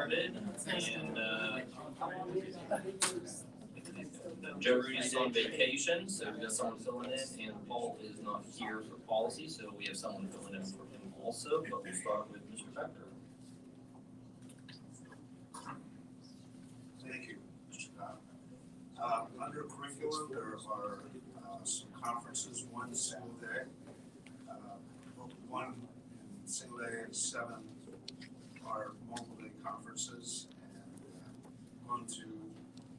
Started, and Joe Rudy's on vacation, so we got someone filling in, and Paul is not here for policy, so we have someone filling in for him also, but we'll start with Mr. Becker. Thank you, Mr. Cobb. Under curriculum, there are some conferences, one single day, one single day and 7 are multiple day conferences, and going to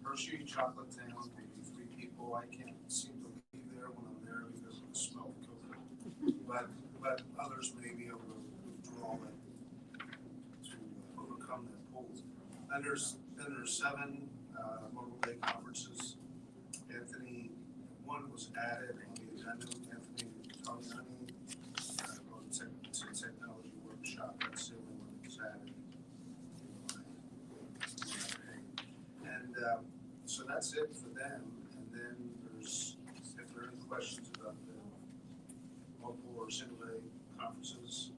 Hershey, Chocolate Town, maybe 3 people. I can't seem to leave there when I'm there because of the smell of COVID. But others may be able to withdraw it to overcome that pull. And there's 7 multiple day conferences. Anthony, one was added on the agenda. Anthony Taliani going to technology workshop. That's the only one that was added. And so that's it for them. And then there's, if there are any questions about the multiple or single day conferences,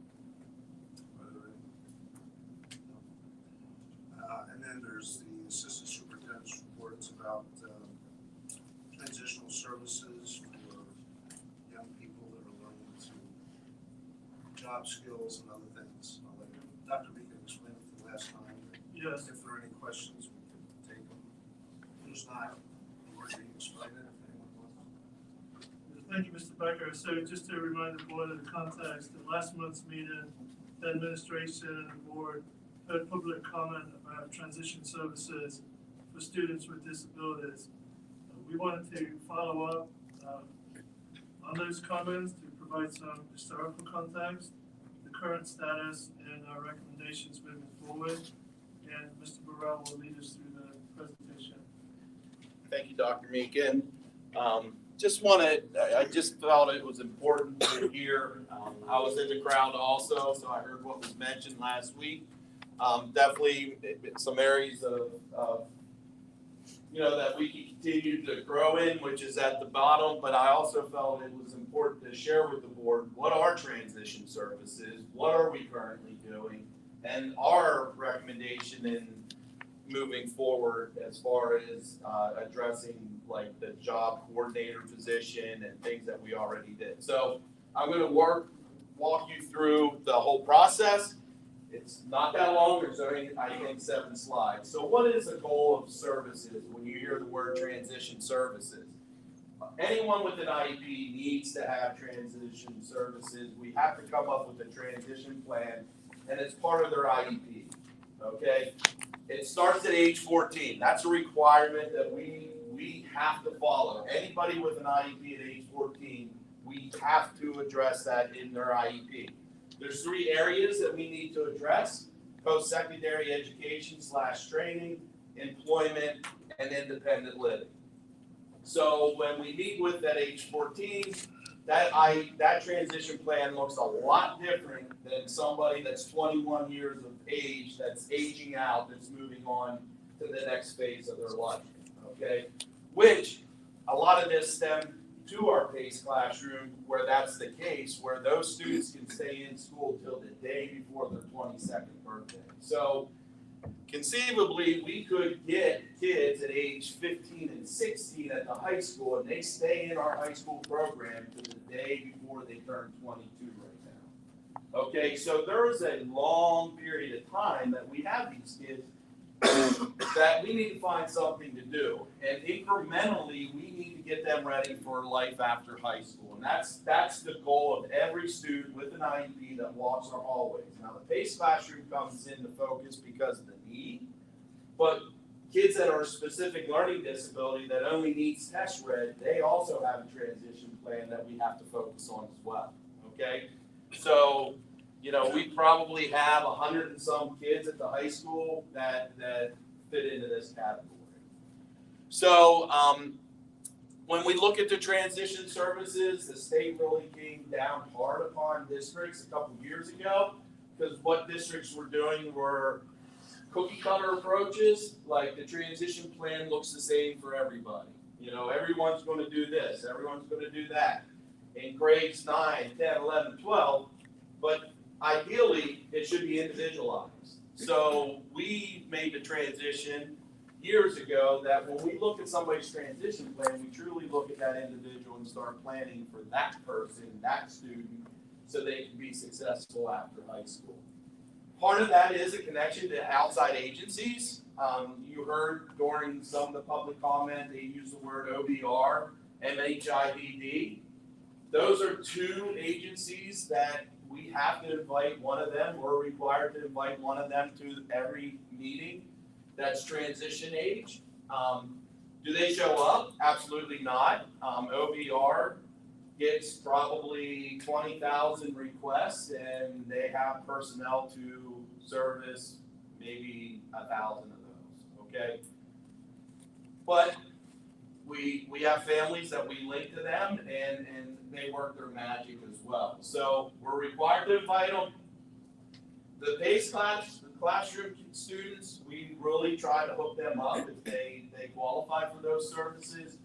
and then there's the assistant superintendent's reports about transitional services for young people that are learning to job skills and other things. I'll let Dr. B can explain it for the last time. Yes. If there are any questions, we can take them. There's not, or can you explain it if anyone wants? Thank you, Mr. Becker. So just to remind the board of the context, in last month's meeting, the administration and the board heard public comment about transition services for students with disabilities. We wanted to follow up on those comments to provide some historical context, the current status, and our recommendations moving forward. And Mr. Burrell will lead us through the presentation. Thank you, Dr. Meekin. I just felt it was important to hear. I was in the crowd also, so I heard what was mentioned last week. Definitely some areas of that we can continue to grow in, which is at the bottom, but I also felt it was important to share with the board what are transition services, what are we currently doing, and our recommendation in moving forward as far as addressing like the job coordinator position and things that we already did. So I'm going to walk you through the whole process. It's not that long. There's only, I think, 7 slides. So what is the goal of services when you hear the word transition services? Anyone with an IEP needs to have transition services. We have to come up with a transition plan, and it's part of their IEP, okay? It starts at age 14. That's a requirement that we have to follow. Anybody with an IEP at age 14, we have to address that in their IEP. There's 3 areas that we need to address: post-secondary education / training, employment, and independent living. So when we meet with at age 14, that transition plan looks a lot different than somebody that's 21 years of age, that's aging out, that's moving on to the next phase of their life, okay? Which, a lot of this stems to our PACE classroom where that's the case, where those students can stay in school till the day before their 22nd birthday. So conceivably, we could get kids at age 15 and 16 at the high school, and they stay in our high school program to the day before they turn 22 right now. Okay, so there is a long period of time that we have these kids that we need to find something to do. And incrementally, we need to get them ready for life after high school. And that's the goal of every student with an IEP that walks our hallways. Now, the PACE classroom comes into focus because of the need, but kids that are specific learning disability that only needs test read, they also have a transition plan that we have to focus on as well, okay? So, we probably have 100 and some kids at the high school that fit into this category. So when we look at the transition services, the state really came down hard upon districts a couple years ago, because what districts were doing were cookie cutter approaches, like the transition plan looks the same for everybody. Everyone's going to do this, everyone's going to do that. In grades 9, 10, 11, 12, but ideally, it should be individualized. So we made the transition years ago that when we look at somebody's transition plan, we truly look at that individual and start planning for that person, that student, so they can be successful after high school. Part of that is a connection to outside agencies. You heard during some of the public comment, they use the word OBR, MHIDD. Those are 2 agencies that we have to invite one of them. We're required to invite one of them to every meeting that's transition age. Do they show up? Absolutely not. OBR gets probably 20,000 requests, and they have personnel to service maybe 1,000 of those, okay? But we have families that we link to them, and they work their magic as well. So we're required to invite them. The PACE class, the classroom students, we really try to hook them up if they qualify for those services,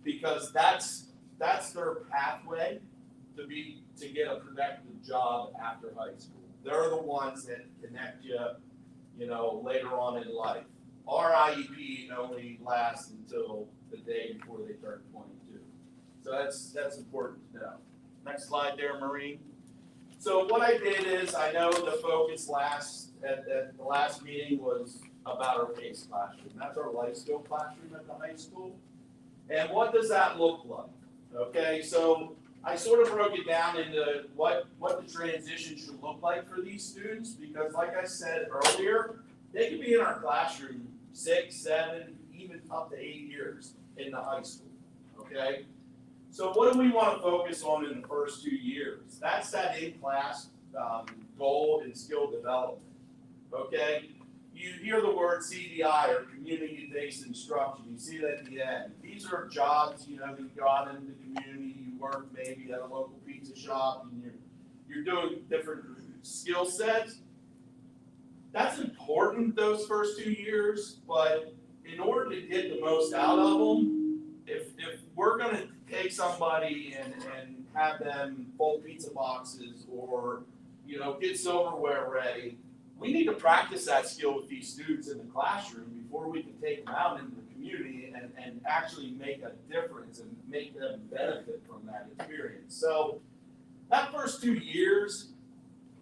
because that's their pathway to get a productive job after high school. They're the ones that connect you, later on in life. Our IEP only lasts until the day before they turn 22. So that's important to know. Next slide there, Maureen. So what I did is, I know the focus at the last meeting was about our PACE classroom. That's our life skill classroom at the high school. And what does that look like? Okay, so I sort of broke it down into what the transition should look like for these students, because like I said earlier, they could be in our classroom 6, 7, even up to 8 years in the high school, okay? So what do we want to focus on in the first 2 years? That's that in-class goal and skill development, okay? you hear the word CDI or community-based instruction, you see that at the end. These are jobs, you know, that you go out into the community, you work maybe at a local pizza shop, and you're doing different skill sets. That's important those first 2 years, but in order to get the most out of them, if we're gonna take somebody and have them fold pizza boxes or, you know, get silverware ready, we need to practice that skill with these students in the classroom before we can take them out into the community and actually make a difference and make them benefit from that experience. So that first 2 years,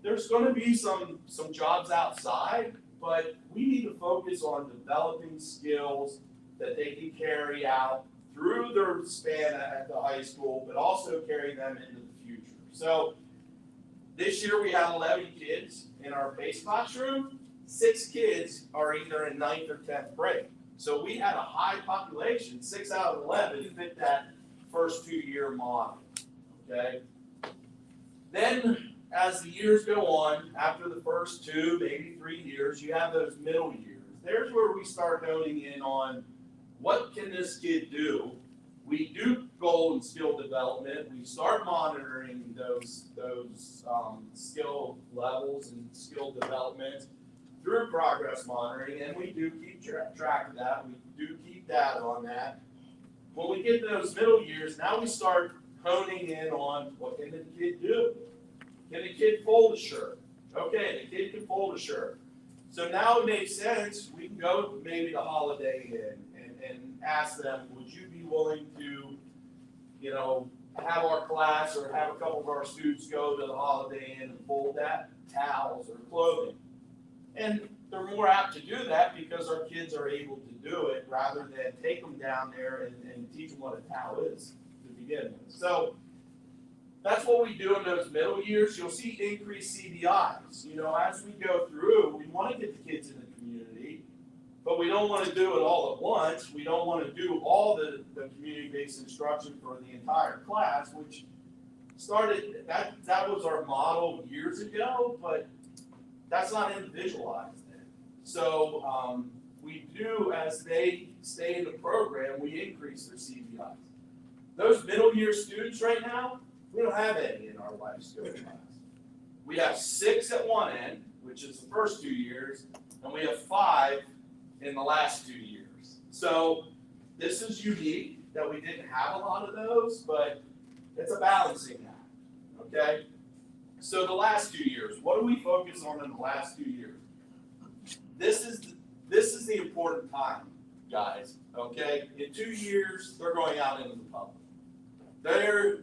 there's gonna be some jobs outside, but we need to focus on developing skills that they can carry out through their span at the high school, but also carry them into the future. So this year we have 11 kids in our PACE classroom. 6 kids are either in 9th or 10th grade. So we had a high population, 6 out of 11 fit that first 2-year model, okay? Then as the years go on, after the first 2, maybe 3 years, you have those middle years. There's where we start honing in on what can this kid do. We do goal and skill development. We start monitoring those skill levels and skill development through progress monitoring, and we do keep track of that. We do keep data on that. When we get to those middle years, now we start honing in on what can the kid do. Can the kid fold a shirt? Okay, the kid can fold a shirt. So now it makes sense, we can go maybe to Holiday Inn and ask them, would you be willing to, you know, have our class or have a couple of our students go to the Holiday Inn and fold that, towels or clothing. And they're more apt to do that because our kids are able to do it rather than take them down there and teach them what a towel is to begin with. So that's what we do in those middle years. You'll see increased CDIs. You know, as we go through, we want to get the kids in the community, but we don't want to do it all at once. We don't want to do all the community-based instruction for the entire class, which started, that was our model years ago, but that's not individualized then. So we do, as they stay in the program, we increase their CDIs. Those middle year students right now, we don't have any in our life skill class. We have 6 at one end, which is the first 2 years, and we have 5 in the last 2 years. So this is unique that we didn't have a lot of those, but it's a balancing act, okay? So the last 2 years, what do we focus on in the last 2 years? This is the important time, guys, okay? In 2 years, they're going out into the public.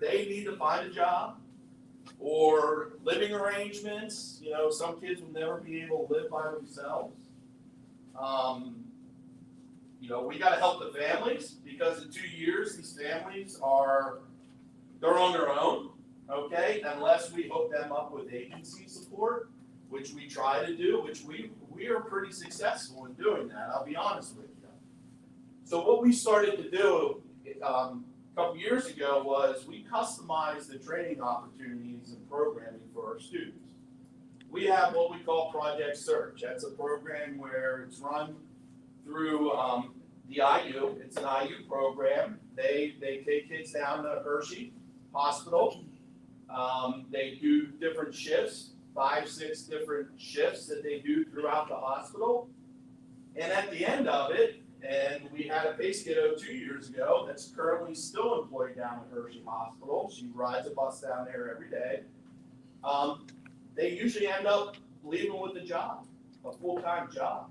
They need to find a job or living arrangements. You know, some kids will never be able to live by themselves. You know, we got to help the families because in 2 years, these families they're on their own, okay? Unless we hook them up with agency support, which we try to do, which we are pretty successful in doing that, I'll be honest with you. So what we started to do a couple years ago was we customized the training opportunities and programming for our students. We have what we call Project Search. That's a program where it's run through the IU. It's an IU program. They take kids down to Hershey Hospital. They do different shifts, 5, 6 different shifts that they do throughout the hospital. And at the end of it, and we had a PACE kiddo 2 years ago that's currently still employed down at Hershey Hospital. She rides a bus down there every day. They usually end up leaving with a job, a full-time job.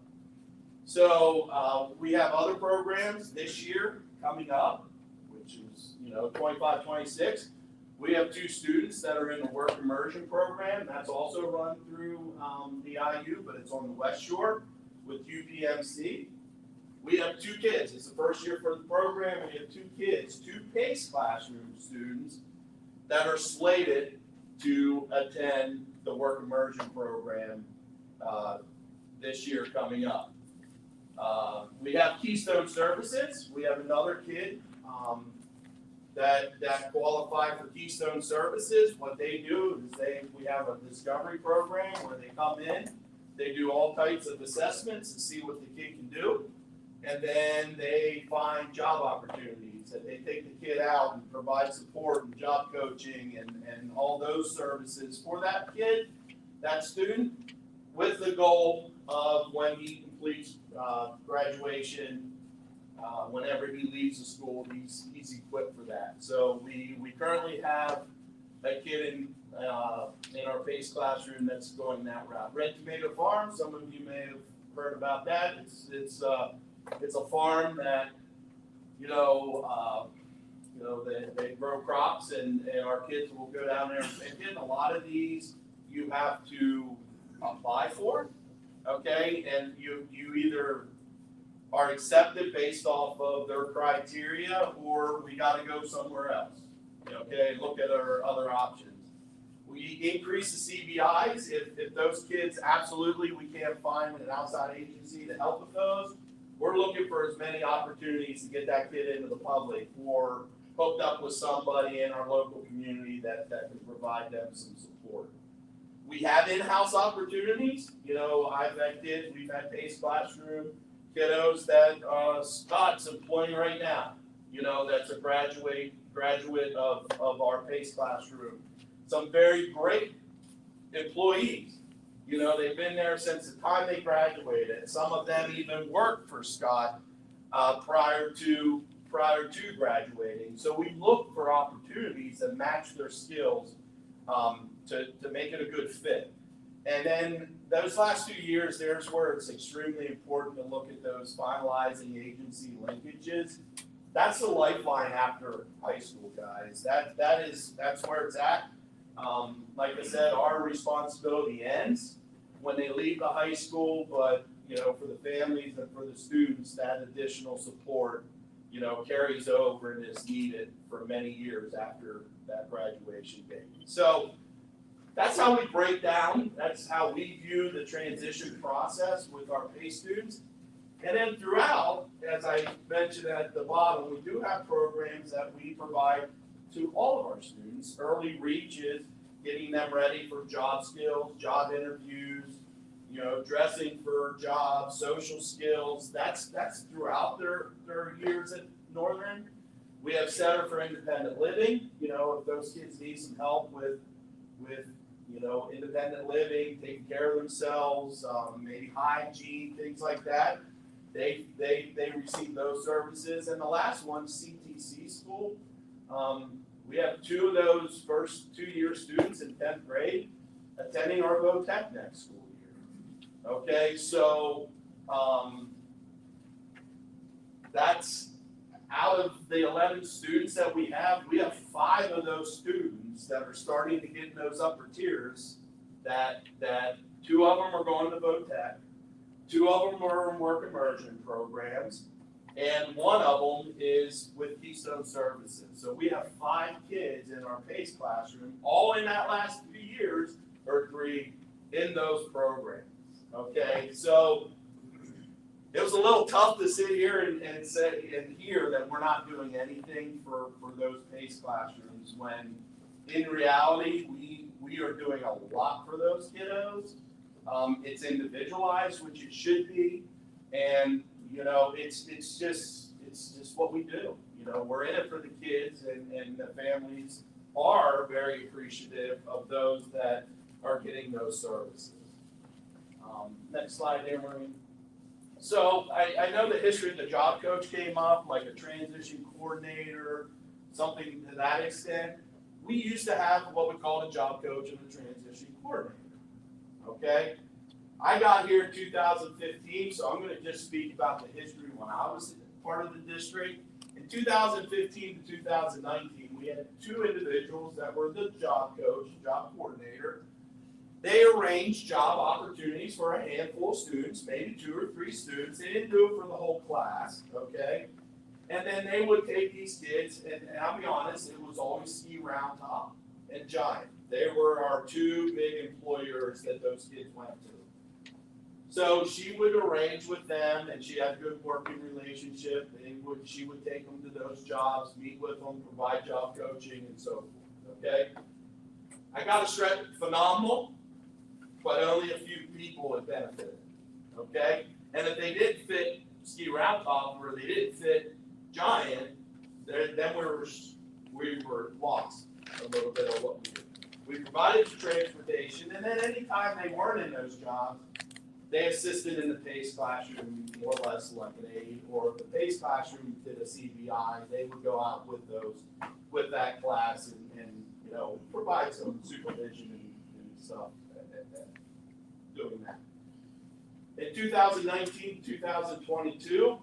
So we have other programs this year coming up, which is, you know, 25, 26. We have 2 students that are in the work immersion program. That's also run through the IU, but it's on the West Shore with UPMC. We have 2 kids. It's the first year for the program. We have 2 kids, 2 PACE classroom students that are slated to attend the work immersion program this year coming up. We have Keystone Services. We have another kid that qualified for Keystone Services. What they do is we have a discovery program where they come in, They do all types of assessments to see what the kid can do. And then they find job opportunities, and they take the kid out and provide support and job coaching and all those services for that kid, that student, with the goal of when he completes graduation, whenever he leaves the school, he's equipped for that. So we currently have a kid in our PACE classroom that's going that route. Red Tomato Farm, some of you may have heard about that. It's a farm that they grow crops, and our kids will go down there and get. A lot of these you have to apply for, okay, and you either are accepted based off of their criteria, or we got to go somewhere else, okay, look at our other options. We increase the CBIs if those kids absolutely we can't find an outside agency to help with those. We're looking for as many opportunities to get that kid into the public or hooked up with somebody in our local community that can provide them some support. We have in-house opportunities. I've had kids, we've had PACE classroom kiddos that Scott's employing right now. That's a graduate of our PACE classroom. Some very great employees. They've been there since the time they graduated. Some of them even worked for Scott prior to graduating. So we look for opportunities that match their skills to make it a good fit. And then those last 2 years, there's where it's extremely important to look at those finalizing agency linkages. That's the lifeline after high school, guys. That's where it's at. Like I said, our responsibility ends when they leave the high school, but for the families and for the students, that additional support, carries over and is needed for many years after that graduation date. So that's how we break down. That's how we view the transition process with our PACE students. And then throughout, as I mentioned at the bottom, we do have programs that we provide to all of our students. Early reach is getting them ready for job skills, job interviews, dressing for jobs, social skills. That's throughout their years at Northern. We have Center for Independent Living. If those kids need some help with independent living, taking care of themselves, maybe hygiene, things like that, they receive those services. And the last one, CTC school. We have 2 of those first 2-year students in 10th grade attending our VOTEC next school year. Okay, so that's out of the 11 students that we have 5 of those students that are starting to get in those upper tiers that 2 of them are going to VOTEC, 2 of them are in work immersion programs, and 1 of them is with Keystone Services. So we have 5 kids in our PACE classroom, all in that last 3 years, or 3, in those programs. Okay, so it was a little tough to sit here and say and hear that we're not doing anything for those PACE classrooms, when in reality we are doing a lot for those kiddos. It's individualized, which it should be, and it's just what we do. We're in it for the kids, and the families are very appreciative of those that are getting those services. Next slide there, Maureen. So I know the history of the job coach came up, like a transition coordinator, something to that extent. We used to have what we called a job coach and a transition coordinator. Okay? I got here in 2015, so I'm going to just speak about the history when I was part of the district. In 2015 to 2019, we had 2 individuals that were the job coach, job coordinator. They arranged job opportunities for a handful of students, maybe 2 or 3 students. They didn't do it for the whole class, okay? And then they would take these kids, and I'll be honest, it was always Ski Round Top and Giant. They were our 2 big employers that those kids went to. So she would arrange with them, and she had a good working relationship. She would take them to those jobs, meet with them, provide job coaching, and so forth, okay? I got to stress, phenomenal. but only a few people would benefit, okay? And if they didn't fit Ski Round Top, or they didn't fit Giant, then we were lost a little bit of what we did. We provided the transportation, and then anytime they weren't in those jobs, they assisted in the PACE classroom, more or less like an aide, or if the PACE classroom did a CBI, they would go out with that class and provide some supervision and stuff doing that. In 2019, 2022,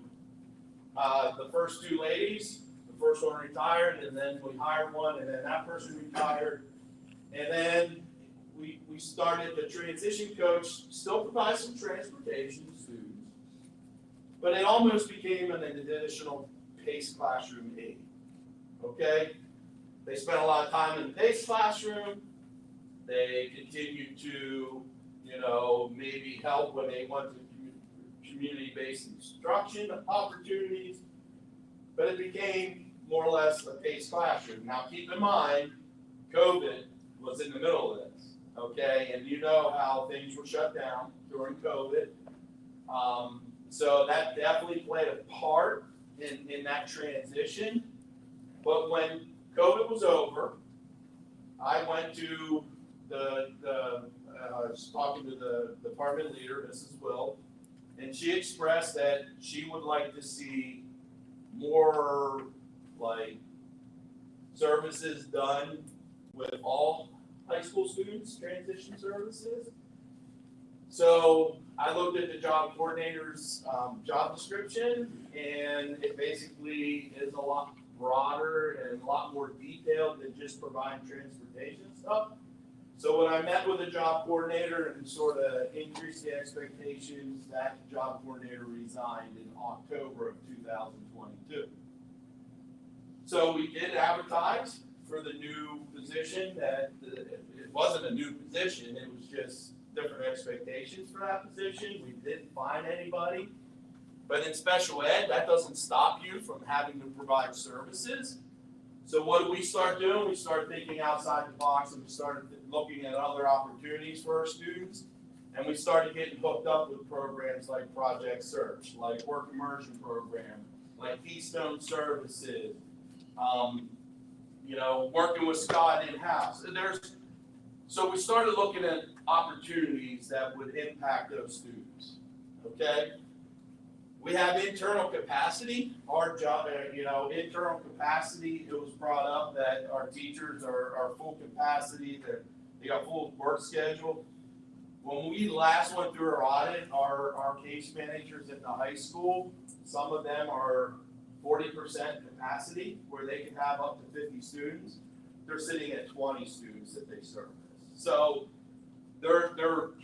the first two ladies, the first one retired, and then we hired one, and then that person retired, and then we started the transition coach, still provides some transportation to students, but it almost became an additional PACE classroom aid, okay? They spent a lot of time in the PACE classroom, they continued to, maybe help when they went to community-based instruction opportunities, but it became more or less a PACE classroom. Now keep in mind, COVID was in the middle of this, okay? And you know how things were shut down during COVID. So that definitely played a part in that transition. But when COVID was over, I went to I was talking to the department leader, Mrs. Will, and she expressed that she would like to see more like services done with all high school students, transition services. So I looked at the job coordinator's job description, and it basically is a lot broader and a lot more detailed than just providing transportation stuff. So when I met with the job coordinator and sort of increased the expectations, that job coordinator resigned in October of 2022. So we did advertise for the new position. It wasn't a new position, it was just different expectations for that position. We didn't find anybody. But in special ed, that doesn't stop you from having to provide services. So what do we start doing? We start thinking outside the box, and we started looking at other opportunities for our students. And we started getting hooked up with programs like Project Search, like Work Immersion Program, like Keystone Services, working with Scott in-house. So we started looking at opportunities that would impact those students, okay? We have internal capacity. Our job, internal capacity, it was brought up that our teachers are full capacity, they got full work schedule. When we last went through our audit, our case managers at the high school, some of them are 40% capacity, where they can have up to 50 students. They're sitting at 20 students that they service. So their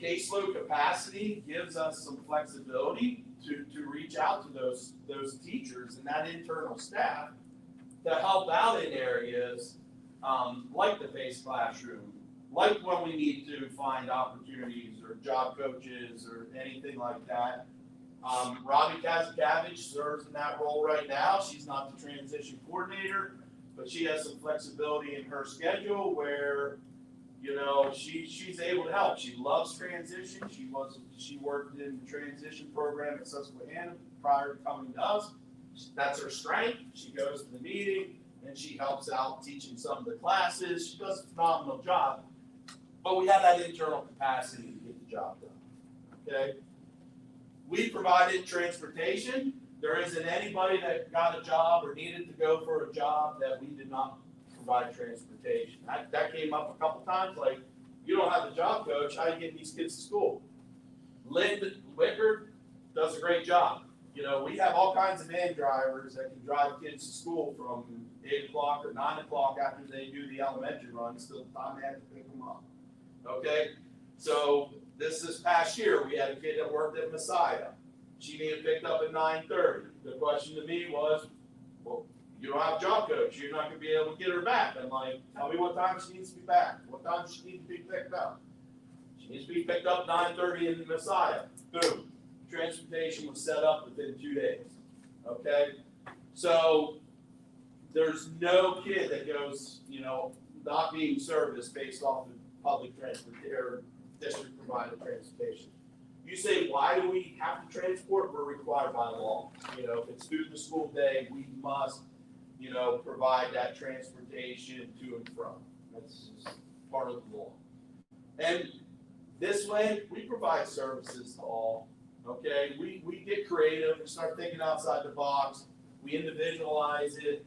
caseload capacity gives us some flexibility to reach out to those teachers and that internal staff to help out in areas like the PACE classroom, like when we need to find opportunities or job coaches or anything like that. Robbie Kazakavich serves in that role right now. She's not the transition coordinator, but she has some flexibility in her schedule where she's able to help. She loves transition. She worked in the transition program at Susquehanna prior to coming to us. That's her strength. She goes to the meeting and she helps out teaching some of the classes. She does a phenomenal job. But we have that internal capacity to get the job done. Okay? We provided transportation. There isn't anybody that got a job or needed to go for a job that we did not provide transportation. That came up a couple times, like, you don't have a job coach, how are you getting these kids to school? Lynn Wickard does a great job. We have all kinds of van drivers that can drive kids to school from 8 o'clock or 9 o'clock after they do the elementary runs till the time they have to pick them up. Okay? So this past year, we had a kid that worked at Messiah. She needed picked up at 9:30. The question to me was, well, you don't have a job coach, you're not gonna be able to get her back. I'm like, tell me what time she needs to be back, what time does she need to be picked up? She needs to be picked up 9:30 in Messiah. Boom. Transportation was set up within 2 days. Okay? So there's no kid that goes, not being serviced based off of public transportation or district provided transportation. You say, why do we have to transport? We're required by law. You know, if it's student to school day, we must, you know, provide that transportation to and from. That's just part of the law. And this way, we provide services to all. Okay, we get creative, we start thinking outside the box, we individualize it.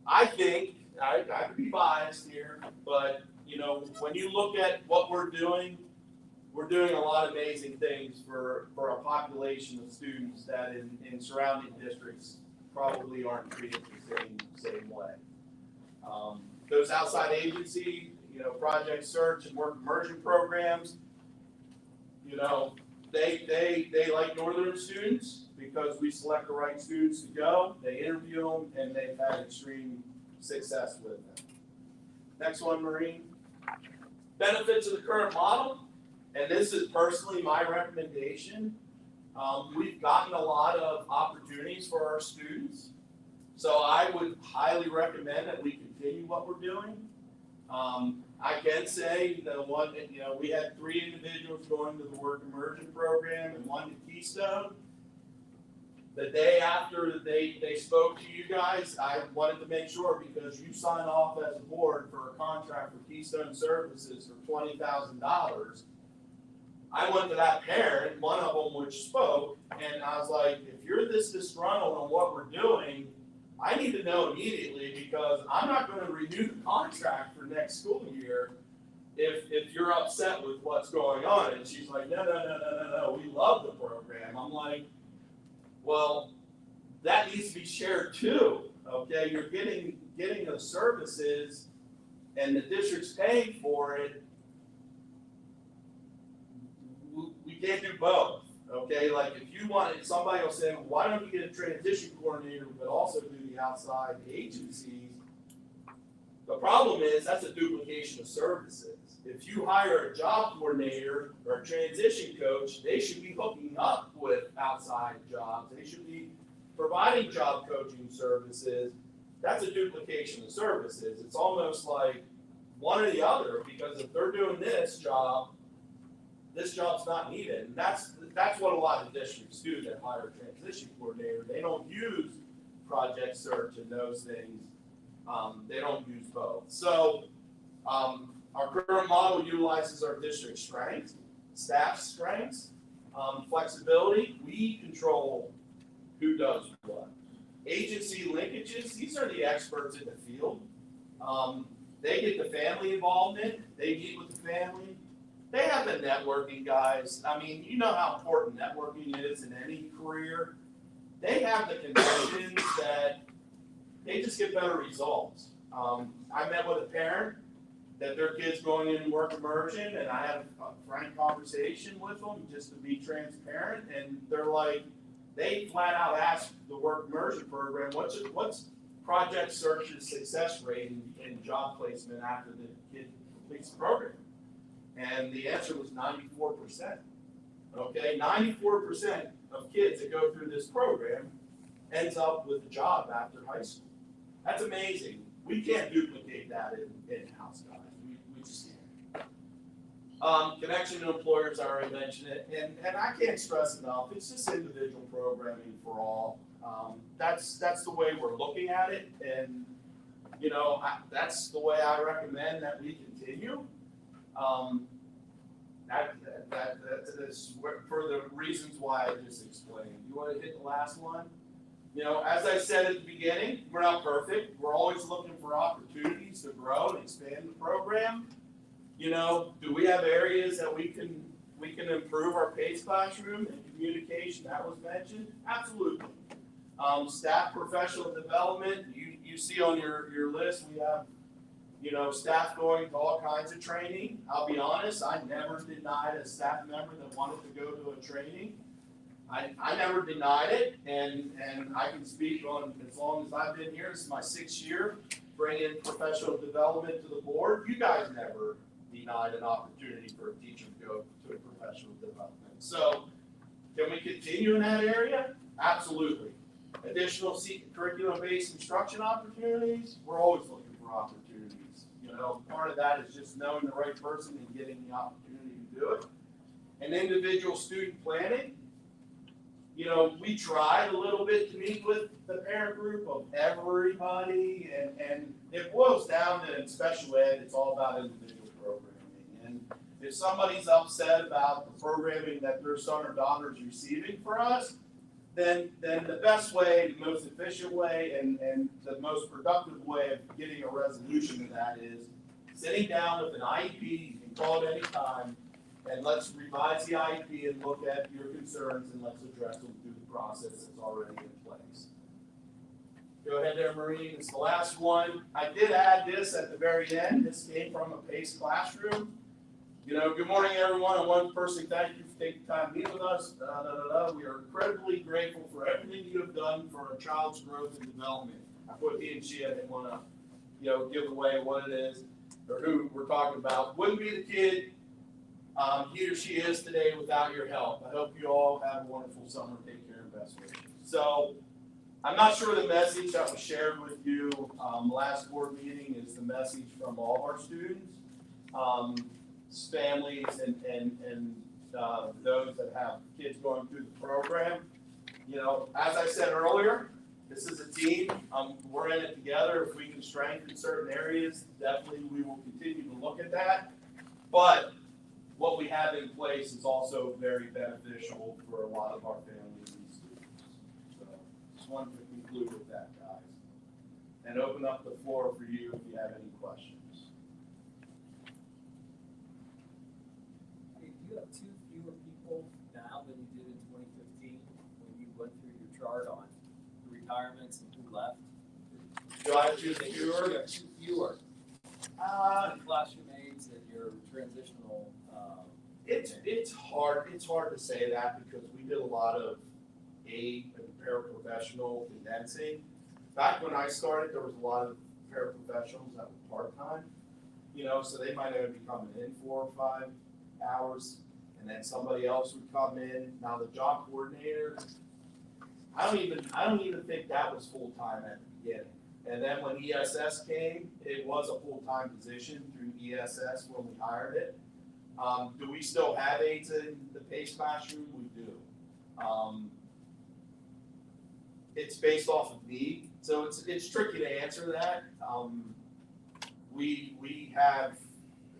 I think, I could be biased here, but you know, when you look at what we're doing a lot of amazing things for a population of students that in surrounding districts probably aren't treated the same way. Those outside agency, you know, project search and work immersion programs, you know, they like Northern students because we select the right students to go, they interview them, and they've had extreme success with them. Next one, Marine. Benefits of the current model, and this is personally my recommendation. We've gotten a lot of opportunities for our students, so I would highly recommend that we continue what we're doing. I can say the one that, you know, we had 3 individuals going to the work immersion program and 1 to Keystone. The day after they spoke to you guys, I wanted to make sure, because you signed off as a board for a contract for Keystone Services for $20,000. I went to that parent, one of them which spoke, and I was like, if you're this disgruntled on what we're doing, I need to know immediately, because I'm not going to renew the contract for next school year if you're upset with what's going on. And she's like, no, we love the program. I'm like, well, that needs to be shared too. Okay, you're getting the services, and the district's paying for it. We can't do both. Okay, like if you want it, somebody will say, well, why don't you get a transition coordinator but also do the outside agencies? The problem is that's a duplication of services. If you hire a job coordinator or a transition coach, they should be hooking up with outside jobs. They should be providing job coaching services. That's a duplication of services. It's almost like one or the other, because if they're doing this job's not needed. And that's what a lot of districts do that hire a transition coordinator. They don't use project search and those things. They don't use both. So our current model utilizes our district strengths, staff strengths, flexibility. We control who does what. Agency linkages, these are the experts in the field. They get the family involvement. They meet with the family. They have the networking guys. I mean, you know how important networking is in any career. They have the connections that they just get better results. I met with a parent that their kid's going in work immersion, and I had a frank conversation with them just to be transparent, and they're like, they flat out asked the work immersion program, what's project search's success rate in job placement after the kid completes the program? And the answer was 94%. Okay, 94% of kids that go through this program ends up with a job after high school. That's amazing. We can't duplicate that in-house, guys. We just can't. Connection to employers, I already mentioned it, and I can't stress enough, it's just individual programming for all. That's the way we're looking at it, and you know, that's the way I recommend that we continue. That's for the reasons why I just explained. You want to hit the last one? You know, as I said at the beginning, we're not perfect. We're always looking for opportunities to grow and expand the program. You know, do we have areas that we can improve our PACE classroom and communication? That was mentioned. Absolutely. Staff professional development. You see on your list, we have, you know, staff going to all kinds of training. I'll be honest, I never denied a staff member that wanted to go to a training. I never denied it, and I can speak on, as long as I've been here, this is my 6th year, bringing professional development to the board. You guys never denied an opportunity for a teacher to go to a professional development. So, can we continue in that area? Absolutely. Additional curriculum-based instruction opportunities, we're always looking for opportunities. You You know, part of that is just knowing the right person and getting the opportunity to do it. And individual student planning, you know, we tried a little bit to meet with the parent group of everybody, and it boils down to, in special ed, it's all about individual programming. And if somebody's upset about the programming that their son or daughter is receiving for us, then the best way, the most efficient way, and the most productive way of getting a resolution to that is sitting down with an IEP, you can call it any time, and let's revise the IEP and look at your concerns and let's address them through the process that's already in place. Go ahead there, Maureen. It's the last one. I did add this at the very end. This came from a PACE classroom. You know, good morning, everyone. And one person, thank you for taking time to meet with us. We are incredibly grateful for everything you have done for our child's growth and development. I put he and she, I didn't want to, you know, give away what it is or who we're talking about. Wouldn't be the kid he or she is today without your help. I hope you all have a wonderful summer. Take care and best wishes. So, I'm not sure the message that was shared with you last board meeting is the message from all of our students, families, and those that have kids going through the program. You know, as I said earlier, this is a team. We're in it together. If we can strengthen certain areas, definitely we will continue to look at that. But what we have in place is also very beneficial for a lot of our families and students. So just wanted to conclude with that, guys. And open up the floor for you if you have any questions. Hey, do you have two fewer people now than you did in 2015 when you went through your chart on the retirements and who left? Do I have two fewer? You have two fewer. Classroom aides and your transitional. It's hard to say that because we did a lot of aid and paraprofessional condensing. Back when I started, there was a lot of paraprofessionals that were part-time, you know, so they might only be coming in 4 or 5 hours, and then somebody else would come in. Now the job coordinator, I don't even think that was full-time at the beginning. And then when ESS came, it was a full-time position through ESS when we hired it. Do we still have aides in the PACE classroom? We do. It's based off of need, so it's tricky to answer that. We have,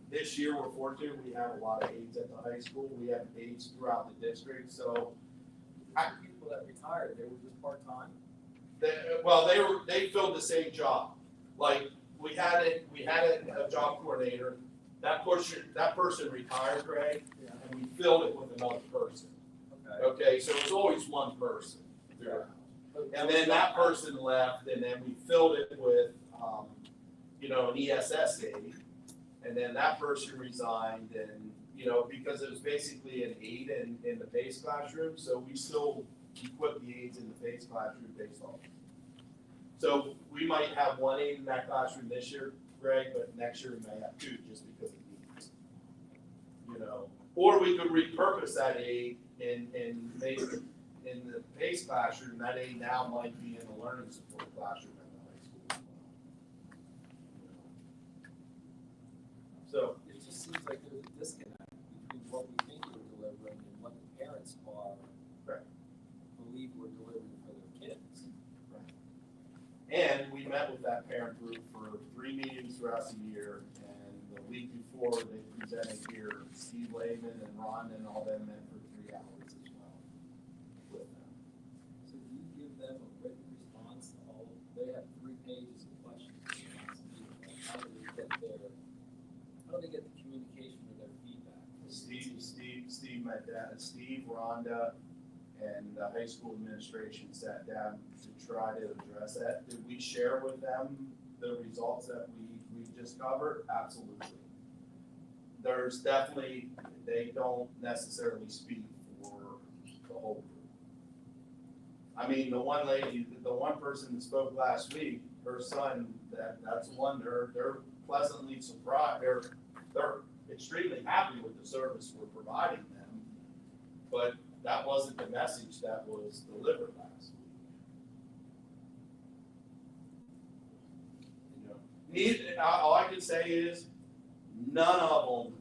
this year we're fortunate, we have a lot of aides at the high school. We have aides throughout the district, so. People that retired, they were just part-time? They filled the same job. Like, we had a job coordinator. That person retired, Greg, and we filled it with another person. Okay, so it's always one person throughout. And then that person left, and then we filled it with, an ESS aide. And then that person resigned, and, because it was basically an aide in the PACE classroom, so we still equip the aides in the PACE classroom based on it. So we might have one aide in that classroom this year, Greg, but next year we may have 2 just because of needs. Or we could repurpose that aide and make it in the PACE classroom. That aide now might be in the learning support classroom at the high school. So it just seems like there's a disconnect between what we think we're delivering and what the parents believe we're delivering for their kids. And we met with that parent group for 3 meetings throughout the year, and the week before they presented here, Steve Lehman and Ron and all them met for 3 hours as well with them. So do you give them a written response to all, they have 3 pages of questions. How do they get the communication of their feedback? Steve met that, Steve, Rhonda, and the high school administration sat down to try to address that. Did we share with them the results that we just covered? Absolutely. There's definitely, they don't necessarily speak for the whole group. I mean, the one person that spoke last week, her son, that's one, they're pleasantly surprised, they're extremely happy with the service we're providing them, but that wasn't the message that was delivered last week. All I can say is, none of them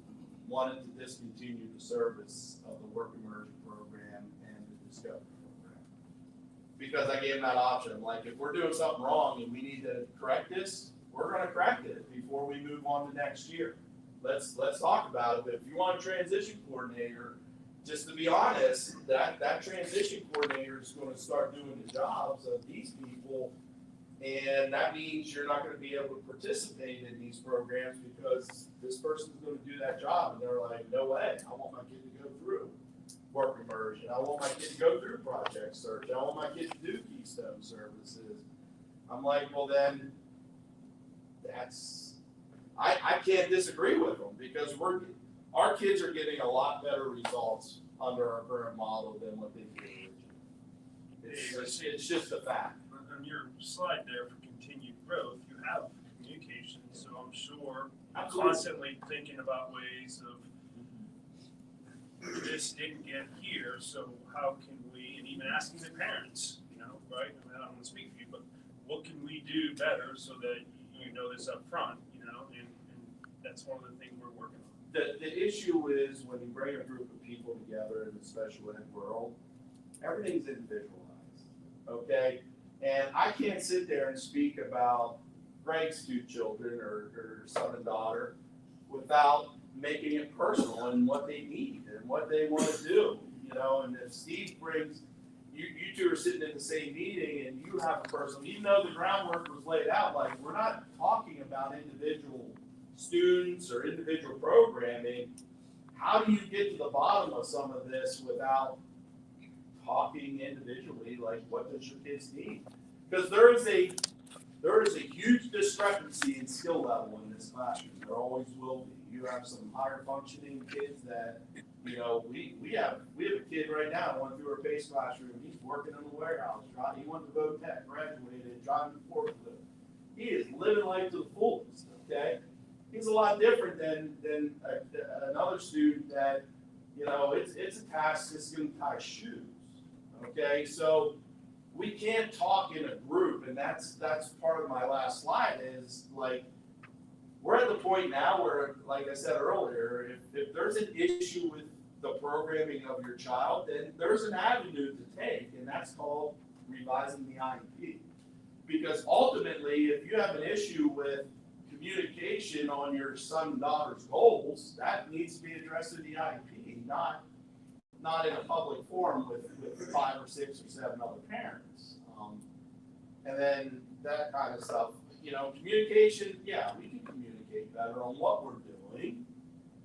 wanted to discontinue the service of the work immersion program and the discovery program. Because I gave them that option, like, if we're doing something wrong and we need to correct this, we're gonna correct it before we move on to next year. Let's talk about it, but if you want a transition coordinator, just to be honest, that transition coordinator is gonna start doing the jobs of these people. And that means you're not gonna be able to participate in these programs because this person's gonna do that job, and they're like, no way, I want my kid to go through work immersion, I want my kid to go through project search, I want my kid to do Keystone services. I'm like, well then, I can't disagree with them, because our kids are getting a lot better results under our current model than what they did originally. It's just a fact. On your slide there for continued growth, you have communication, so I'm sure you're constantly thinking about ways of this didn't get here, so how can we, and even asking the parents, right? I mean, I don't want to speak for you, but what can we do better so that you know this up front, and that's one of the things we're working on. The issue is when you bring a group of people together in the special ed world, everything's individualized, okay? And I can't sit there and speak about Greg's two children or son and daughter without making it personal and what they need and what they want to do, and if Steve brings, you two are sitting in the same meeting and you have a person, even though the groundwork was laid out, like, we're not talking about individual students or individual programming. How do you get to the bottom of some of this without talking individually, like, what does your kids need? Because there is a huge discrepancy in skill level in this classroom. There always will be. You have some higher functioning kids that, we have a kid right now who went through our PACE classroom. He's working in the warehouse. He went to go tech, graduated, driving the forklift. He is living life to the fullest. Okay, he's a lot different than another student that, it's a task that's going to tie shoes. Okay, so we can't talk in a group, and that's part of my last slide is, like, we're at the point now where, like I said earlier, if there's an issue with the programming of your child, then there's an avenue to take, and that's called revising the IEP. Because ultimately, if you have an issue with communication on your son and daughter's goals, that needs to be addressed in the IEP, not in a public forum with 5 or 6 or 7 other parents. And then that kind of stuff, communication, yeah, we can communicate better on what we're doing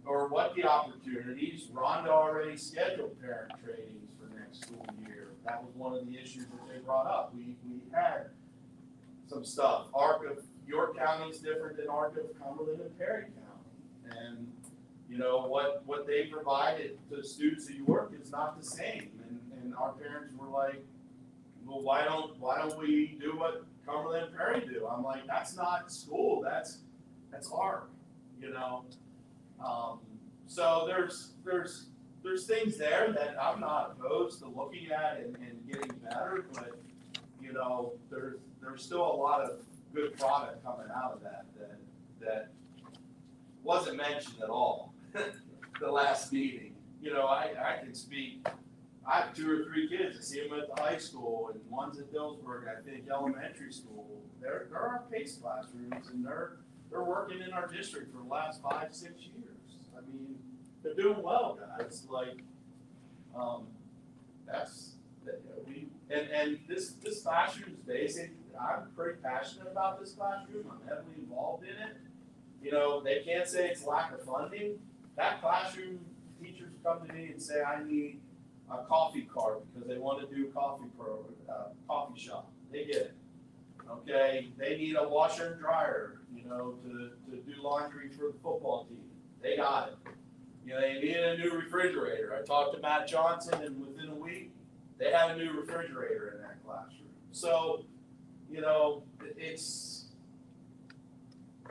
or what the opportunities. Rhonda already scheduled parent trainings for next school year. That was one of the issues that they brought up. We had some stuff. York County is different than Arc of Cumberland and Perry County. And what they provided to the students at York is not the same. And our parents were like, well, why don't we do what Cumberland and Perry do? I'm like, that's not school, that's art, So there's things there that I'm not opposed to looking at and getting better, but there's still a lot of good product coming out of that wasn't mentioned at all the last meeting. I can speak. I have 2 or 3 kids. I see them at the high school, and one's at Dillsburg, I think, elementary school. There are PACE classrooms, and they're working in our district for the last 5, 6 years. I mean, they're doing well, guys. Like, this classroom is basic. I'm pretty passionate about this classroom. I'm heavily involved in it. They can't say it's lack of funding. That classroom, teachers come to me and say, I need a coffee cart because they want to do coffee shop. They get it. Okay, they need a washer and dryer, to do laundry for the football team. They got it. They needed a new refrigerator. I talked to Matt Johnson, and within a week, they had a new refrigerator in that classroom. So,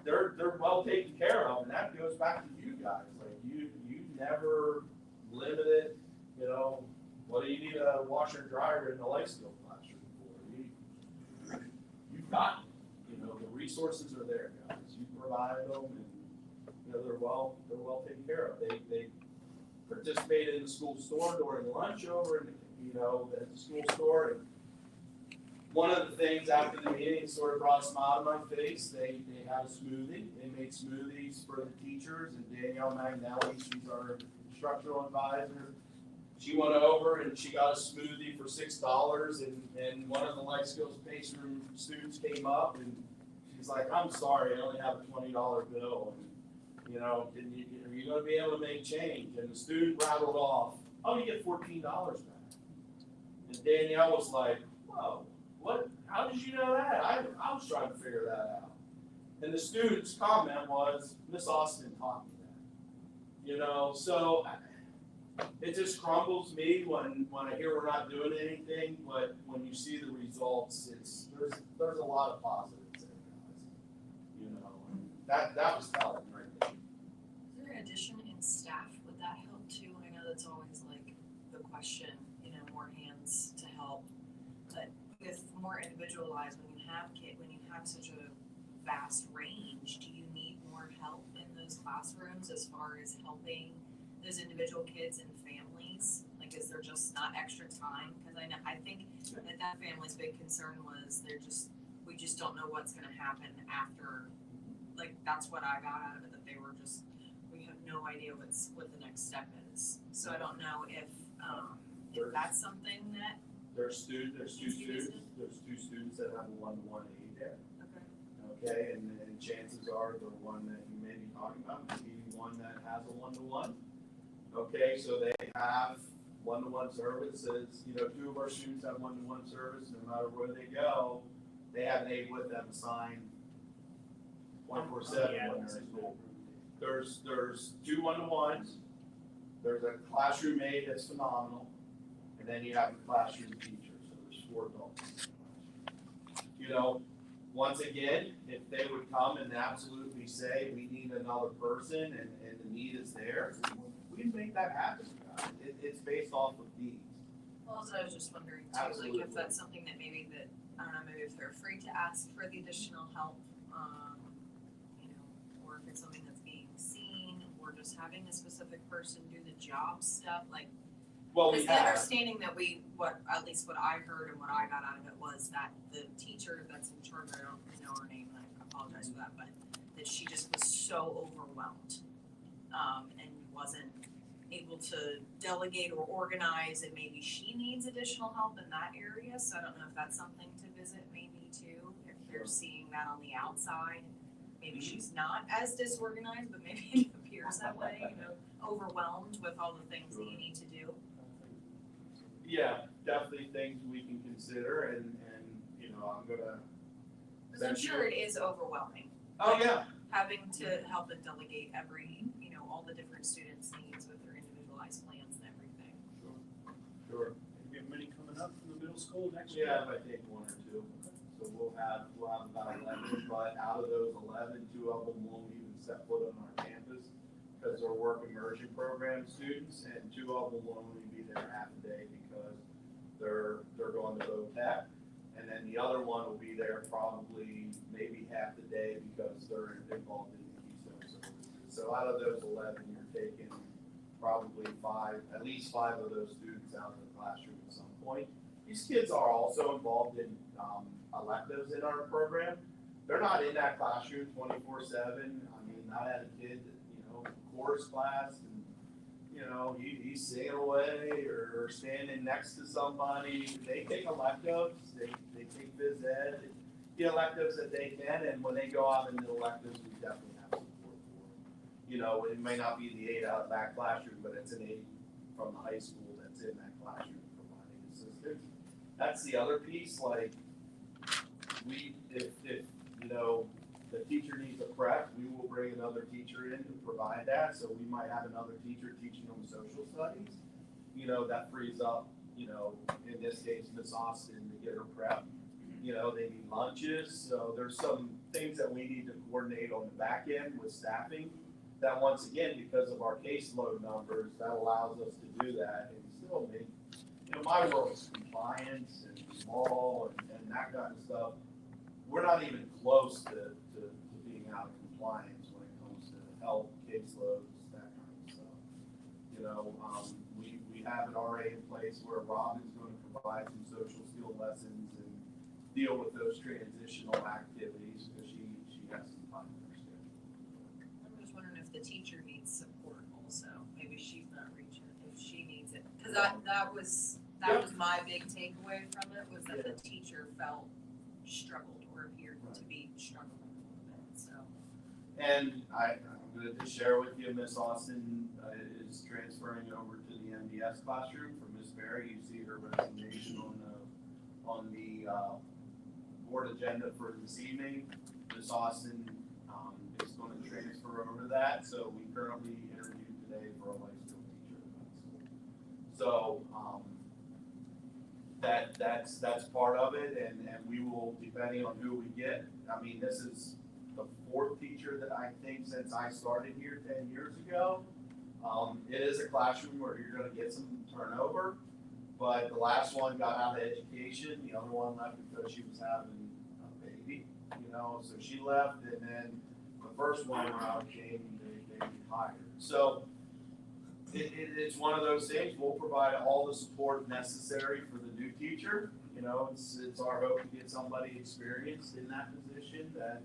they're well taken care of, and that goes back to you guys. Like, you never limited, what do you need a washer and dryer in the life skill classroom for? You've got it. The resources are there, guys. you provided them, and, you know, they're well taken care of. They participated in the school store during lunch over in, you know, at the school store. And one of the things after the meeting sort of brought a smile to my face. They had a smoothie. They made smoothies for the teachers, and Danielle Magnelli, she's our instructional advisor. She went over and she got a smoothie for $6, and one of the life skills patient room students came up and she's like, "I'm sorry, I only have a $20 bill. And, you know, are you gonna be able to make change?" And the student rattled off, "Oh, you get $14 back." And Danielle was like, "Whoa, what? How did you know that? I was trying to figure that out." And the student's comment was, "Miss Austin taught me that." You know, so it just crumbles me when I hear we're not doing anything, but when you see the results, there's a lot of positives there, guys. You know, and that was telling right there. Is there an addition in staff? Would that help too? I know that's always like the question, you know, more hands to help. But with more individualized, when you have such a vast range, do you need more help in those classrooms as far as helping those individual kids and families? Like, is there just not extra time? Because I think that family's big concern was we just don't know what's gonna happen after. Like, that's what I got out of it, that they were just, we have no idea what the next step is. So I don't know if that's something that. There's two students that have a one-to-one aid there. Okay, and chances are the one that you may be talking about may be one that has a one-to-one. Okay, so they have one-to-one services. You know, 2 of our students have one-to-one service. No matter where they go, they have an aide with them assigned 24/7 when they're in school. There's 2 one-to-ones. There's a classroom aide that's phenomenal, and then you have a classroom teacher. So there's 4 adults. You know, once again, if they would come and absolutely say we need another person and the need is there, we make that happen. It's based off of needs. Well, so I was just wondering too, Absolutely. like if that's something that maybe that, I don't know, maybe if they're afraid to ask for the additional help, you know, or if it's something that's being seen, or just having a specific person do the job stuff, like. Well, we Because the have. understanding that at least what I heard and what I got out of it was that the teacher that's in charge, I don't know her name, and I apologize for that, but that she just was so overwhelmed, and wasn't able to delegate or organize, and maybe she needs additional help in that area. So I don't know if that's something to visit maybe too, if they're seeing that on the outside. Maybe she's not as disorganized, but maybe it appears that way, you know, overwhelmed with all the things that you need to do. Yeah, definitely things we can consider, and you know, I'm gonna. Because I'm sure it is overwhelming. Oh, yeah. Having to help and delegate you know, all the different students' needs with their individualized plans and everything. Sure. We have many coming up from the middle school next We year. have, I think, 1 or 2. So we'll have about 11, but out of those 11, 2 of them won't even step foot on our campus because they're work immersion program students, and 2 of them will only be there half a day because they're going to VOTEC. And then the other one will be there probably maybe half the day because they're involved in the Keystone services. So out of those 11, you're taking probably 5, at least 5 of those students out of the classroom at some point. These kids are also involved in electives in our program. They're not in that classroom 24/7. I mean, I had a kid, you know, chorus class, and you know, he's singing away or standing next to somebody. They take electives, they take phys ed, the electives that they can, and when they go out into electives, we definitely have support for them. You know, it may not be the aide out of that classroom, but it's an aide from the high school that's in that classroom providing assistance. That's the other piece, like, if you know, the teacher needs a prep, we will bring another teacher in to provide that, so we might have another teacher teaching them social studies. You know, that frees up, you know, in this case, Miss Austin to get her prep. You know, they need lunches, so there's some things that we need to coordinate on the back end with staffing. That once again, because of our caseload numbers, that allows us to do that and still make, you know, my world is compliance and small and that kind of stuff. We're not even close to being out of compliance when it comes to health, caseloads, that kind of stuff. You know, we have it already in place where Robin's going to provide some social skill lessons and deal with those transitional activities because she has some time in her schedule. I'm just wondering if the teacher needs support also, maybe she's not reaching, if she needs it, cause that was my big takeaway from it, was that the teacher struggled or appeared to be struggling a little bit, so. And I'm going to just share with you, Miss Austin is transferring over to the MDS classroom for Miss Berry. You see her resignation on the board agenda for this evening. Miss Austin is going to transfer over to that. So we currently interviewed today for a life skill teacher at that school. So that's part of it, and we will, depending on who we get. I mean, this is the fourth teacher that I think since I started here 10 years ago. It is a classroom where you're going to get some turnover, but the last one got out of education. The other one left because she was having a baby, you know, so she left, and then the first one around came, they hired. So it's one of those things. We'll provide all the support necessary for the new teacher. You know, it's our hope to get somebody experienced in that position that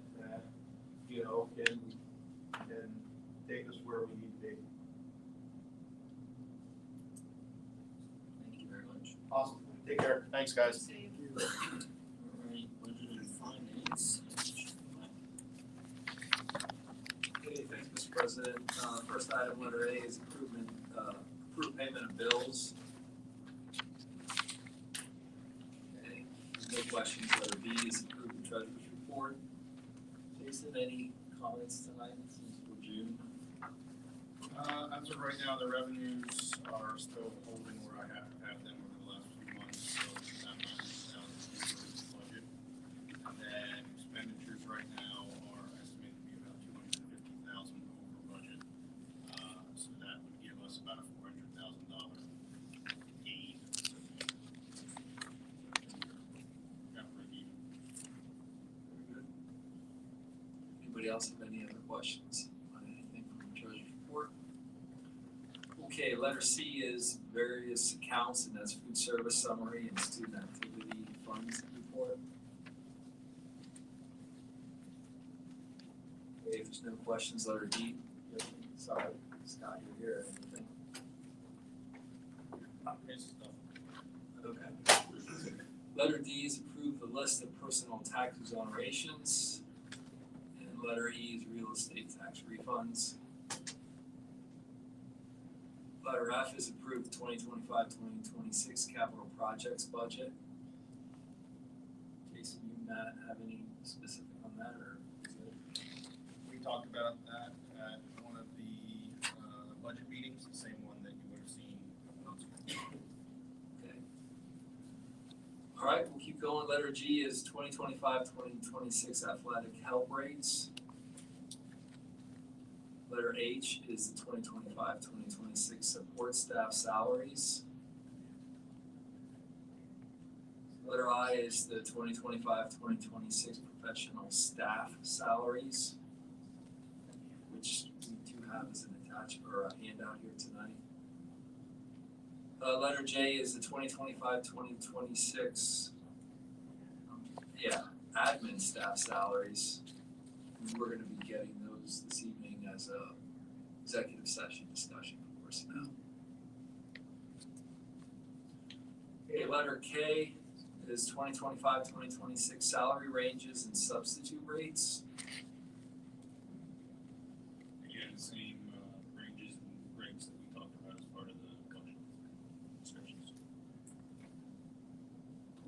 you know can take us where we need to be. Thank you very much. Awesome. Take care. Thanks, guys. Alright, budget and finance. Okay, thanks, Mr. President. First item, letter A, is approved payment of bills. Okay, no questions. Letter B is approved the treasurer's report. Jason, any comments tonight since we're June? As of right now, the revenues are still holding where I have them over the last few months, so that minus down to the budget. And then expenditures right now are estimated to be about $250,000 over budget. So that would give us about a $400,000 gain. Got break even. Very good. Anybody else have any other questions on anything from the treasurer's report? Okay, letter C is various accounts, and that's food service summary and student activity funds report. Okay, if there's no questions, letter D. Sorry, Scott, you're here. Anything? Okay. Letter D is approve the list of personal tax exonerations. And letter E is real estate tax refunds. Letter F is approve the 2025-2026 capital projects budget. Jason, you, Matt, have any specific on that, or is it? We talked about that at one of the budget meetings, the same one that you would have seen a couple months ago. Okay. All right, we'll keep going. Letter G is 2025-2026 athletic help rates. Letter H is the 2025-2026 support staff salaries. Letter I is the 2025-2026 professional staff salaries, which we do have as an attachment or a handout here tonight. Letter J is the 2025-2026 admin staff salaries. We're gonna be getting those this evening as a executive session discussion for personnel. Okay, letter K is 2025-2026 salary ranges and substitute rates. Again, same ranges and rates that we talked about as part of the budget discussions.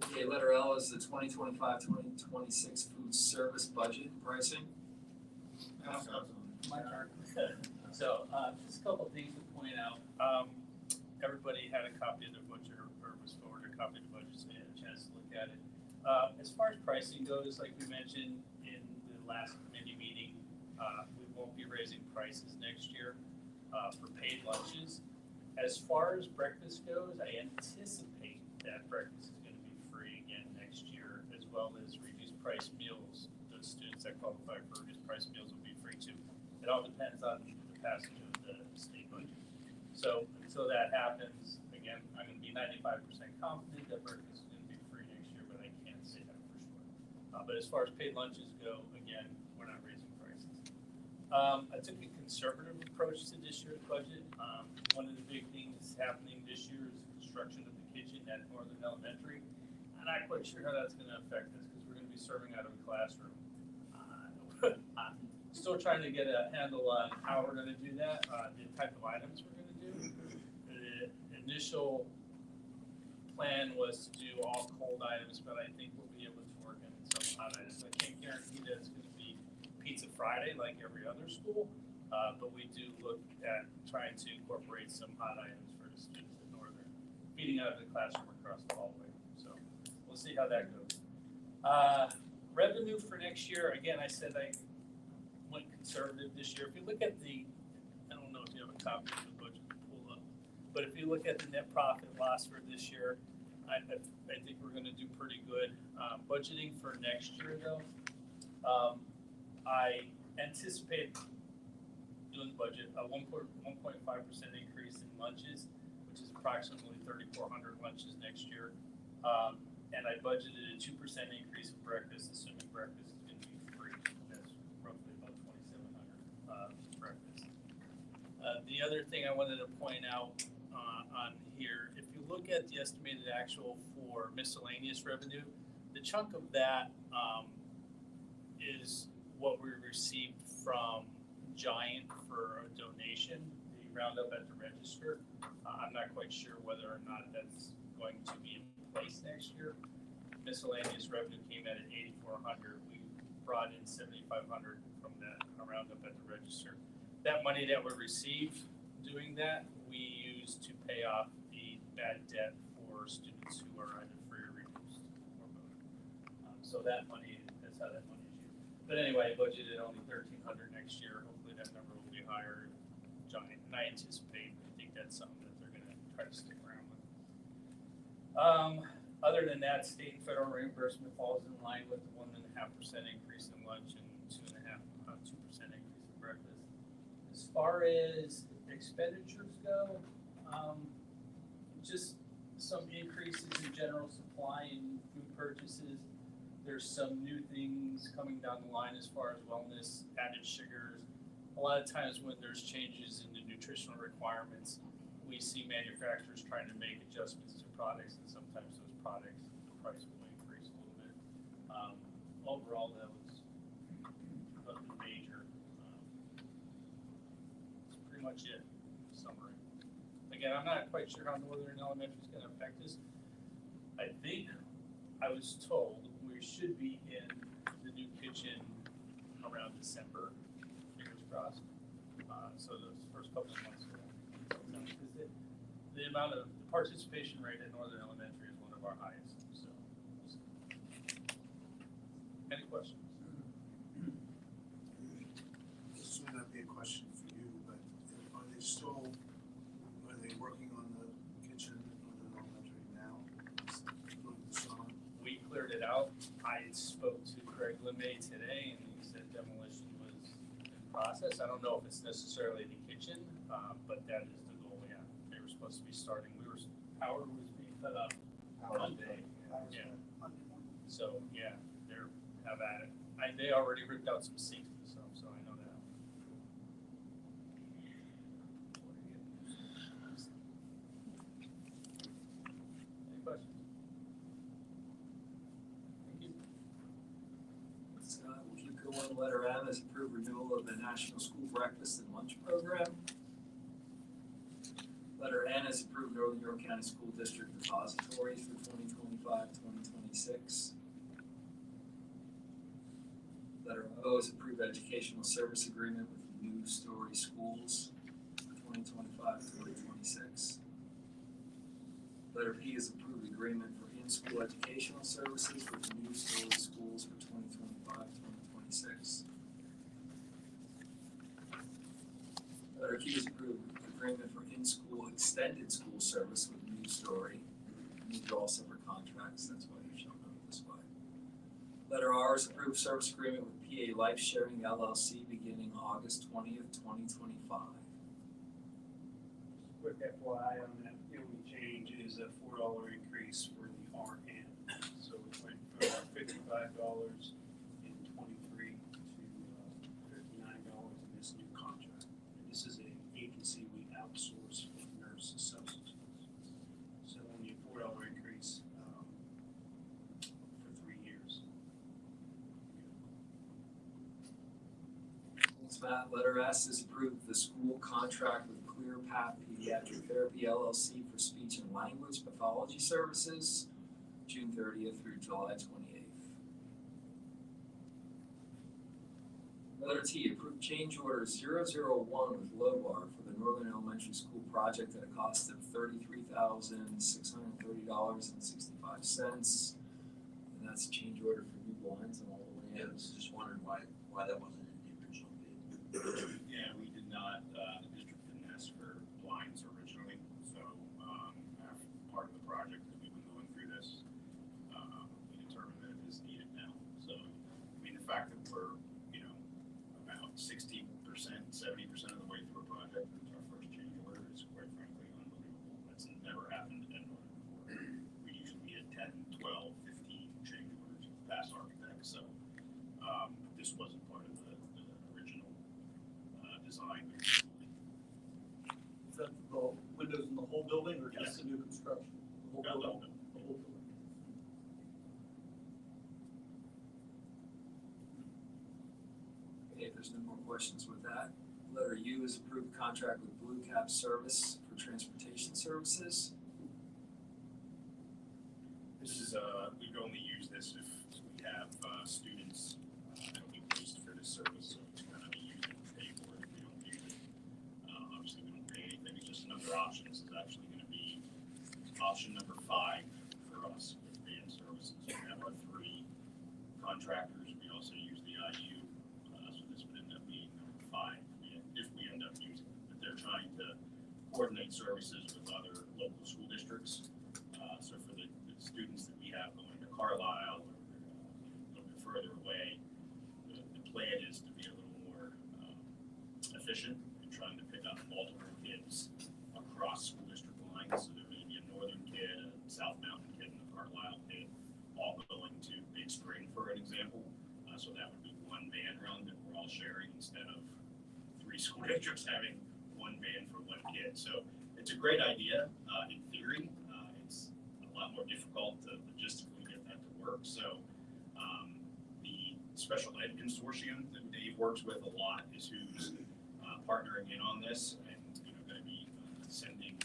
Okay, letter L is the 2025-2026 food service budget and pricing. My turn. So, just a couple of things to point out. Everybody had a copy of their budget or was forwarded a copy of the budget, so you had a chance to look at it. As far as pricing goes, like we mentioned in the last committee meeting, we won't be raising prices next year for paid lunches. As far as breakfast goes, I anticipate that breakfast is going to be free again next year, as well as reduced price meals. Those students that qualify for reduced price meals will be free It all depends on the passage of the state budget. So until that happens, again, I'm gonna be 95% confident that breakfast is gonna be free next year, but I can't say that for sure. But as far as paid lunches go, again, we're not raising prices. I took a conservative approach to this year's budget. One of the big things happening this year is construction of the kitchen at Northern Elementary. I'm not quite sure how that's gonna affect us, because we're gonna be serving out of a classroom. I'm still trying to get a handle on how we're gonna do that, the type of items we're gonna do. The initial plan was to do all cold items, but I think we'll be able to work in some hot items. I can't guarantee that it's gonna be Pizza Friday like every other school, but we do look at trying to incorporate some hot items for the students at Northern, feeding out of the classroom across the hallway. So we'll see how that goes. Revenue for next year, again, I said I went conservative this year. If you look at I don't know if you have a copy of the budget to pull up, but if you look at the net profit loss for this year, I think we're gonna do pretty good. Budgeting for next year though, I anticipate doing the budget, a 1.5% increase in lunches, which is approximately 3,400 lunches next year. And I budgeted a 2% increase in breakfast, assuming breakfast is gonna be free. That's roughly about 2,700 breakfast. The other thing I wanted to point out on here, if you look at the estimated actual for miscellaneous revenue, the chunk of that is what we received from Giant for a donation, the roundup at the register. I'm not quite sure whether or not that's going to be in place next year. Miscellaneous revenue came in at 8,400. We brought in 7,500 from that roundup at the register. That money that we received doing that, we used to pay off the bad debt for students who are either free or reduced or both. So that money, that's how that money is used. But anyway, I budgeted only 1,300 next year. Hopefully that number will be higher. Giant, and I anticipate, I think that's something that they're gonna try to stick around with. Other than that, state and federal reimbursement falls in line with the 1.5% increase in lunch and 2% increase in breakfast. As far as expenditures go, just some increases in general supply and food purchases. There's some new things coming down the line as far as wellness, added sugars. A lot of times when there's changes in the nutritional requirements, we see manufacturers trying to make adjustments to products, and sometimes those products, the price will increase a little bit. Overall, that was nothing major. That's pretty much it, in summary. Again, I'm not quite sure how Northern Elementary is going to affect us. I think I was told we should be in the new kitchen around December, fingers crossed. So those first couple of months, because the amount of participation rate at Northern Elementary is one of our highest. So, any questions? This may not be a question for you, but are they working on the kitchen at Northern Elementary now? Putting this on? We cleared it out. I spoke to Craig LeMay today, and he said demolition was in process. I don't know if it's necessarily the kitchen, but that is the goal. Yeah, they were supposed to be starting. Howard was being put up Monday. Yeah. So yeah, they're have at it. They already ripped out some sinks and stuff, so I know that. Any questions? Thank you. We'll keep going. Letter M is approved renewal of the National School Breakfast and Lunch Program. Letter N is approved Northern York County School District repositories for 2025-2026. Letter O is approved educational service agreement with New Story Schools for 2025-2026. Letter P is approved agreement for in-school educational services with New Story Schools for 2025-2026. Letter Q is approved agreement for in-school extended school service with New Story. These are all separate contracts, that's why they're shown up this way. Letter R is approved service agreement with PA Life Sharing LLC beginning August 20th, 2025. Quick FYI on that, the only change is a $4 increase for the RN. So it went from $55 in '23 to $59 in this new contract. And this is an agency we outsource for nurse substitutes. So only a $4 increase for 3 years. Thanks, Matt. Letter S is approved the school contract with Clear Path Pediatric Therapy LLC for speech and language pathology services, June 30th through July 28th. Letter T, approved change order 001 with Lobar for the Northern Elementary School project at a cost of $33,630.65. And that's a change order for new blinds and all the way Yeah, in. just wondering why that wasn't in the original bid. Yeah, we did not, the district didn't ask for blinds originally, so, after part of the project that we've been going through this, we determined that it is needed now. So, I mean, the fact that we're, about 60%, 70% of the way through a project, and it's our first change order, is quite frankly unbelievable. That's never happened in Norton before. We usually get 10, 12, 15 change orders with past architects, so, this wasn't part of the original, design. Is that the windows in the whole building or just the new construction? The whole Got the building? The whole building. Okay, if there's no more questions with that. Letter U is approved contract with Blue Cap Service for transportation services. This is, we've only used this if we have, students, that we placed for this service, so it's kind of use it and pay for it if we don't use it. Obviously, we don't pay anything, it's just another option. This is actually gonna be option number 5 for us with van services. We have our 3 contractors, we also use the IU, so this would end up being number 5 if we end up using it. But they're trying to coordinate services with other local school districts. So for the students that we have going to Carlisle or a little bit further away, the plan is to be a little more efficient in trying to pick up multiple kids across school district lines. So there may be a northern kid, a South Mountain kid, and a Carlisle kid, all going to Big Spring, for an example. So that would be one van run that we're all sharing instead of 3 school districts having one van for one kid. So it's a great idea in theory. It's a lot more difficult to logistically get that to work. So the special ed consortium that Dave works with a lot is who's partnering in on this and going to be sending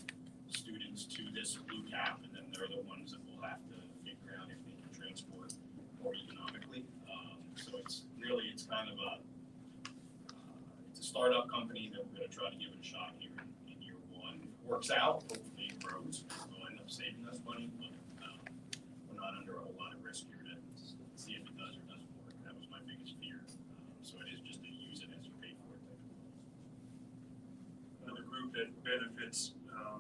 students to this Blue Cap, and then they're the ones that will have to figure out if they can transport more economically. So it's kind of it's a startup company that we're going to try to give it a shot here in year 1. If it works out, hopefully it grows. It'll end up saving us money, but we're not under a whole lot of risk here to see if it does or doesn't work. That was my biggest fear. So it is just to use it as you pay for it type of thing. Another group that benefits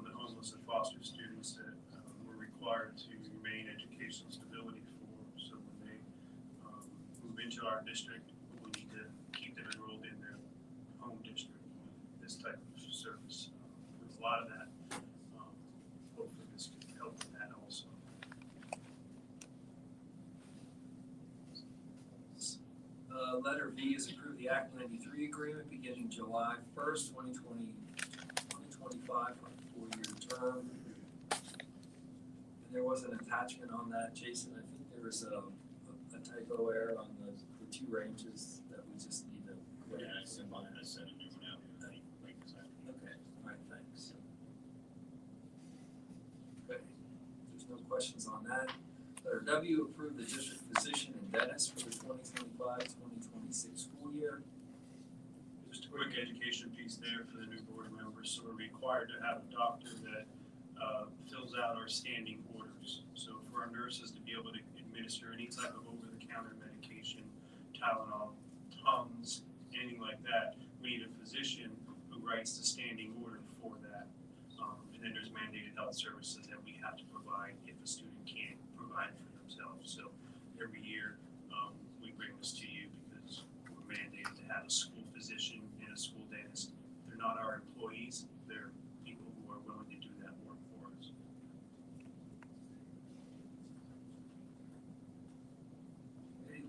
the homeless and foster students that we're required to remain educational stability for. So when they move into our district, we need to keep them enrolled in their home district with this type of service. With a lot of that, hopefully this can help with that also. Letter V is approved the Act 93 agreement beginning July 1st, 2025 for a 4-year term. And there was an attachment on that, Jason. I think there was a typo error on the 2 ranges that we just need to. Yeah, I sent a new one out like this afternoon. Okay, all right, thanks. Okay, there's no questions on that. Letter W, approve the district physician and dentist for the 2025-2026 school year. Just a quick education piece there for the new board members. So we're required to have a doctor that fills out our standing orders. So for our nurses to be able to administer any type of over-the-counter medication, Tylenol, Tums, anything like that, we need a physician who writes the standing order for that. And then there's mandated health services that we have to provide if a student can't provide for themselves. So every year,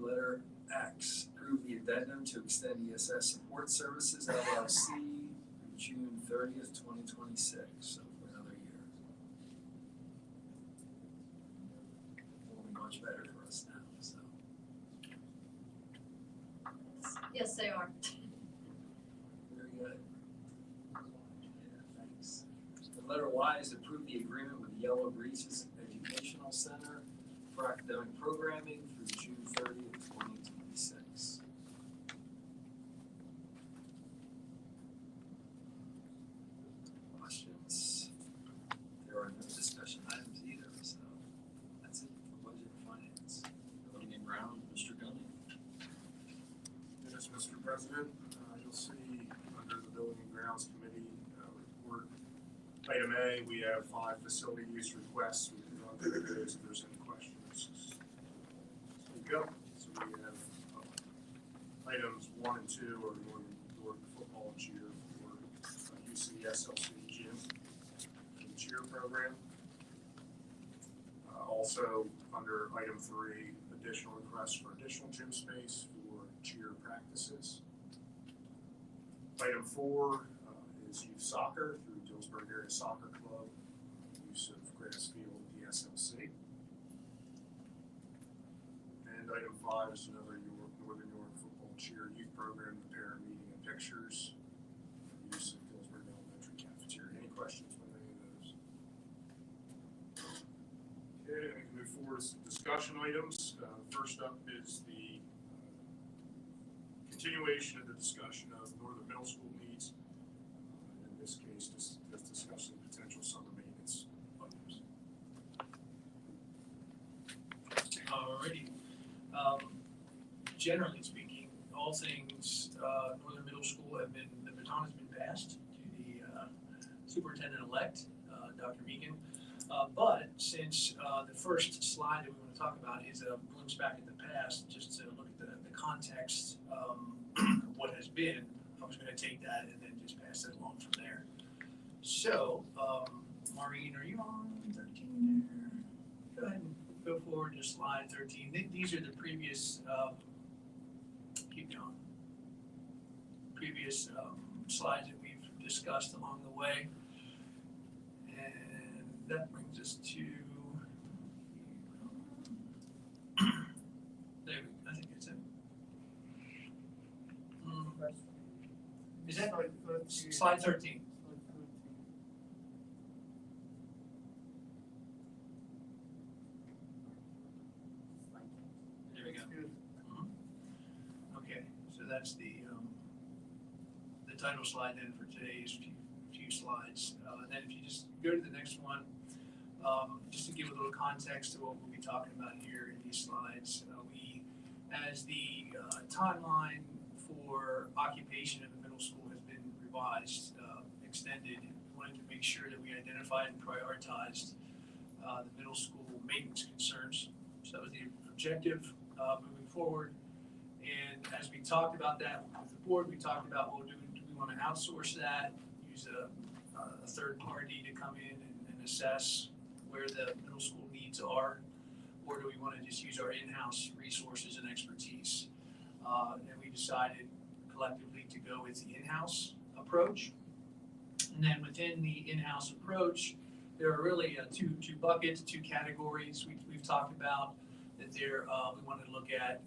letter X, approve the addendum to extend ESS Support Services LLC through June 30th, 2026, so for another year. Will be much better for us now, so. Yes, they are. Very good. Yeah, thanks. The letter Y is approve the agreement with Yellow Breezes Educational Center for academic programming through June 30th, 2026. Questions? There are no discussion items either, so that's it for budget and finance. Building and ground, Mr. Gunning. Yes, Mr. President, you'll see under the Building and Grounds Committee report, item A, we have 5 facility use requests. We can run through those if there's any questions. Speak up. So we have items 1 and 2 are Northern football cheer for UC SLC gym for the cheer program. Also under item 3, additional requests for additional gym space for cheer practices. Item 4 is youth soccer through Dillsburg Area Soccer Club, use of grass field at the SLC. And item 5 is another Northern York football cheer youth program, the parent meeting and pictures, use of Dillsburg Elementary cafeteria. Any questions on any of those? Okay, we can move forward to discussion items. First up is the continuation of the discussion of Northern Middle School needs. In this case, just discussing potential summer maintenance items. Alrighty. Generally speaking, all things Northern Middle School have been, the baton has been passed to the superintendent-elect, Dr. Meekin. But since the first slide that we want to talk about is a glimpse back at the past, just to look at the context of what has been, I was going to take that and then just pass it along from there. So, Maureen, are you on 13 there? Go ahead and go forward to slide 13. These are the previous, keep going, previous slides that we've discussed along the way. And that brings us to, there we, I think that's it. Is that slide 13? There we go. Okay, so that's the title slide then for today's few slides. And then if you just go to the next one, just to give a little context to what we'll be talking about here in these slides, we, as the timeline for occupation of the middle school has been revised, extended, we wanted to make sure that we identified and prioritized the middle school maintenance concerns. So that was the objective moving forward. And as we talked about that with the board, we talked about, well, do we want to outsource that, use a third party to come in and assess where the middle school needs are, or do we want to just use our in-house resources and expertise? And we decided collectively to go with the in-house approach. And then within the in-house approach, there are really two buckets, 2 categories we've talked about. That there, we wanted to look at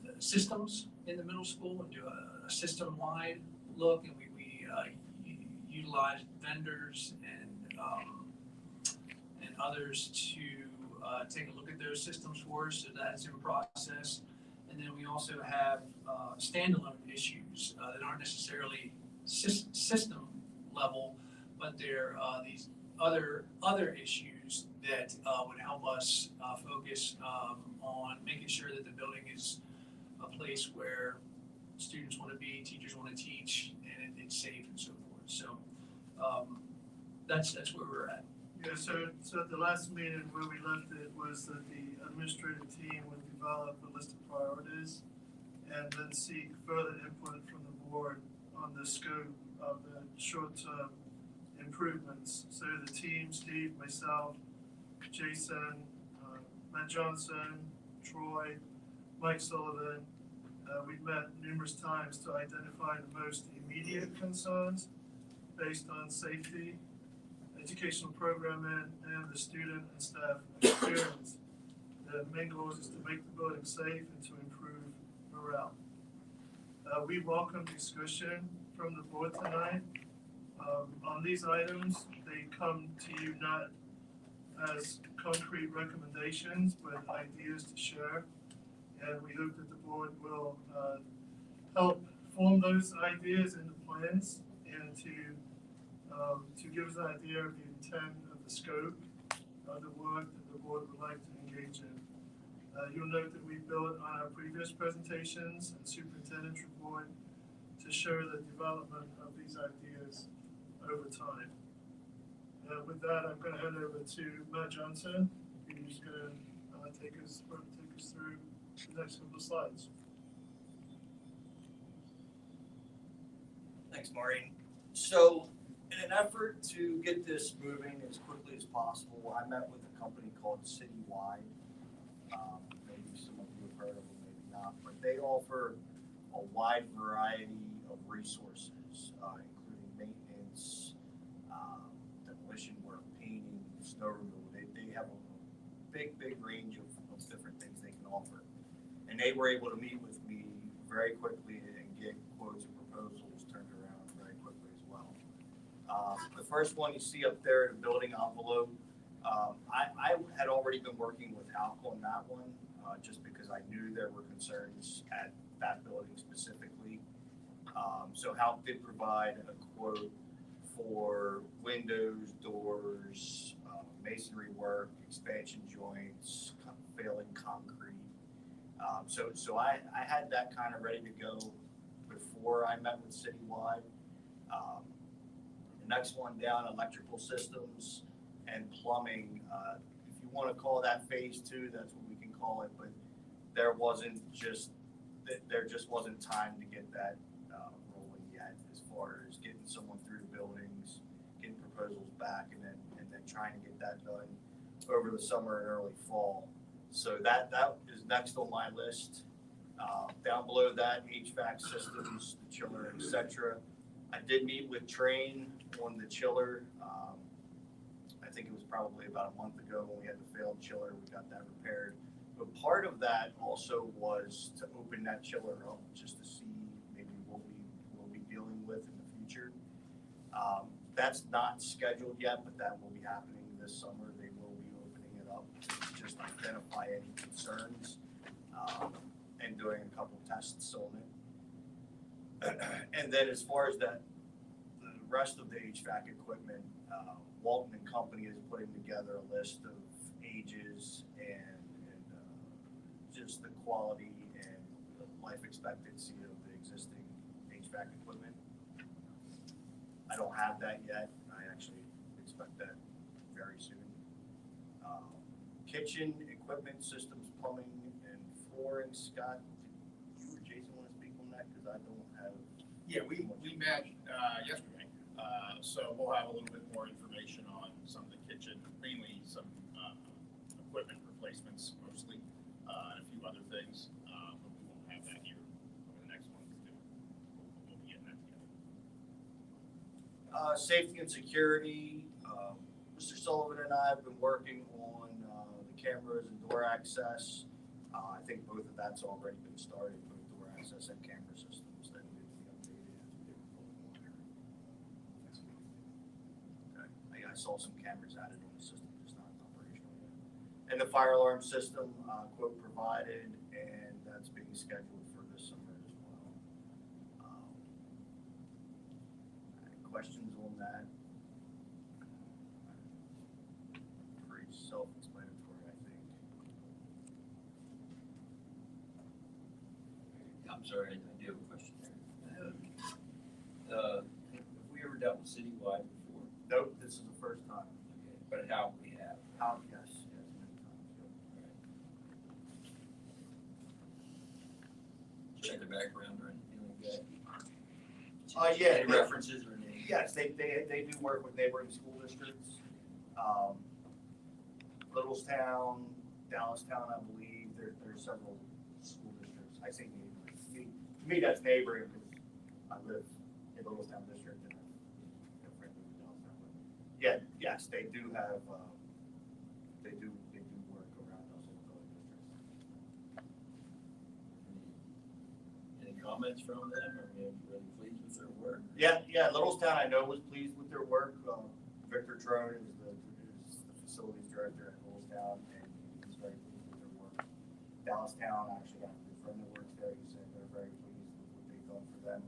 the systems in the middle school and do a system-wide look, and we utilized vendors and others to take a look at those systems for us. So that's in process. And then we also have standalone issues that aren't necessarily system level, but they're these other issues that would help us focus on making sure that the building is a place where students want to be, teachers want to teach, and it's safe and so forth. So that's where we're at. Yeah, so at the last meeting where we left it was that the administrative team would develop a list of priorities and then seek further input from the board on the scope of the short-term improvements. So the team, Steve, myself, Jason, Matt Johnson, Troy, Mike Sullivan. We've met numerous times to identify the most immediate concerns based on safety, educational programming, and the student and staff experience. The main goal is to make the building safe and to improve morale. We welcome discussion from the board tonight. On these items, they come to you not as concrete recommendations, but ideas to share. And we hope that the board will help form those ideas into plans and to give us an idea of the intent of the scope of the work that the board would like to engage in. You'll note that we built on our previous presentations and superintendent's report to show the development of these ideas over time. With that, I'm going to hand over to Matt Johnson, who's going to take us through the next couple of slides. Thanks, Maureen. So, in an effort to get this moving as quickly as possible, I met with a company called Citywide. Maybe some of you have heard of them, maybe not, but they offer a wide variety of resources, including maintenance, demolition work, painting, snow removal. They have a big range of different things they can offer. And they were able to meet with me very quickly and get quotes and proposals turned around very quickly as well. The first one you see up there, the building envelope, I had already been working with Alco on that one, just because I knew there were concerns at that building specifically. So Halp did provide a quote for windows, doors, masonry work, expansion joints, failing concrete. So I had that kind of ready to go before I met with Citywide. The next one down, electrical systems and plumbing. If you want to call that phase 2, that's what we can call it, but there just wasn't time to get that rolling yet, as far as getting someone through the buildings, getting proposals back, and then trying to get that done over the summer and early fall. So that is next on my list. Down below that, HVAC systems, the chiller, etc. I did meet with Train on the chiller. I think it was probably about a month ago when we had the failed chiller. We got that repaired. But part of that also was to open that chiller up just to see maybe what we will be dealing with in the future. That's not scheduled yet, but that will be happening this summer. They will be opening it up to just identify any concerns and doing a couple tests on it. And then as far as the rest of the HVAC equipment, Walton and Company is putting together a list of ages and just the quality and the life expectancy of the existing HVAC equipment. I don't have that yet. I actually expect that very soon. Kitchen equipment, systems, plumbing, and flooring. Scott, did you or Jason want to speak on that? Because I don't have. Yeah, we met yesterday, so we'll have a little bit more information on some of the kitchen, mainly some equipment replacements mostly, and a few other things, but we won't have that here over the next month or two. We'll be getting that together. Safety and security. Mr. Sullivan and I have been working on the cameras and door access. I think both of that's already been started, both door access and camera systems that need to be updated as we get fully monitored. Okay. I saw some cameras added on the system, just not operational yet. And the fire alarm system, quote provided, and that's being scheduled for this summer as well. Questions on that? Pretty self-explanatory, I think. I'm sorry, I do have a question there. Have we ever dealt with Citywide before? Nope, this is the first time. Okay, but how we have? How, yes, many times. Check the background or anything like that? Yeah. Any references or anything? Yes, they do work with neighboring school districts. Littlestown, Dallastown, I believe, there's several school me, that's neighboring, because I live in Littlestown District, and I frankly live in Downtown. But yeah, yes, they do have, they do work around us in the building district. Any comments from them, or are you really pleased with their work? Yeah, Littlestown, I know, was pleased with their work. Victor Trone is the facilities director at Littlestown, and he's very pleased with their work. Dallastown, I actually got a good friend that works there. He said they're very pleased with what they've done for them.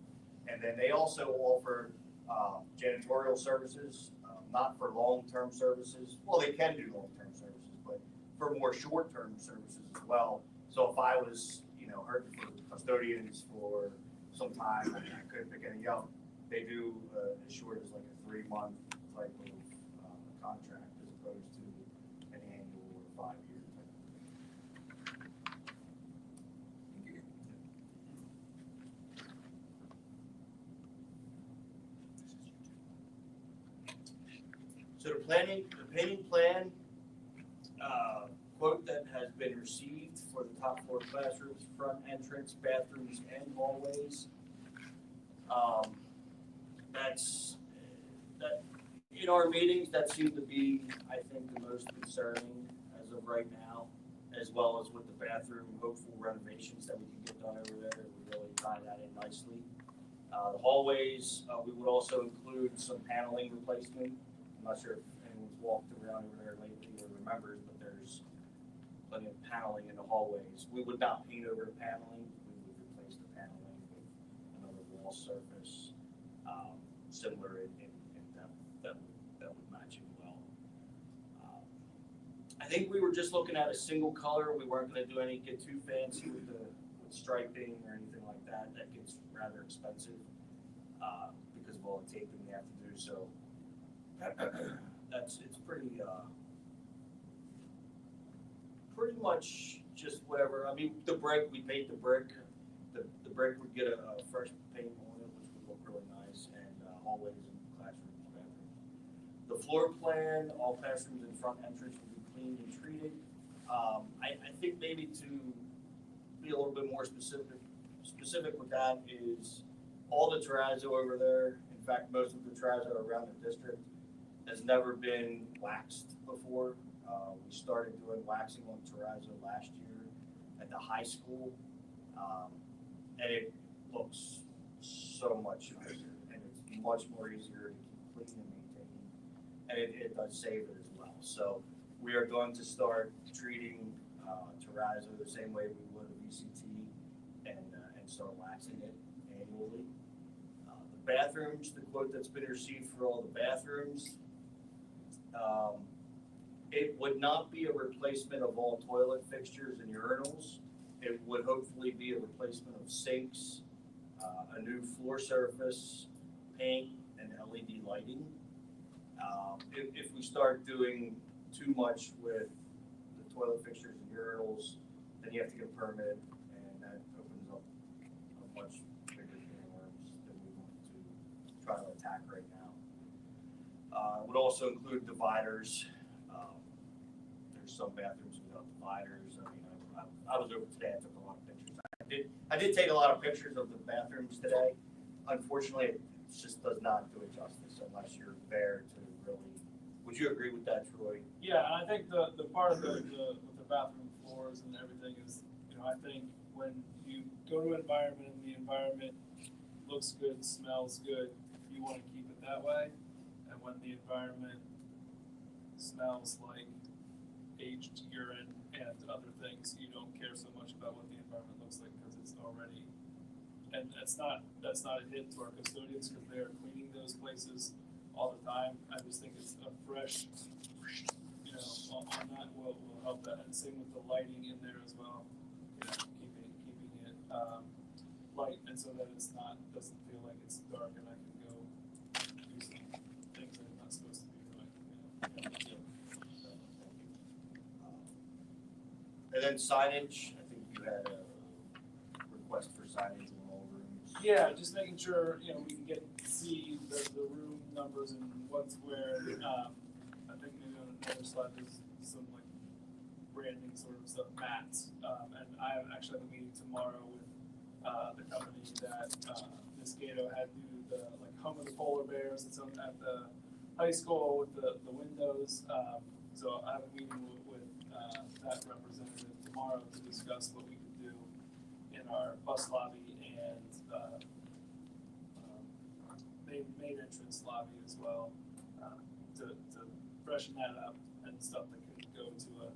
And then they also offer janitorial services, not for long-term services. Well, they can do long-term services, but for more short-term services as well. So if I was, hurting for custodians for some time and I couldn't pick any up, they do as short as like a 3-month type of contract as opposed to an annual or 5-year type. So the painting plan, quote that has been received for the top floor classrooms, front entrance, bathrooms, and hallways. That in our meetings, that seemed to be, I think, the most concerning as of right now, as well as with the bathroom hopeful renovations that we can get done over there. We really tie that in nicely. The hallways, we would also include some paneling replacement. I'm not sure if anyone's walked around over there lately or remembers, but there's plenty of paneling in the hallways. We would not paint over the paneling. We would replace the paneling with another wall surface, similar in depth that would match it well. I think we were just looking at a single color. We weren't going to get too fancy with striping or anything like that. That gets rather expensive because of all the taping we have to do. So it's pretty much just whatever. I mean, the brick, we paint the brick. The brick would get a fresh paint on it, which would look really nice, and hallways and classrooms, bathrooms. The floor plan, all classrooms and front entrance will be cleaned and treated. I think maybe to be a little bit more specific with that is all the terrazzo over there. In fact, most of the terrazzo around the district has never been waxed before. We started doing waxing on terrazzo last year at the high school, and it looks so much nicer, and it's much more easier to keep clean and maintaining, and it does save it as well. So we are going to start treating terrazzo the same way we would a VCT and start waxing it annually. The bathrooms, the quote that's been received for all the bathrooms, it would not be a replacement of all toilet fixtures and urinals. It would hopefully be a replacement of sinks, a new floor surface, paint, and LED lighting. If we start doing too much with the toilet fixtures and urinals, then you have to get a permit, and that opens up a much bigger can of worms than we want to try to attack right now. It would also include dividers. There's some bathrooms without dividers. I mean, I was over today. I took a lot of pictures. I did take a lot of pictures of the bathrooms today. Unfortunately, it just does not do it justice unless you're there to really. Would you agree with that, Troy? Yeah, and I think the part of with the bathroom floors and everything is, I think when you go to an environment and the environment looks good, smells good, you want to keep it that way. And when the environment smells like aged urine and other things, you don't care so much about what the environment looks like because it's already, and that's not a hit to our custodians because they are cleaning those places all the time. I just think it's a fresh, on that will help that. And same with the lighting in there as well, keeping it light, and so that doesn't feel like it's dark and I can go do some things that I'm not supposed to be doing. And then signage, I think you had a request for signage in all rooms. Yeah, just making sure, we can see the room numbers and what's where. I think maybe on another slide there's some branding sort of stuff, mats. And I actually have a meeting tomorrow with the company that, Ms. Gato had do the, like, home of the polar bears that's on at the high school with the windows. So I have a meeting with that representative tomorrow to discuss what we could do in our bus lobby and main entrance lobby as well, to freshen that up and stuff that could go to a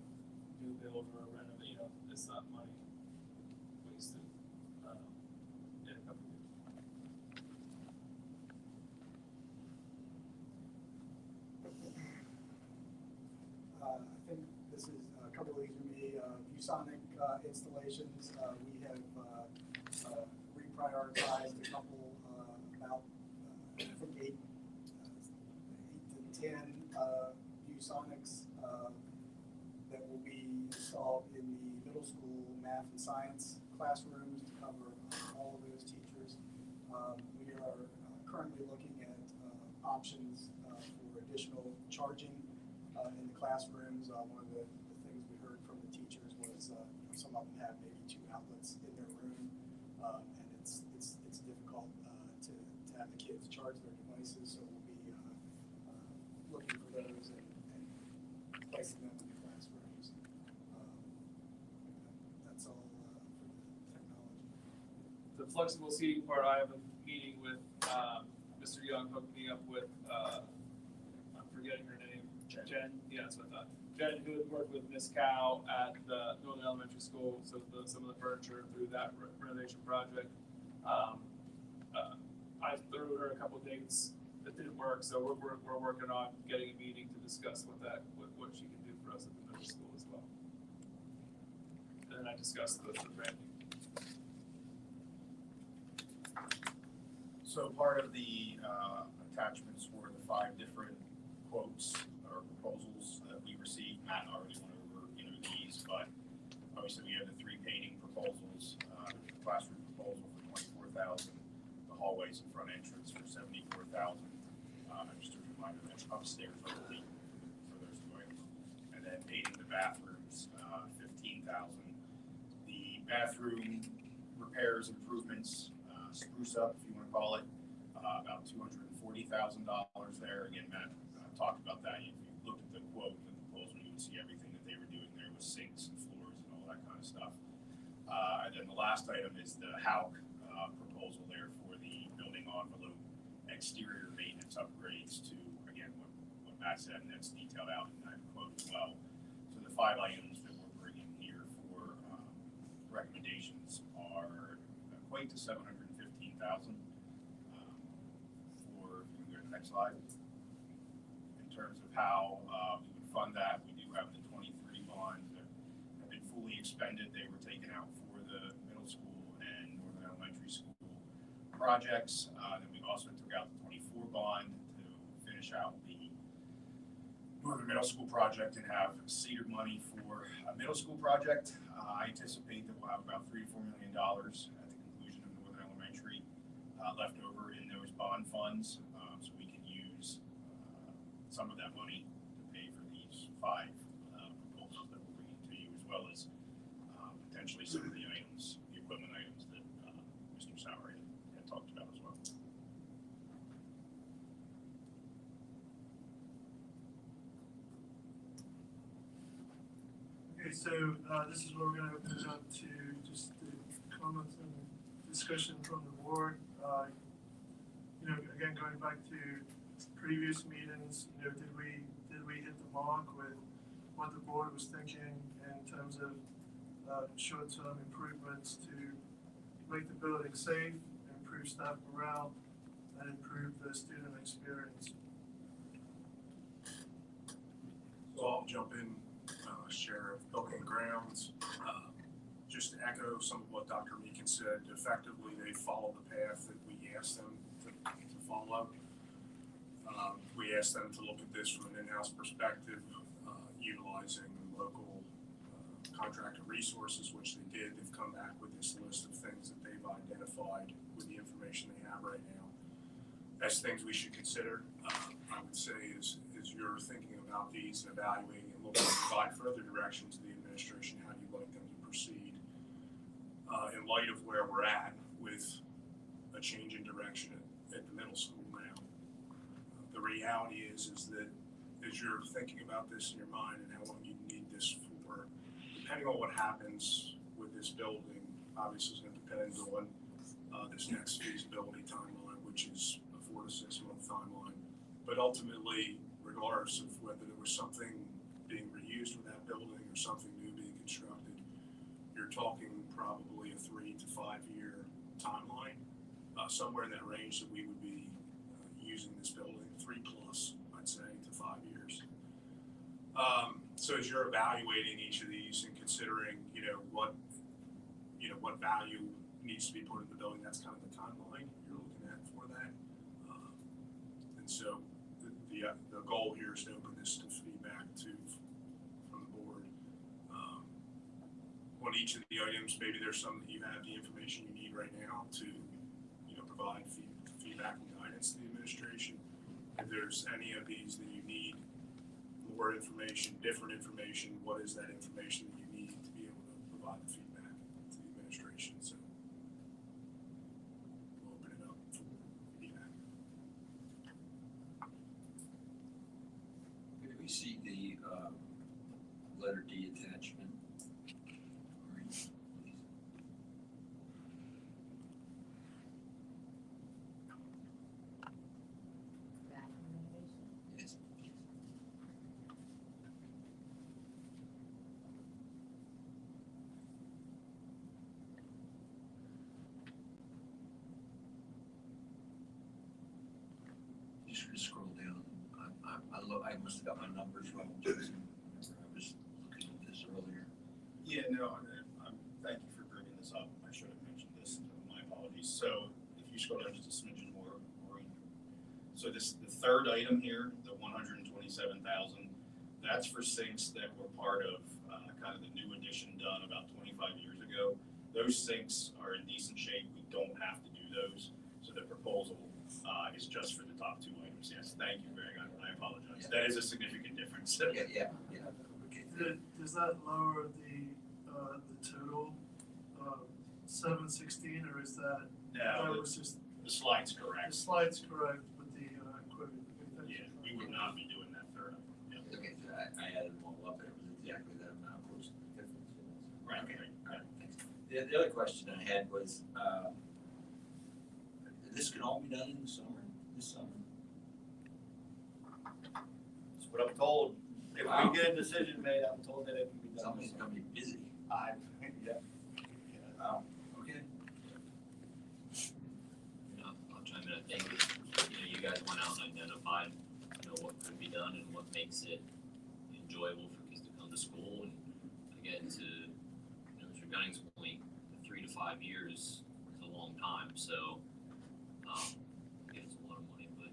new build or a renovate. You know, it's not money wasted in a couple of years. I think this is a couple of these for me. ViewSonic installations, we have reprioritized a couple, about from 8 to 10 ViewSonics that will be installed in the middle school math and science classrooms to cover all of those teachers. We are currently looking at options for additional charging in the classrooms. One of the things we heard from the teachers was some of them have maybe 2 outlets in their room, and it's difficult to have the kids charge their devices. So we'll be looking for those and placing them in the classrooms. That's all for the technology. The flexible seating part, I have a meeting with Mr. Young hooked me up with, I'm forgetting her name. Jen, yeah, that's what I thought. Jen, who had worked with Miss Cow at the Northern Elementary School, so some of the furniture through that renovation project. I threw her a couple dates that didn't work, so we're working on getting a meeting to discuss what she can do for us at the middle school as well. And then I discussed the branding. So part of the attachments were the 5 different quotes or proposals that we received. Matt already went over, these, but obviously we have the 3 painting proposals, the classroom proposal for $24,000, the hallways and front entrance for $74,000. Just a reminder that's upstairs only for those items, and then painting the bathrooms, $15,000. The bathroom repairs, improvements, spruce up, if you want to call it, about $240,000 there. Again, Matt talked about that. If you looked at the quote and the proposal, you would see everything that they were doing there with sinks and floors and all that kind of stuff. And then the last item is the HAUC proposal there for the building envelope exterior maintenance upgrades to, again, what Matt said, and that's detailed out in that quote as well. So the 5 items that we're bringing here for recommendations are equate to $715,000. For, if you can go to the next slide. In terms of how we would fund that, we do have the 23 bonds that have been fully expended. They were taken out for the middle school and Northern Elementary School projects. Then we also took out the 24 bond to finish out the Northern Middle School project and have seeded money for a middle school project. I anticipate that we'll have about $3 to $4 million at the conclusion of Northern Elementary left over in those bond funds, so we can use some of that money to pay for these 5 proposals that we're bringing to you, as well as potentially some of the items, the equipment items that Mr. Sauer had talked about as well. Okay, so this is where we're going to open it up to just the comments and discussion from the board. Again, going back to previous meetings, did we hit the mark with what the board was thinking in terms of short-term improvements to make the building safe, improve staff morale, and improve the student experience? So I'll jump in, Sheriff, Building and Grounds. Just to echo some of what Dr. Meekin said, effectively they follow the path that we asked them to follow. We asked them to look at this from an in-house perspective, utilizing local contractor resources, which they did. They've come back with this list of things that they've identified with the information they have right now as things we should consider. I would say as you're thinking about these and evaluating and looking to provide further direction to the administration, how do you like them to proceed? In light of where we're at with a change in direction at the middle school now, the reality is that as you're thinking about this in your mind and how long you need this for, depending on what happens with this building, obviously is going to depend on this next feasibility timeline, which is a 4 to 6 month timeline. But ultimately, regardless of whether there was something being reused with that building or something new being constructed, you're talking probably a 3 to 5 year timeline, somewhere in that range that we would be using this building, 3 plus, I'd say, to 5 years. So as you're evaluating each of these and considering, what value needs to be put in the building, that's kind of the timeline you're looking at for that. And so the goal here is to open this to feedback from the board. On each of the items, maybe there's some that you have the information you need right now to, provide feedback and guidance to the administration. If there's any of these that you need more information, different information, what is that information that you need to be able to provide the feedback to the administration? So we'll open it up for feedback. Could we see the letter D attachment? Yes. Just scroll down. I must have got my numbers wrong. Jason. I was looking at this earlier. Yeah, no, thank you for bringing this up. I should have mentioned this. My apologies. So if you scroll down just a smidgen more, Maureen. So the third item here, the 127,000, that's for sinks that were part of kind of the new addition done about 25 years ago. Those sinks are in decent shape. We don't have to do those. So the proposal is just for the top 2 items. Yes, thank you, Greg. I apologize. Yeah. That is a significant difference. Yeah. Okay. Does that lower the total 716, or is that? No, that was just the slide's the correct. slide's correct with the equipment. Yeah, we would not be doing that third item. Yeah. Okay, so I added them all up, and it was exactly that amount. Of course, the difference. Right. Okay. All right. Thanks. The other question I had was, this can all be done in the summer. This summer. That's what I'm told. If Wow. we get a decision made, I'm told that it can be done. Somebody's gonna be busy. Yeah. Wow. Okay. I'll chime in. I think that, you guys went out and identified, what could be done and what makes it enjoyable for kids to come to school. And again, to Mr. Gunning's point, the 3 to 5 years is a long time. So, again, it's a lot of money, but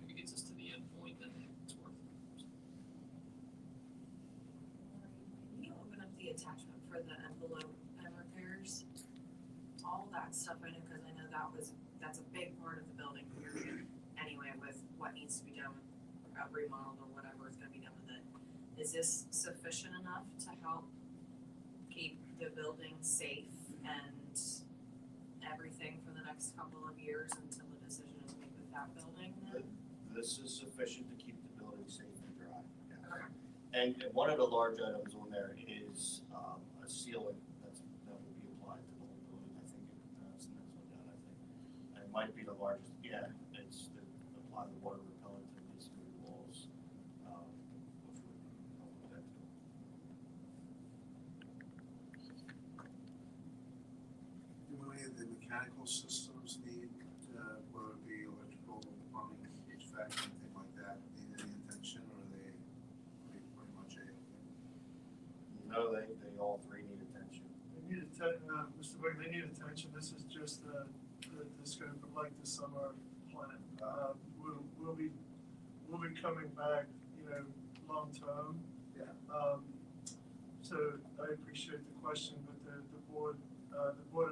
if it gets us to the end point, then it's worth it. Can you open up the attachment for the envelope and repairs? All that stuff I know, because I know that's a big part of the building period anyway, with what needs to be done, remodeled or whatever is gonna be done with it. Is this sufficient enough to help keep the building safe and everything for the next couple of years until a decision is made with that building then? This is sufficient to keep the building safe and dry. Yeah. Okay. And one of the large items on there is a ceiling that will be applied to the whole building. I think it's the next one down. I think and it might be the largest. Yeah, it's to apply the water repellent to the masonry walls, which would help with that too. Do any of the mechanical systems need, whether it be electrical, plumbing, HVAC, anything like that, need any attention, or are they pretty much No, they all 3 need attention. They need Mr. Wigg, they need attention. This is just the scope of like the summer plan. We'll be coming back, long term. Yeah. So I appreciate the question, but the board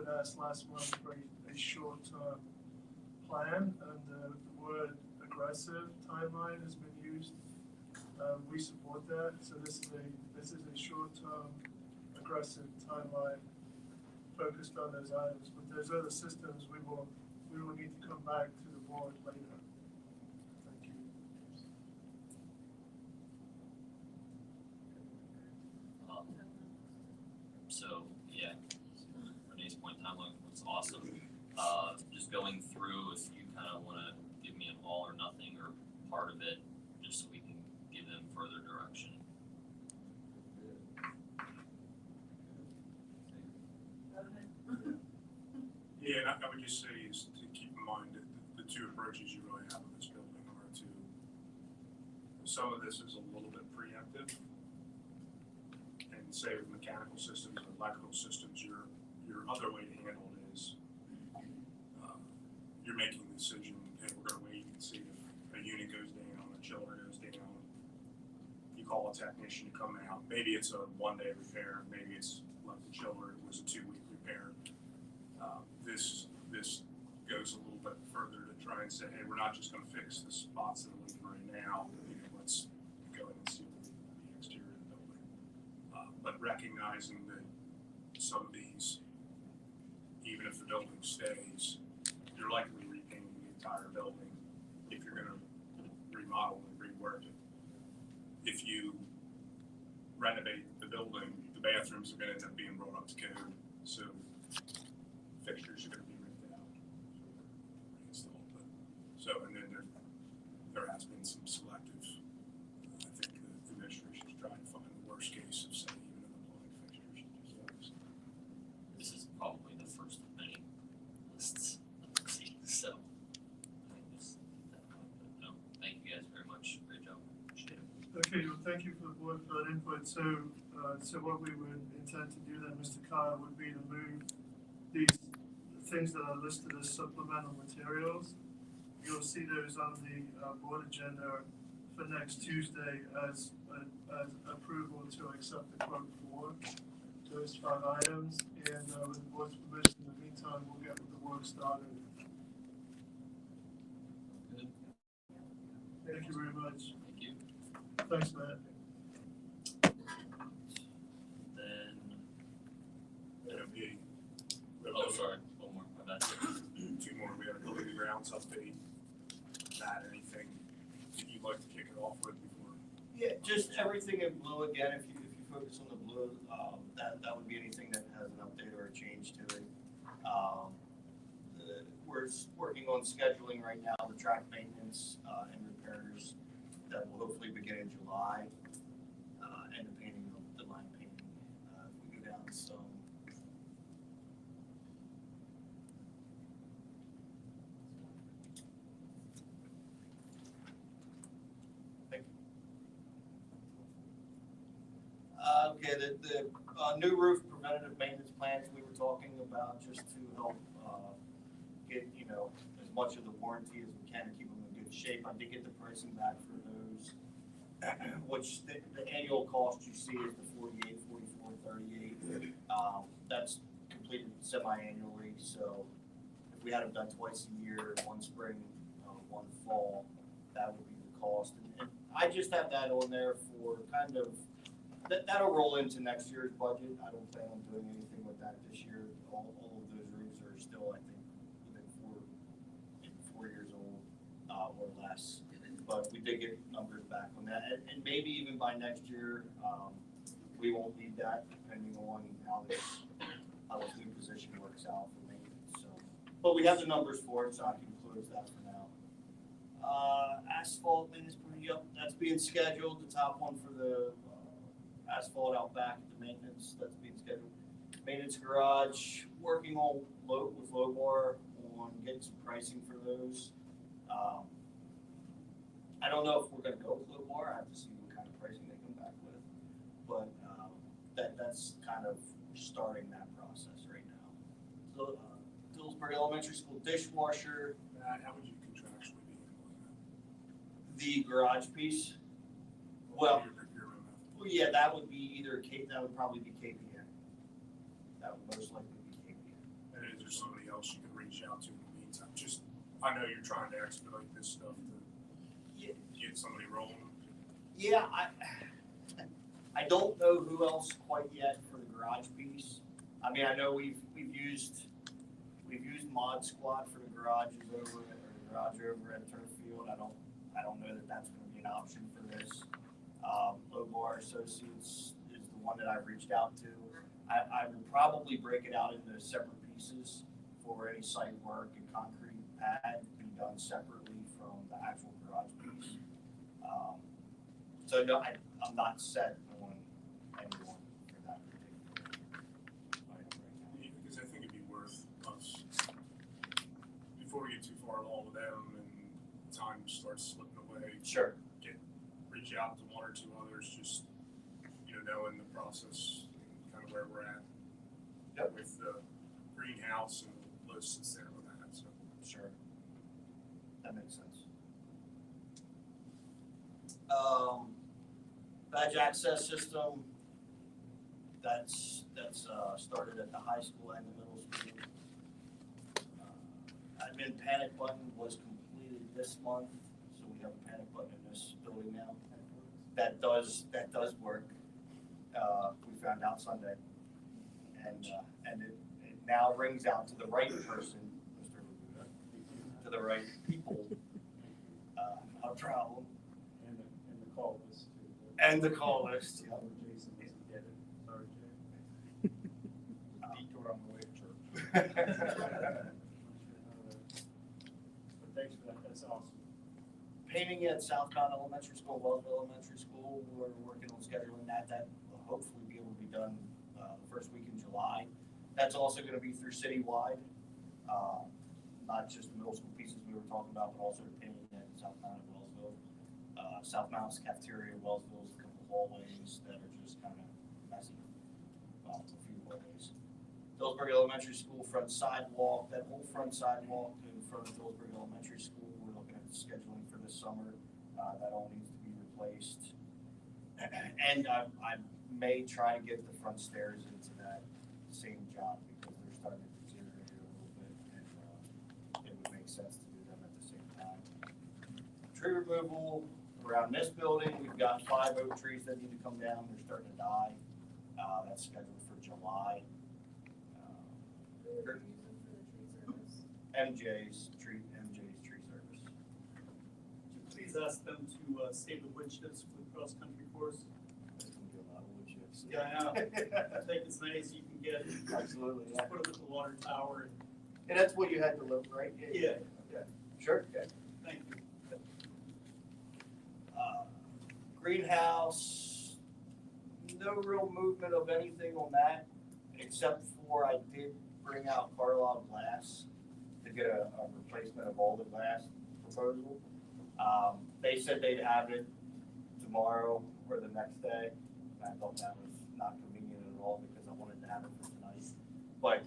had asked last month for a short-term plan, and the word aggressive timeline has been used. We support that, so this is a short-term aggressive timeline focused on those items. But those other systems, we will need to come back to the board later. Thank you. So, yeah, Renee's point, timeline was awesome. Just going through, if you kind of want to give me an all or nothing or part of it, just so we can give them further direction. Yeah, and I would just say is to keep in mind that the two approaches you really have with this building are to, some of this is a little bit preemptive. And say with mechanical systems or electrical systems, your other way to handle it is you're making a decision and we're gonna wait and see if a unit goes down, a chiller goes down. You call a technician to come out. Maybe it's a 1-day repair, maybe it's like the chiller, it was a 2-week repair. This goes a little bit further to try and say, hey, we're not just gonna fix the spots that are leaking right now, let's go ahead and seal the exterior of the building. But recognizing that some of these, even if the building stays, you're likely repainting the entire building if you're gonna remodel and rework it. If you renovate the building, the bathrooms are gonna end up being brought up to code, so fixtures are gonna be ripped out, reinstalled. But, so, and then there has been some selective, I think the administration's trying to find the worst case of saying even in the plumbing fixtures. This is probably the first of many lists that we've seen, so I think this, but no, thank you guys very much. Great job. Appreciate it. Okay, well, thank you for the board for that input. So what we would intend to do then, Mr. Kyle, would be to move these things that are listed as supplemental materials. You'll see those on the board agenda for next Tuesday as approval to accept the quote for those 5 items. And with the board's permission, in the meantime, we'll get the work started. Good. Thank you very much. Thank you. Thanks, Matt. Then, Oh, sorry, one more, my bad. 2 more. We have a building and grounds update. Matt, anything that you'd like to kick it off with before? Yeah, just everything in blue again, if you focus on the blue, that would be anything that has an update or a change to it. We're working on scheduling right now, the track maintenance and repairs that will hopefully begin in July, and the painting, the line painting. If we go down some. Okay, the new roof preventative maintenance plans we were talking about, just to help get, as much of the warranty as we can to keep them in good shape. I did get the pricing back for those, which the annual cost you see is the $48, $44, $38. That's completed semi-annually, so if we had them done twice a year, one spring, one fall, that would be the cost. And I just have that on there for kind of, that'll roll into next year's budget. I don't plan on doing anything with that this year. All of those roofs are still, I think, within 4 years old or less. But we did get numbers back on that, and maybe even by next year, we won't need that, depending on how this new position works out for maintenance. So, but we have the numbers for it, so I can close that for now. Asphalt maintenance, that's being scheduled. The top one for the asphalt out back at the maintenance, that's being scheduled. Maintenance garage, working on with Lowbar on getting some pricing for those. I don't know if we're gonna go with Lowbar. I have to see what kind of pricing they come back with. But that's kind of starting that process right now. So Dillsbury Elementary School dishwasher. How would you contractually be handling that? The garage piece. Well, yeah, that would be either that would probably be KPN. That would most likely be KPN. And is there somebody else you could reach out to in the meantime? Just, I know you're trying to expedite this stuff to get somebody rolling. Yeah, I don't know who else quite yet for the garage piece. I mean, I know we've used Mod Squad for the garages over at, or the garage over at Turf Field. I don't know that that's gonna be an option for this. Low Bar Associates is the one that I've reached out to. I will probably break it out into separate pieces for any site work and concrete pad be done separately from the actual garage piece. So no, I'm not set on anyone for that particular item right now. Because I think it'd be worth us, before we get too far along with them and time starts slipping away. Sure. Reach out to one or two others, just, knowing the process, kind of where we're at. Yep. With the greenhouse and the lists that's there on that, so. Sure. That makes sense. Badge access system, that's started at the high school and the middle school. Admin panic button was completed this month, so we have a panic button in this building now. That does work. We found out Sunday. And it now rings out to the right person, Mr. Labuda, to the right people. No problem. And the call list too. And the call list. Jason doesn't get it. Sorry, Jay. Detour on the way to church. But thanks for that, that's awesome. Painting at Southbound Elementary School, Wellsville Elementary School, we're working on scheduling that. That will hopefully be able to be done the first week in July. That's also gonna be through citywide, not just the middle school pieces we were talking about, but also the painting at Southbound and Wellsville. Southbound's cafeteria, Wellsville's a couple hallways that are just kind of messy. Well, a few hallways. Dillsbury Elementary School front sidewalk, that whole front sidewalk in front of Dillsbury Elementary School, we're looking at scheduling for this summer. That all needs to be replaced. And I may try to get the front stairs into that same job because they're starting to deteriorate a little bit, and it would make sense to do them at the same time. Tree removal around this building, we've got 5 oak trees that need to come down. They're starting to die. That's scheduled for July. MJ's tree service. Please ask them to save the wood chips for the cross-country course. There's gonna be a lot of wood chips. Yeah, I know. I think it's nice you can get, Absolutely, just yeah. put it with the water tower And that's what you had to look, right? Yeah. Sure, okay. thank you. Greenhouse, no real movement of anything on that, except for I did bring out Carlisle glass to get a replacement of all the glass proposal. They said they'd have it tomorrow or the next day. I thought that was not convenient at all because I wanted to have it for tonight. But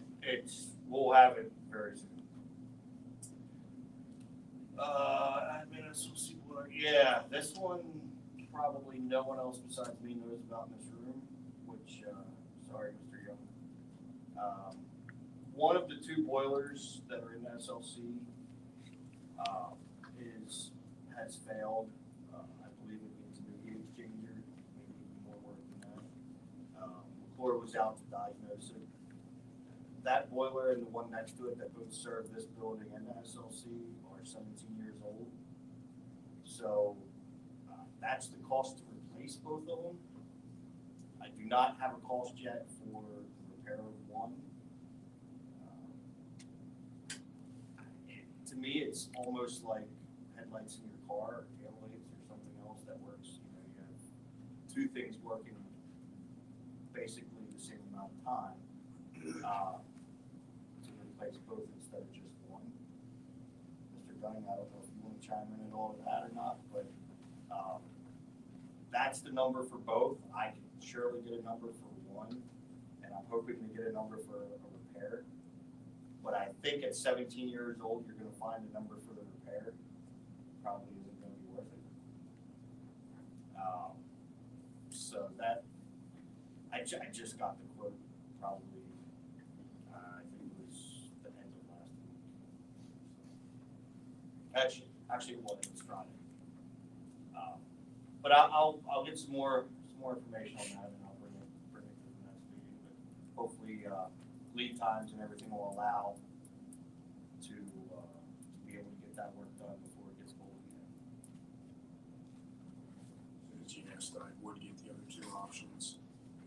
we'll have it very soon. Admin SOC work, yeah, this one, probably no one else besides me knows about in this room, which, sorry, Mr. Young. One of the 2 boilers that are in SLC, has failed. I believe it needs a new heat exchanger, maybe even more work than that. McClure was out to diagnose it. That boiler and the one next to it that both serve this building and the SLC are 17 years old. So that's the cost to replace both of them. I do not have a cost yet for the repair of one. To me, it's almost like headlights in your car, or tail lights, or something else that works. You have 2 things working basically the same amount of time to replace both instead of just one. Mr. Gunning, I don't know if you want to chime in at all to that or not, but that's the number for both. I can surely get a number for one, and I'm hoping to get a number for a repair. But I think at 17 years old, you're going to find a number for the repair. Probably isn't going to be worth it. So that, I just got the quote probably, I think it was the end of last week. Actually it was Friday. But I'll get some more some more information on that, and I'll bring it to the next meeting, but hopefully, lead times and everything will allow to, be able to get that work done before it gets cold again. As you asked, I would get the other two options,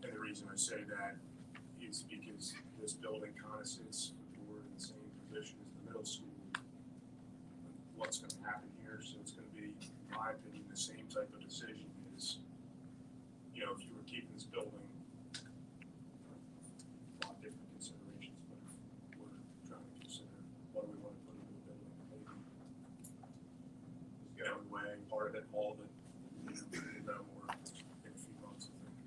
and the reason I say that is because this building kind of sits, we're in the same position as the middle school. What's gonna happen here, so it's gonna be, in my opinion, the same type of decision as, you know, if you were keeping this building, a lot of different considerations, but if we're trying to consider what do we wanna put into the building, maybe, you know, way, part of it, all of it, you know, more in a few months, I think.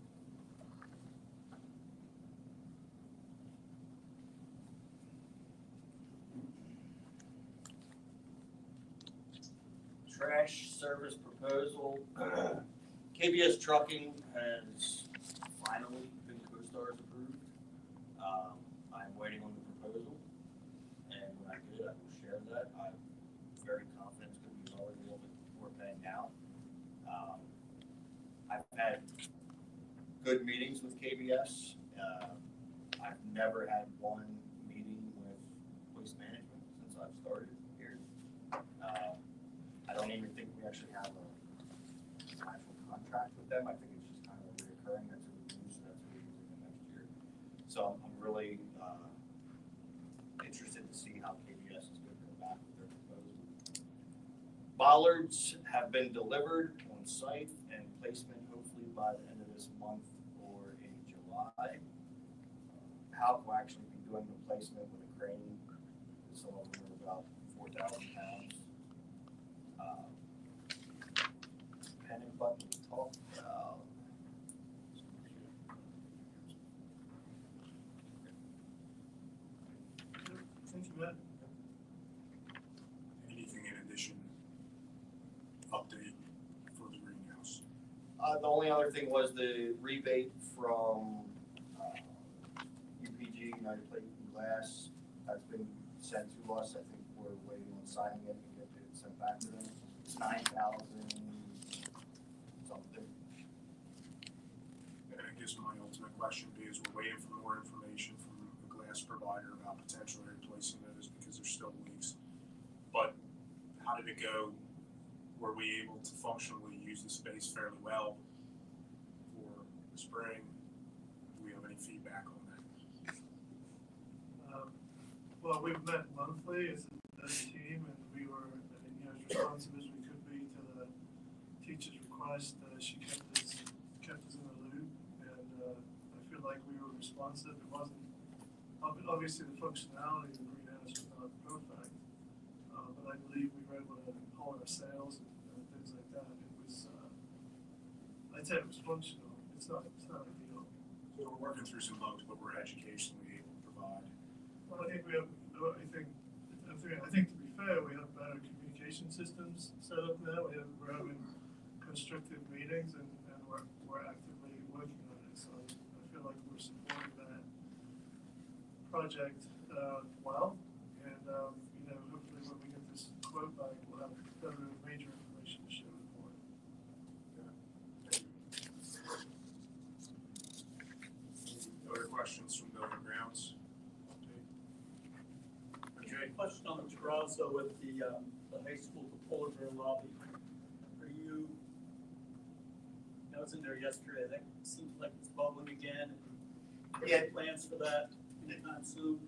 Trash service proposal. KBS Trucking has finally been CoStar's approved. I'm waiting on the proposal, and when I get it, I will share that. I'm very confident it's going to be lower than what we're paying now. I've had good meetings with KBS. I've never had one meeting with waste management since I've started here. I don't even think we actually have an actual contract with them. I think it's just kind of reoccurring. That's what we use, so that's what we're using the next year. So I'm really interested to see how KBS is going to come back with their proposal. Bollards have been delivered on site and placement hopefully by the end of this month or in July. How we'll actually be doing the placement with a crane. Some of them are about 4,000 pounds. Panic button to talk about. Thank you, Matt. Anything in addition, update for the greenhouse? The only other thing was the rebate from UPG, United Plate and Glass. That's been sent to us. I think we're waiting on signing it and get it sent back to them. It's 9,000 something. And I guess my ultimate question is, we're waiting for more information from the glass provider about potentially replacing those because there's still leaks. But how did it go? Were we able to functionally use the space fairly well for the spring? Do we have any feedback on that? Well, we've met monthly as a team, and we were, as responsive as we could be to the teacher's request. She kept us in the loop, and I feel like we were responsive. It wasn't, obviously the functionality of the greenhouse was not perfect, but I believe we were able to hold our sales and things like that. It was, I'd say it was functional. It's not ideal. So we're working through some bugs, but we're educationally able to provide. Well, I think we have, I think to be fair, we have better communication systems set up now. We're having constructive meetings, and we're actively working on it. So I feel like we're supporting that project well. And hopefully when we get this quote back, we'll have better major information to show the board. Other questions from Building Grounds? Okay. Question on the terrazzo with the high school, the polar bear lobby. Are you, I was in there yesterday, that seems like it's bubbling again. Yeah. Plans for that anytime soon?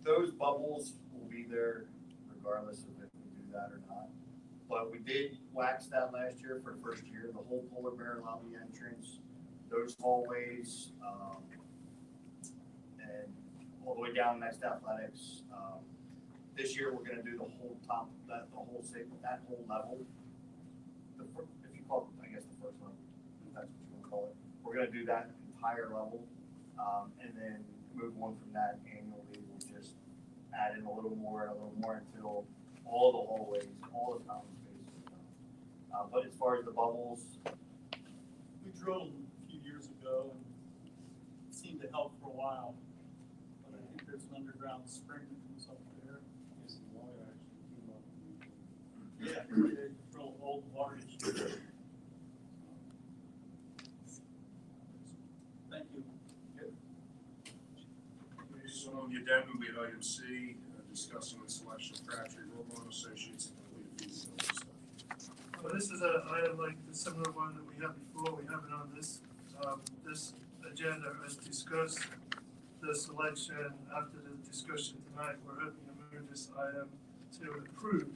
Those bubbles will be there regardless of if we do that or not. But we did wax that last year for the first year, the whole polar bear lobby entrance, those hallways, and all the way down next to athletics. This year, we're gonna do the whole top, that whole level. If you call it, I guess, the first level, if that's what you wanna call it. We're gonna do that entire level, and then move on from that annually. We'll just add in a little more until all the hallways, all the common spaces are done. But as far as the bubbles, We drilled them a few years ago and it seemed to help for a while. But I think there's an underground spring that comes up there. Yeah, real old water. So on the addendum, we had item C, discussing the selection of Crabtree Wilborn Associates and complete feasibility study. Well, this is an item like the similar one that we had before. We have it on this agenda as discussed. The selection after the discussion tonight, we're hoping to move this item to approve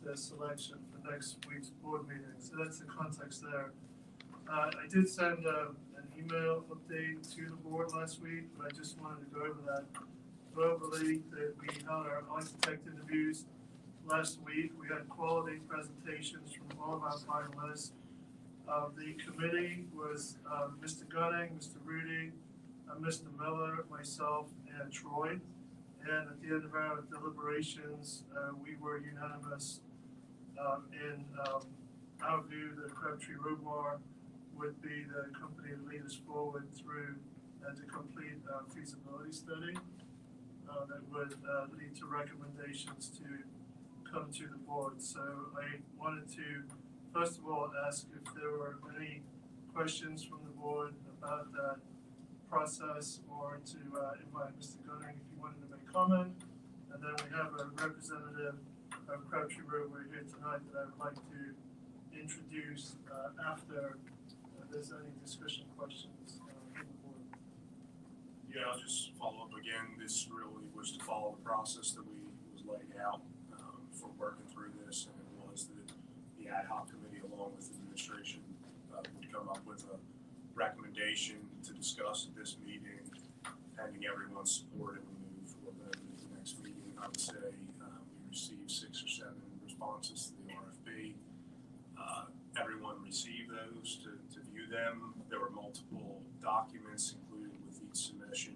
the selection for next week's board meeting. So that's the context there. I did send an email update to the board last week, but I just wanted to go over that verbally, that we held our architect interviews last week. We had quality presentations from all of our finalists. The committee was Mr. Gunning, Mr. Rudy, Mr. Miller, myself, and Troy. And at the end of our deliberations, we were unanimous in our view that Crabtree Roadmar would be the company to lead us forward through to complete a feasibility study that would lead to recommendations to come to the board. So I wanted to, first of all, ask if there were any questions from the board about that process, or to invite Mr. Gunning if he wanted to make comment. And then we have a representative of Crabtree Roadway here tonight that I would like to introduce after there's any discussion questions from the board. Yeah, I'll just follow up again. This really was to follow the process that was laid out for working through this, and it was that the ad hoc committee, along with the administration, would come up with a recommendation to discuss at this meeting. Pending everyone's support, it would move for vote at the next meeting. I would say we received 6 or 7 responses to the RFP. Everyone received those to view them. There were multiple documents included with each submission.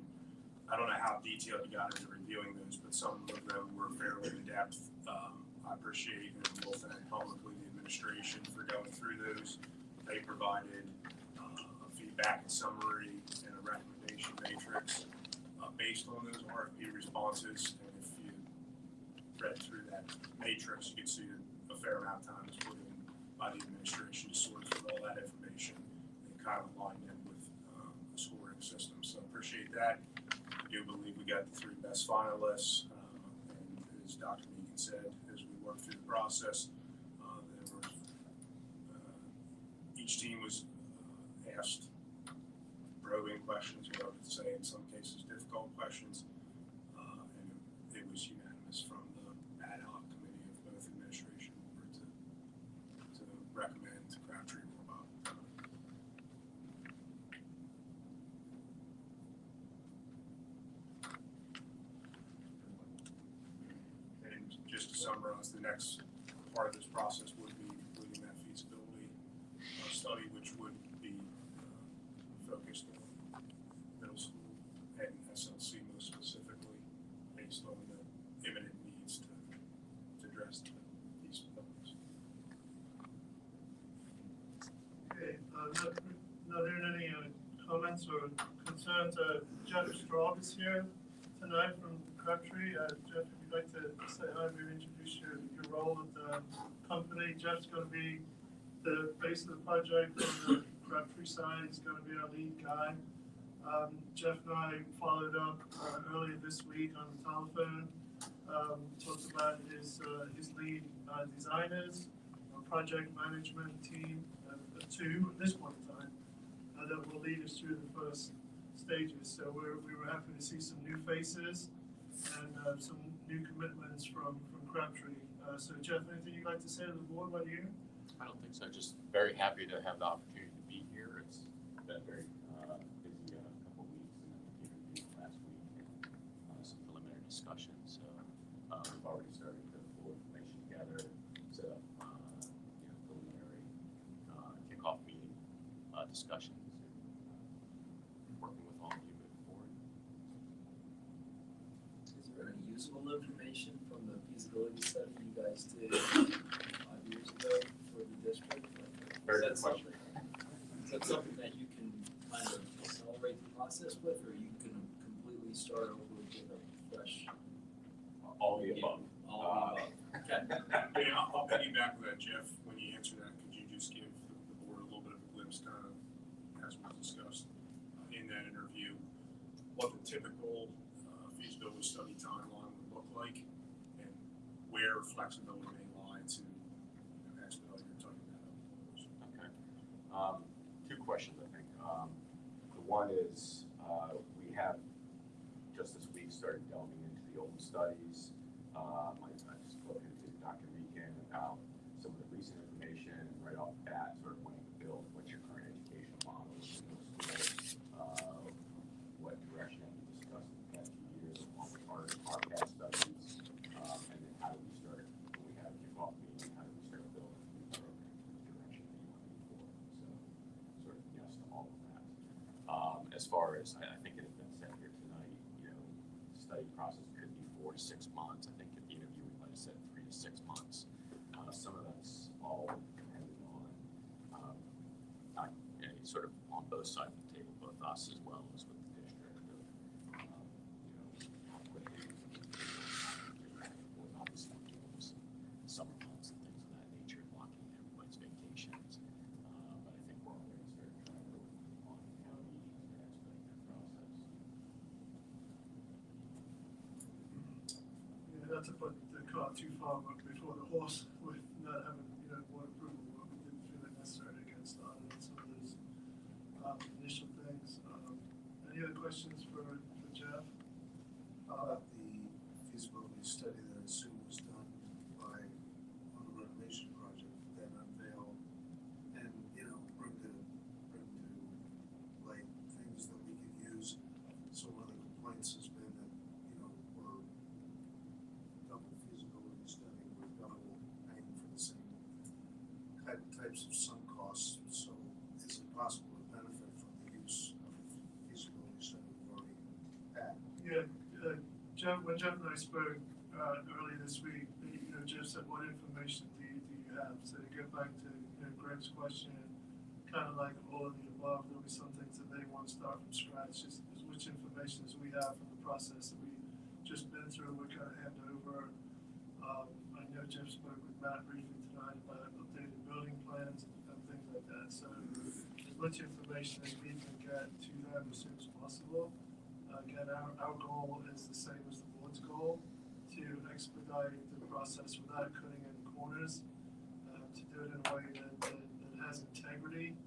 I don't know how detailed you got into reviewing those, but some of them were fairly in-depth. I appreciate and will thank publicly the administration for going through those. They provided a feedback and summary and a recommendation matrix based on those RFP responses. And if you read through that matrix, you can see that a fair amount of time is put in by the administration to sort through all that information and kind of align it with a scoring system. So I appreciate that. I do believe we got the 3 best finalists. And as Dr. Meekin said, as we worked through the process, there were, each team was asked probing questions, what I would say in some cases difficult questions, and it was unanimous from the ad hoc committee of both administration and board to recommend Crabtree Wilborn. And just to summarize, the next part of this process would be completing that feasibility study, which would be focused on middle school and SLC most specifically, based on the imminent needs to address these problems. Okay, not hearing any comments or concerns. Jeff Straub is here tonight from Crabtree. Jeff, if you'd like to say hi, maybe introduce your role at the company. Jeff's going to be the face of the project on the Crabtree side. He's going to be our lead guy. Jeff and I followed up earlier this week on the telephone, talked about his lead designers, project management team, 2 at this point in time, that will lead us through the first stages. So we were happy to see some new faces and some new commitments from Crabtree. So Jeff, anything you'd like to say to the board while you're here? I don't think so. Just very happy to have the opportunity to be here. It's been very busy couple weeks, and then we interviewed last week and some preliminary discussions. So we've already started to pull information together, set up preliminary kickoff meeting discussions, and working with all of you moving forward. Is there any useful information from the feasibility study you guys did 5 years ago for the district? Very good question. Is that something that you can kind of accelerate the process with, or you can completely start over with a fresh? All the above. All of the above. Okay. Yeah, I'll piggyback with that, Jeff. When you answer that, could you just give the board a little bit of a glimpse, kind of, as was discussed in that interview, what the typical feasibility study timeline would look like and where flexibility may lie to expedite your time. Okay. Two questions, I think. The one is, we have just this week started delving into the old studies. I just spoken to Dr. Meekin about some of the recent information, and right off the bat, sort of wanting to build what's your current educational model in those schools, what direction have you discussed in the past few years along with our past studies, and then how do we start, when we have a kickoff meeting, how do we start building a new program in the direction that you want to move forward? So, sort of yes to all of that. As far as, I think it has been said here tonight, you know, the study process could be 4 to 6 months. I think at the interview we might have said 3 to 6 months. Some of that's all dependent on, sort of on both sides of the table, both us as well as with the district, of, how quickly we can get back and forth. Obviously, we're doing some summer months and things of that nature, and locking in everybody's vacations. But I think we're already starting to try to work on county to expedite that process. Yeah, not to put the cart too far before the horse with not having, board approval, but we didn't feel it necessary to get started on some of those initial things. Any other questions for Jeff? How about the feasibility study that I assume was done by, on the renovation project, then unveil and, bring to light things that we could use. So one of the complaints has been that, we're double feasibility study, we're double paying for the same types of sunk costs. So is it possible to benefit from the use of feasibility study we've already had? Yeah, when Jeff and I spoke earlier this week, Jeff said, what information do you have? So to get back to Greg's question, kind of like all of the above, there'll be some things that they want to start from scratch, just which information as we have from the process that we just been through, we're going to hand over. I know Jeff spoke with Matt briefly tonight about updated building plans and things like that. So as much information as we can get to them as soon as possible. Again, our goal is the same as the board's goal, to expedite the process without cutting any corners, to do it in a way that has integrity,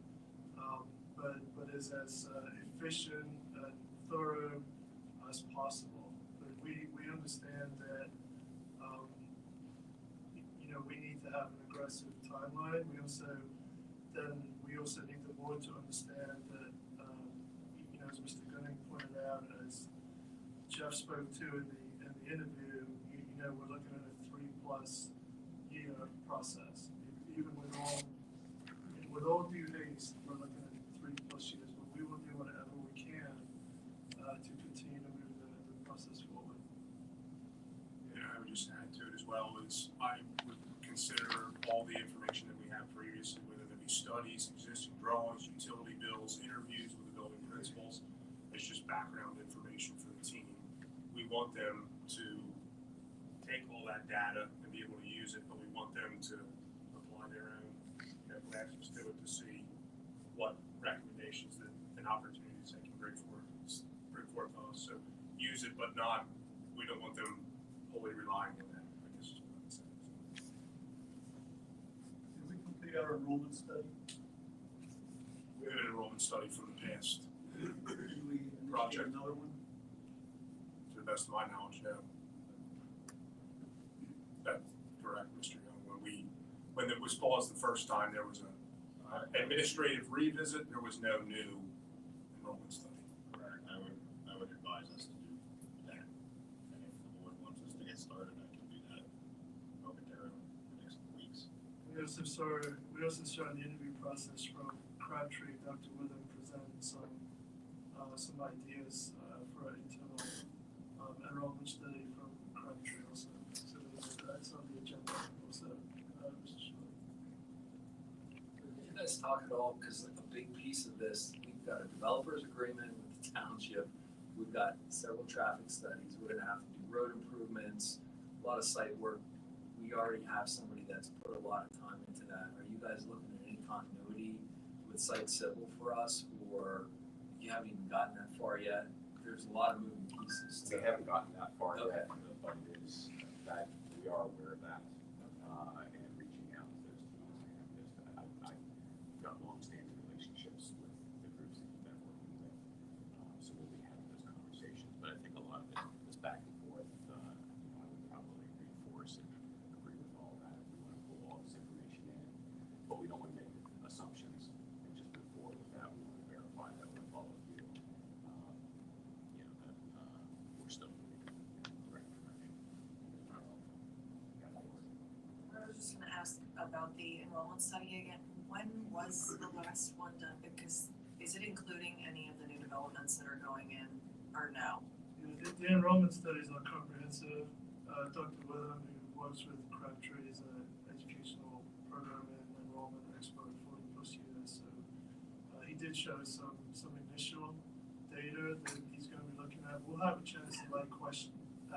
but is as efficient and thorough as possible. But we understand that we need to have an aggressive timeline. We also need the board to understand that, as Mr. Gunning pointed out, as Jeff spoke to in the interview, we're looking at a 3+ year process. Even with all due haste, we're looking at 3+ years, but we will do whatever we can to continue to move the process forward. Yeah, I would just add to it as well is I would consider all the information that we have previously, whether they be studies, existing drawings, utility bills, interviews with the building principals. It's just background information for the team. We want them to take all that data and be able to use it, but we want them to apply their own classes to it to see what recommendations and opportunities they can bring forth to us. So use it, but we don't want them wholly relying on that, I guess is what I'm saying. Did we complete our enrollment study? We have an enrollment study from the past. Did we Project. initiate another one? To the best of my knowledge, yeah. That's correct, Mr. Young. When it was paused the first time, there was a administrative revisit. There was no new enrollment study. Correct. I would advise us to do that. And if the board wants us to get started, I can do that momentarily in the next weeks. We also saw in the interview process from Crabtree, Dr. Witham presented some ideas for an internal enrollment study from Crabtree also. So that's on the agenda also, Mr. Short. Did you guys talk at all, because a big piece of this, we've got a developer's agreement with the township, we've got several traffic studies, we're gonna have to do road improvements, a lot of site work. We already have somebody that's put a lot of time into that. Are you guys looking at any continuity with site civil for us, or you haven't even gotten that far yet? there's a lot of moving pieces. We haven't gotten that far Okay. yet, but it is that we are aware of that, and reaching out to those teams. I've got long-standing relationships with the groups that you've been working with, so we'll be having those conversations. But I think a lot of it is back and forth. I would probably reinforce and agree with all that. We want to pull all this information in, but we don't want to make assumptions and just move forward with that. We want to verify that with all of you. We're still moving in the right direction. I was just gonna ask about the enrollment study again. When was the last one done? Because is it including any of the new developments that are going in or no? The enrollment studies are comprehensive. Dr. Witham, who works with Crabtree, is an educational program and enrollment expert for 40+ years. So he did show some initial data that he's going to be looking at. We'll have a chance to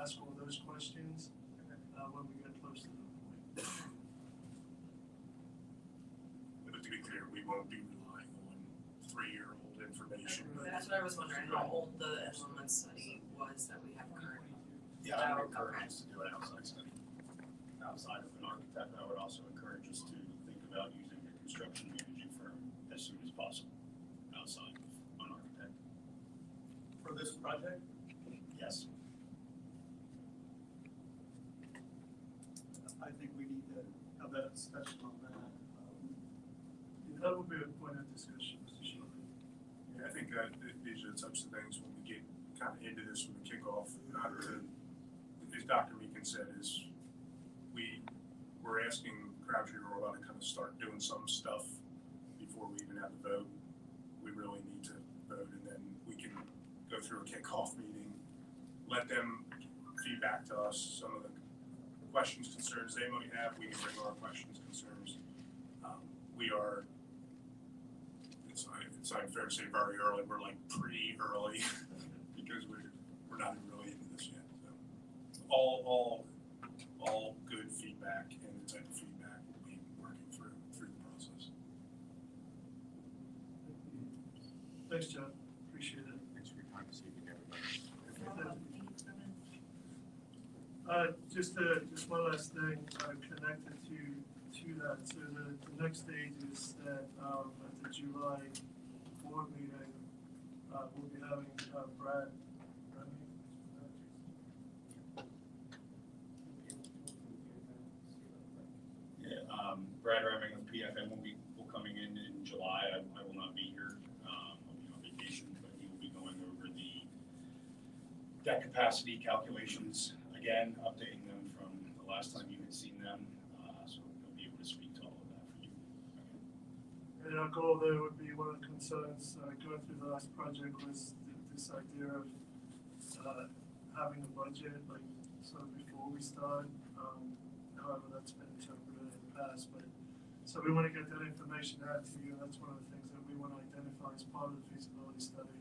ask all those questions when we get close to the point. But to be clear, we won't be relying on 3-year-old information. That's what I was wondering, how old the enrollment study was that we have currently. Yeah, I would encourage us to do an outside study. Outside of an architect, I would also encourage us to think about using a construction managing firm as soon as possible, outside of an architect. For this project? Yes. I think we need to have that discussion on that. That would be a point of discussion, Mr. Shirley. Yeah, I think that these are the types of things when we get kind of into this with the kickoff, as Dr. Meekin said, is we're asking Crabtree or Orla to kind of start doing some stuff before we even have the vote. We really need to vote, and then we can go through a kickoff meeting, let them feedback to us some of the questions, concerns they might have. We can bring our questions, concerns. We are, it's unfair to say very early. We're like pretty early because we're not really into this yet. So all good feedback and the type of feedback we'll be working through the process. Thanks, Jeff. Appreciate it. Thanks for your time this evening, everybody. Just one last thing connected to that. So the next stage is that at the July board meeting, we'll be having Brad. Yeah, Brad Remming of PFM will be coming in July. I will not be here. I'll be on vacation, but he will be going over the debt capacity calculations again, updating them from the last time you had seen them. So he'll be able to speak to all of that for you. And our goal there would be, one of the concerns going through the last project was this idea of having a budget, like sort of before we start. However, that's been interpreted in the past, but so we want to get that information out to you. That's one of the things that we want to identify as part of the feasibility study.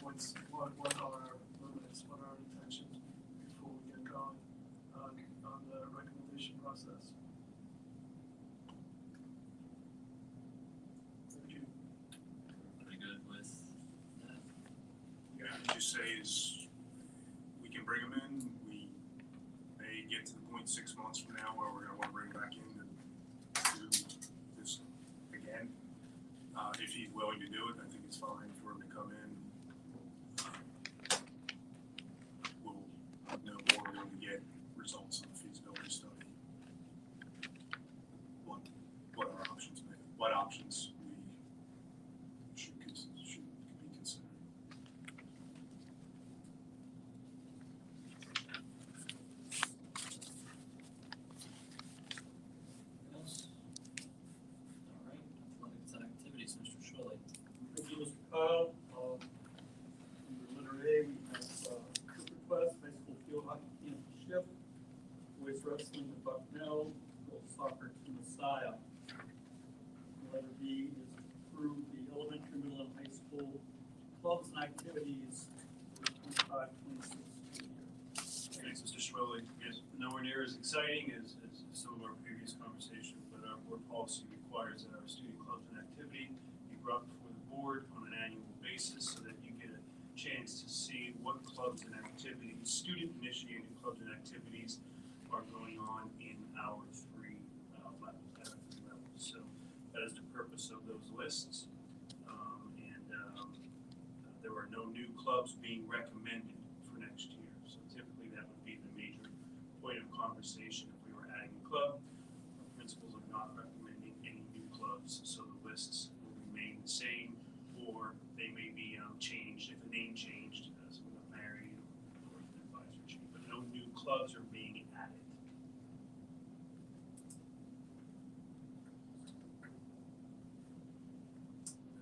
What are our limits, what are our intentions before we get going on the recommendation process. Thank you. Pretty good with that. Yeah, I would just say is we can bring them in. We may get to the point 6 months from now where we're going to want to bring back in to do this again. If he's willing to do it, I think it's fine for him to come in. We'll know more when we get results of the feasibility study. What our options may, what options we should be considering. Else? All right, athletics and activities, Mr. Shirley. Thank you, Mr. Kyle. Under letter A, we have group request, high school field hockey team shift, boys wrestling to Bucknell, girls soccer to Messiah. Letter B is to approve the elementary, middle, and high school clubs and activities for 25-26 school year. Thanks, Mr. Schwilly. Yes, nowhere near as exciting as some of our previous conversations, but our board policy requires that our student clubs and activity be brought before the board on an annual basis so that you get a chance to see what clubs and activities, student-initiated clubs and activities are going on in our three levels. So that is the purpose of those lists. There are no new clubs being recommended for next year. So typically that would be the major point of conversation if we were adding a club. Our principals are not recommending any new clubs, so the lists will remain the same, or they may be changed if the name changed, so we got married or an advisor change, but no new clubs are being added.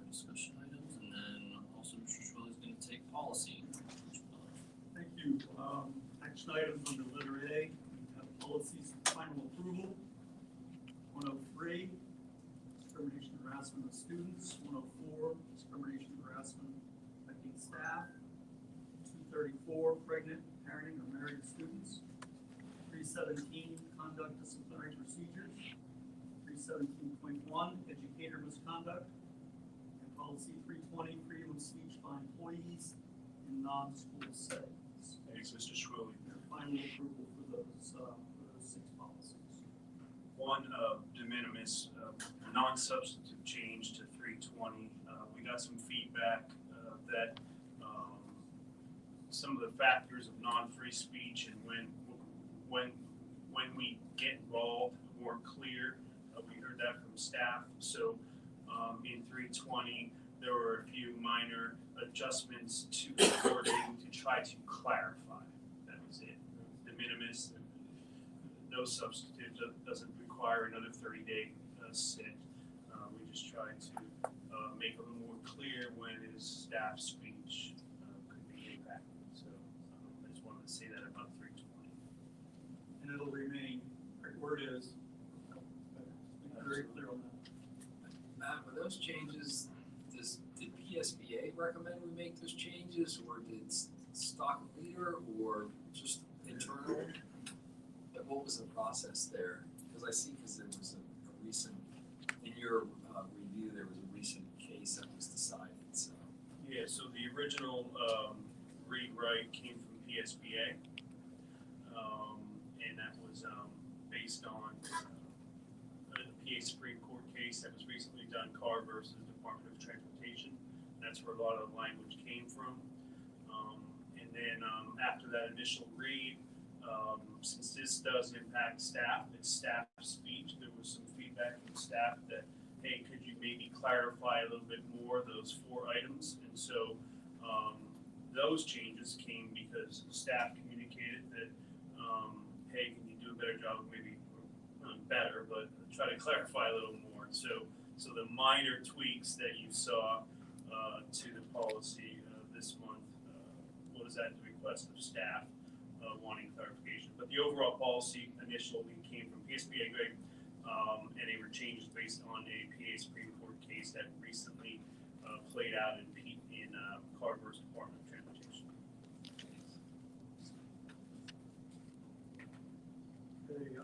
Discussion items, and then also Mr. Shirley is going to take policy. Thank you. Action items under letter A, we have policies for final approval. 103, discrimination and harassment of students. 104, discrimination and harassment affecting staff. 234, pregnant, parenting, or married students. 317, conduct disciplinary procedures. 317.1, educator misconduct. And policy 320, freedom of speech by employees in non-school settings. Thanks, Mr. Shirley. Final approval for those 6 policies. One, de minimis, non-substantive change to 320. We got some feedback that some of the factors of non-free speech and when we get involved weren't clear. We heard that from staff. So in 320, there were a few minor adjustments to the wording to try to clarify. That was it. De minimis, no substantive, doesn't require another 30-day sit. We just tried to make it a little more clear when his staff speech could be impacted. So I just wanted to say that about 320. And it'll remain right where it is. Be very clear on that. Matt, were those changes, did PSBA recommend we make those changes, or did stock leader, or just internal? Like, what was the process there? Because I see, there was a recent, in your review, there was a recent case that was decided, so. Yeah, so the original rewrite came from PSBA, and that was based on a PA Supreme Court case that was recently done, Carr versus Department of Transportation. That's where a lot of the language came from. And then after that initial read, since this does impact staff, it's staff speech, there was some feedback from staff that, hey, could you maybe clarify a little bit more those 4 items? And so those changes came because staff communicated that, hey, can you do a better job, maybe better, but try to clarify a little more. So the minor tweaks that you saw to the policy this month was at the request of staff wanting clarification. But the overall policy initially came from PSBA, Greg, and they were changes based on a PA Supreme Court case that recently played out in Carr versus Department of Transportation. Okay,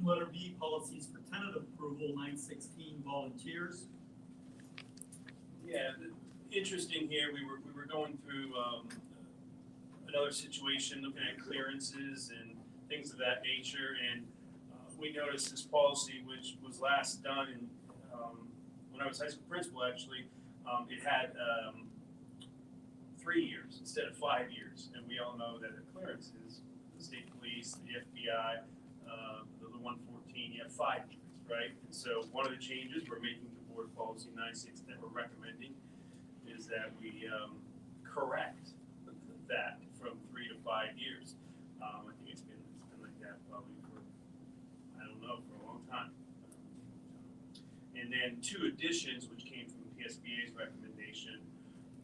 letter B, policies for tentative approval, 916, volunteers. Yeah, interesting here. We were going through another situation, looking at clearances and things of that nature, and we noticed this policy, which was last done in when I was high school principal. Actually, it had 3 years instead of 5 years, and we all know that the clearances, the state police, the FBI, the 114, you have 5 years, right? And so one of the changes we're making to board policy 96 that we're recommending is that we correct that from 3 to 5 years. I think it's been like that probably for, I don't know, for a long time. And then 2 additions, which came from PSBA's recommendation,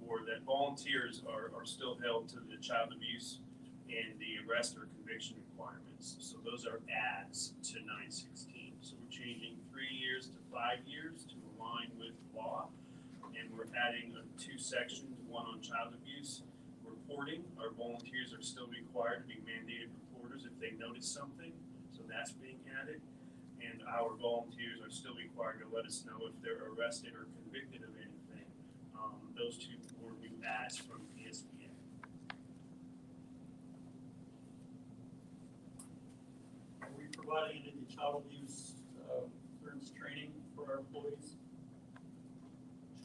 were that volunteers are still held to the child abuse and the arrest or conviction requirements. So those are adds to 916. So we're changing 3 years to 5 years to align with law. And we're adding 2 sections, one on child abuse. Reporting, our volunteers are still required to be mandated reporters if they notice something. So that's being added. And our volunteers are still required to let us know if they're arrested or convicted of anything. Those 2 were new adds from PSBA. providing any child abuse clearance training for our employees?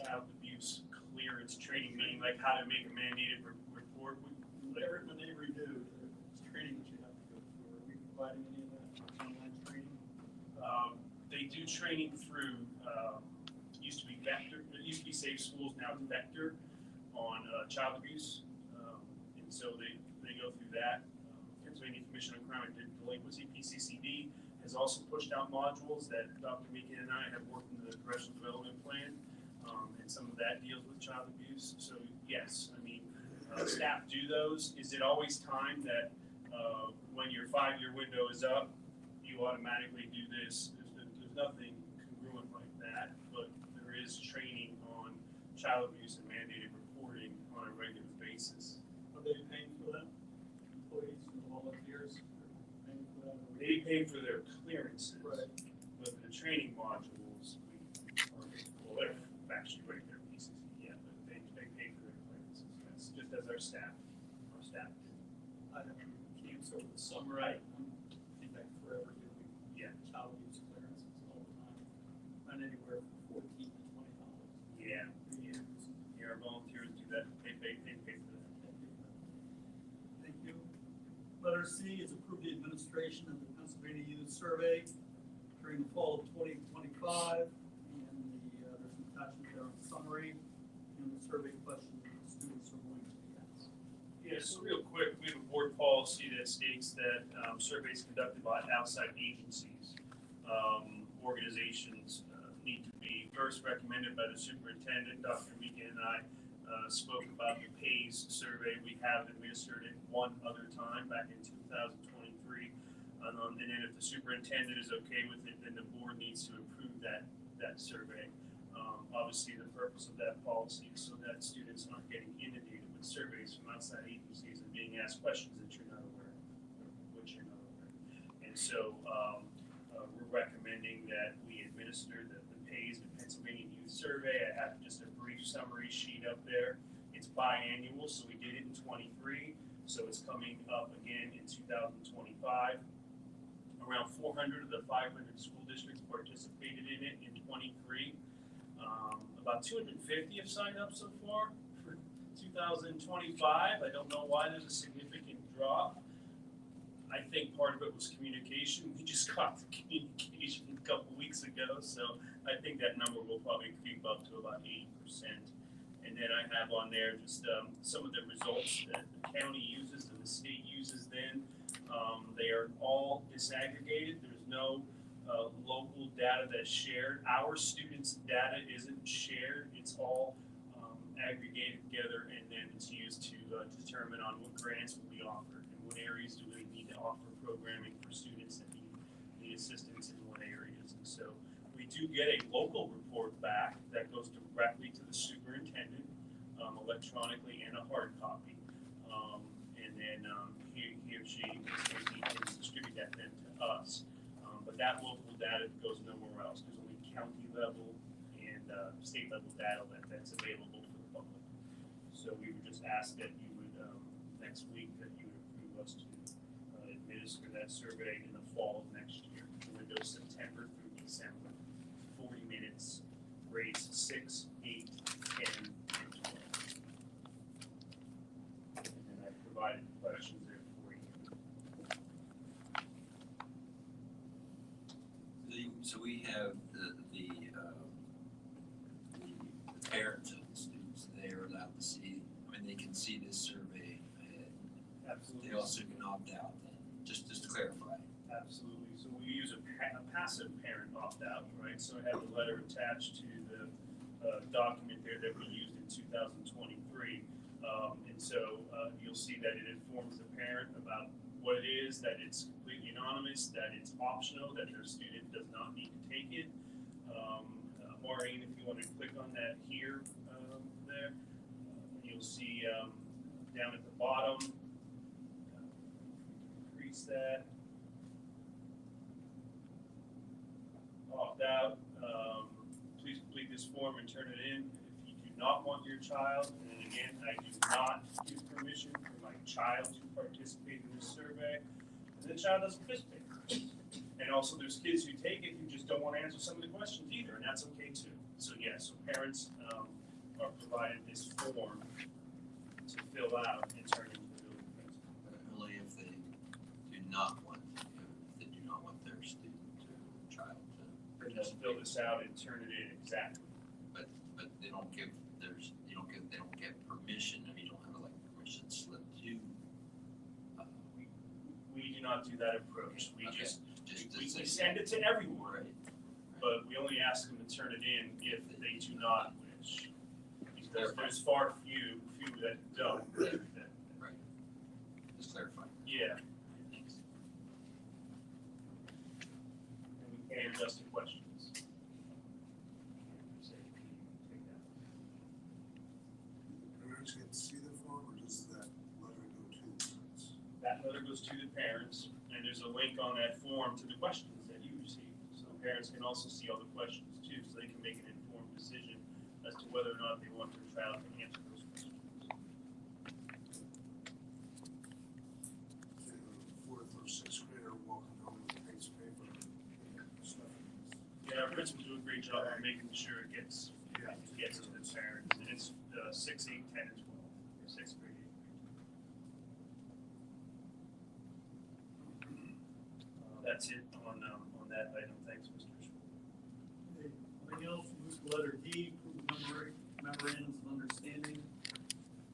Child abuse clearance training, meaning like how to make a mandated report. Whatever, when they renew, there's training that you have to go through. Are we providing any of that online training? They do training through, used to be Vector, it used to be Safe Schools, now it's Vector on child abuse. And so they go through that. Pennsylvania Commission on Crime and Delinquency, PCCD, has also pushed out modules that Dr. Meekin and I have worked in the Professional Development Plan, and some of that deals with child abuse. So yes, I mean, staff do those. Is it always time that when your 5-year window is up, you automatically do this? There's nothing congruent like that, but there is training on child abuse and mandated reporting on a regular basis. Are they paying for that? Employees and volunteers are paying for that? They pay for their clearances, Right. but the training modules, well, they're actually regular pieces, yeah, but they pay for their clearances, yes, just as our staff do. I have kids over the summer, I think I forever doing child abuse clearances all the time. And anywhere from $14 to $20. Yeah, our volunteers do that, they pay for that. Thank you. Letter C is approve the administration of the Pennsylvania Youth Survey during the fall of 2025. And there's an attachment there on summary and the survey questions that the students are going to be asked. Yeah, so real quick, we have a board policy that states that surveys conducted by outside agencies, organizations need to be first recommended by the superintendent. Dr. Meekin and I spoke about the PAYS survey. We have administered it one other time back in 2023. And then if the superintendent is okay with it, then the board needs to approve that survey. Obviously, the purpose of that policy is so that students aren't getting inundated with surveys from outside agencies and being asked questions that you're not aware of, which you're not aware of. And so we're recommending that we administer the PAYS, the Pennsylvania Youth Survey. I have just a brief summary sheet up there. It's biannual, so we did it in 23, so it's coming up again in 2025. Around 400 of the 500 school districts participated in it in 23. About 250 have signed up so far for 2025. I don't know why there's a significant drop. I think part of it was communication. We just got the communication a couple weeks ago, so I think that number will probably creep up to about 80%. And then I have on there just some of the results that the county uses and the state uses then. They are all disaggregated. There's no local data that's shared. Our students' data isn't shared. It's all aggregated together, and then it's used to determine on what grants will be offered and what areas do we need to offer programming for students that need assistance in what areas. And so we do get a local report back that goes directly to the superintendent electronically and a hard copy. And then he or she can distribute that then to us. But that local data goes nowhere else. There's only county level and state level data that's available for the public. So we would just ask that you would, next week, that you would approve us to administer that survey in the fall of next year. The window September through December, 40 minutes, grades 6, 8, 10, and 12. And then I provided questions there for you. So we have the parents of the students, they are allowed to see, I mean, they can see this survey. Absolutely. They also can opt out then, just to clarify. Absolutely. So we use a passive parent opt-out, right? So I have the letter attached to the document there that we used in 2023. And so you'll see that it informs the parent about what it is, that it's completely anonymous, that it's optional, that their student does not need to take it. Maureen, if you want to click on that here, there, you'll see down at the bottom, increase that. Opt out. Please complete this form and turn it in. If you do not want your child, and again, I do not give permission for my child to participate in this survey, and the child doesn't participate. And also there's kids who take it who just don't want to answer some of the questions either, and that's okay too. So yeah, so parents are provided this form to fill out and turn into the building principal. But only if they do not want, if they do not want their student or child to They just fill this out and turn it in exactly. but they don't give, they don't get permission, I mean, you don't have like permission slip to. We do not do that approach. We Okay. just we say- send it to everyone, Right. but we only ask them to turn it in if they do not wish. Because Clarify. there's far few that don't. Right. Just clarify. Yeah, Thanks. and we can adjust the questions. Parents get to see the form, or does that letter go to the parents? That letter goes to the parents, and there's a link on that form to the questions that you receive. So parents can also see all the questions too, so they can make an informed decision as to whether or not they want their child to answer those questions. The fourth or sixth grader walking home with a piece of paper and stuff. Yeah, our principals do a great job of making sure it gets Yeah. to the parents, and it's 6, 8, 10, and 12, or 6th grade, 8th grade. That's it on that item. Thanks, Mr. Schwartz. Okay, anything else? Move to letter D, approve memorandums of understanding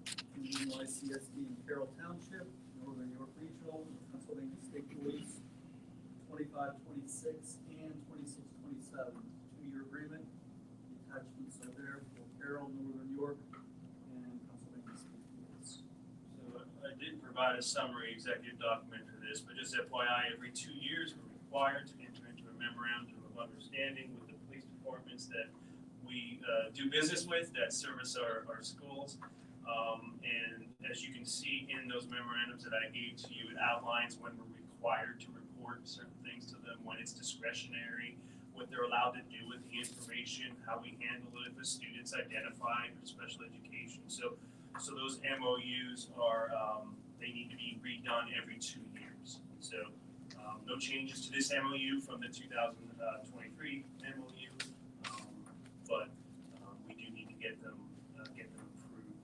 between NYCSD and Carroll Township, Northern York Regional, and Pennsylvania State Police, 25-26 and 26-27, two-year agreement. The attachments are there for Carroll, Northern York, and Pennsylvania State Police. So I did provide a summary executive document for this, but just FYI, every 2 years, we're required to enter into a memorandum of understanding with the police departments that we do business with, that service our schools. And as you can see in those memorandums that I gave to you, it outlines when we're required to report certain things to them, when it's discretionary, what they're allowed to do with the information, how we handle it if a student's identified for special education. So those MOUs are, they need to be redone every 2 years. So no changes to this MOU from the 2023 MOU, but we do need to get them approved.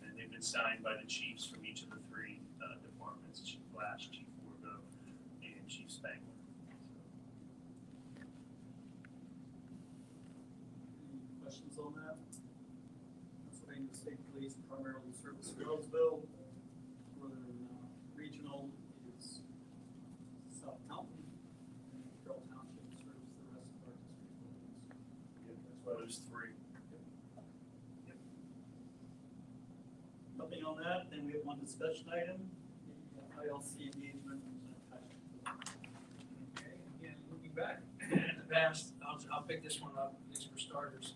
And they've been signed by the chiefs from each of the 3 departments, Chief Lash, Chief Wargo, and Chief Spangler. Any questions on that? Pennsylvania State Police primarily service Wellsville, Northern Regional is South Mountain, and Carroll Township serves the rest of our district buildings. Yeah, that's why there's 3. Nothing on that, then we have one discussion item, the ILC engagement was attached to it. Okay, again, looking back at the past, I'll pick this one up, at least for starters.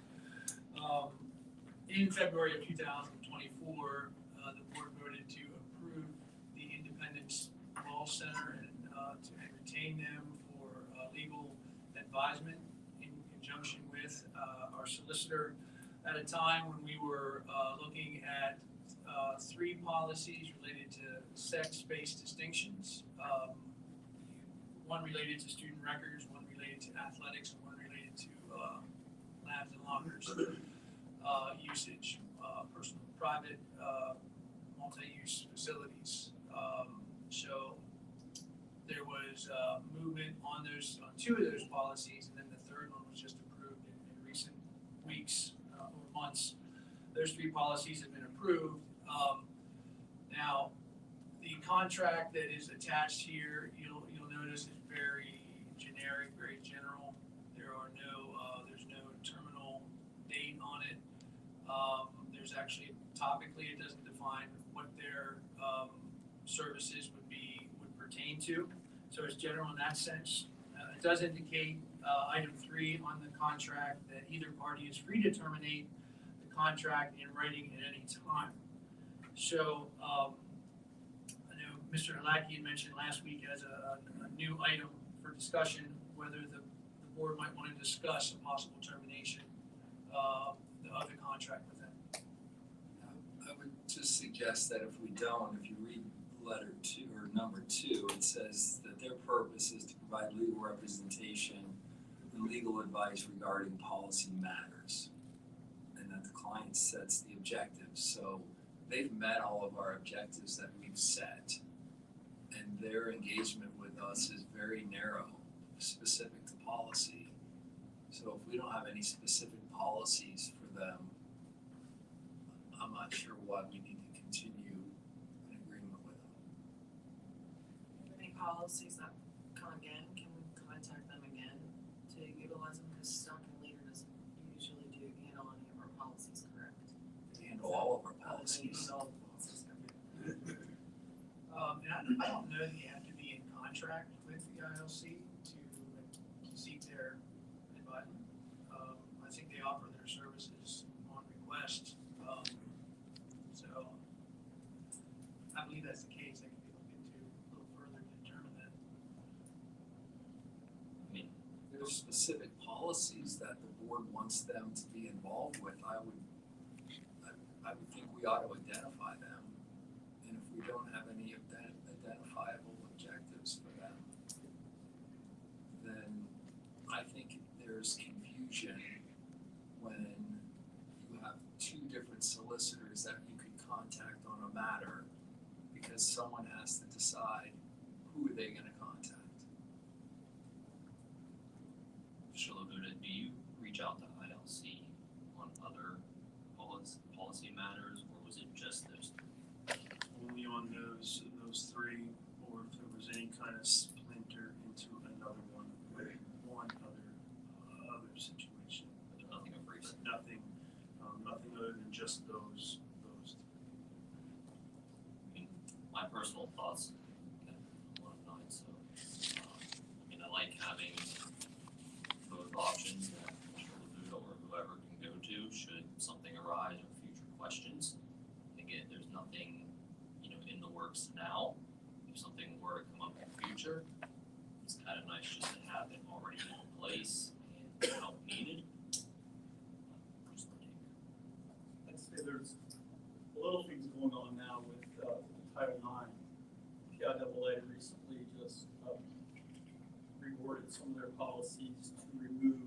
In February of 2024, the board voted to approve the Independence Law Center and to retain them for legal advisement in conjunction with our solicitor at a time when we were looking at 3 policies related to sex-based distinctions. One related to student records, one related to athletics, and one related to labs and lockers usage, personal, private, multi-use facilities. So there was movement on 2 of those policies, and then the third one was just approved in recent weeks or months. Those 3 policies have been approved. Now, the contract that is attached here, you'll notice is very generic, very general. There's no terminal date on it. There's actually, topically, it doesn't define what their services would pertain to. So it's general in that sense. It does indicate, item 3 on the contract, that either party is free to terminate the contract in writing at any time. So, I know Mr. Halaki had mentioned last week as a new item for discussion, whether the board might want to discuss a possible termination of the contract with them. I would just suggest that if we don't, if you read letter 2 or number 2, it says that their purpose is to provide legal representation and legal advice regarding policy matters. And that the client sets the objectives. So they've met all of our objectives that we've set. And their engagement with us is very narrow, specific to policy. So if we don't have any specific policies for them, I'm not sure why we need to continue an agreement with them. Any policies that come again, can we contact them again to utilize them? Because Stock and Leader doesn't usually handle any of our policies, correct? They handle all of our They policies. handle all the policies, okay. And I don't know that you have to be in contract with the ILC to seek their advice. I think they offer their services on request. So I believe that's the case. That can be looked into a little further to determine that. I mean, There's specific policies that the board wants them to be involved with. I would think we ought to identify them. And if we don't have any identifiable objectives for them, then I think there's confusion when you have two different solicitors that you could contact on a matter because someone has to decide who are they gonna contact. Shalabuda, do you reach out to ILC on other policy matters, or was it just those? Only on those three, or if there was any kind of splinter into another one with one other situation. But nothing of recent. Nothing other than just those three. I mean, my personal thoughts, again, I'm one of nine, so, I mean, I like having both options that Shalabuda or whoever can go to should something arise or future questions. Again, there's nothing, in the works now. If something were to come up in the future, it's kind of nice just to have it already in place and help needed. Just my take. I'd say there's little things going on now with Title IX. PIAA recently just reworded some of their policies to remove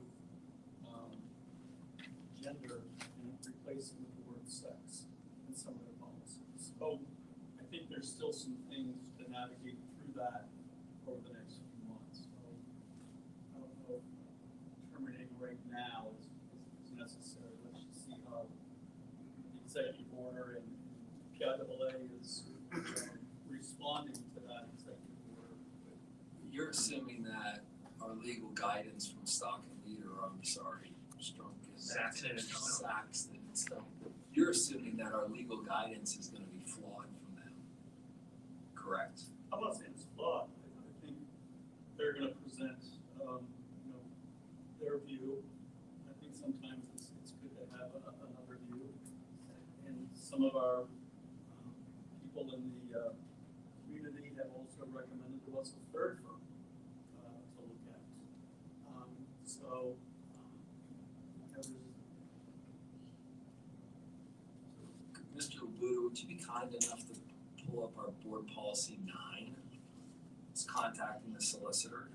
gender and replace it with the word sex in some of their policies. So I think there's still some things to navigate through that over the next few months. So I don't know if terminating right now is necessary. Let's just see how the executive order and PIAA is responding to that executive order. You're assuming that our legal guidance from Stock and Leader, Saxton and stuff. You're assuming that our legal guidance is gonna be flawed from them, correct? I'm not saying it's flawed. I think they're gonna present, their view. I think sometimes it's good to have another view. And some of our people in the community have also recommended to us a third firm to look at. Mr. Labuda, would you be kind enough to pull up our board policy 9? It's contacting the solicitor.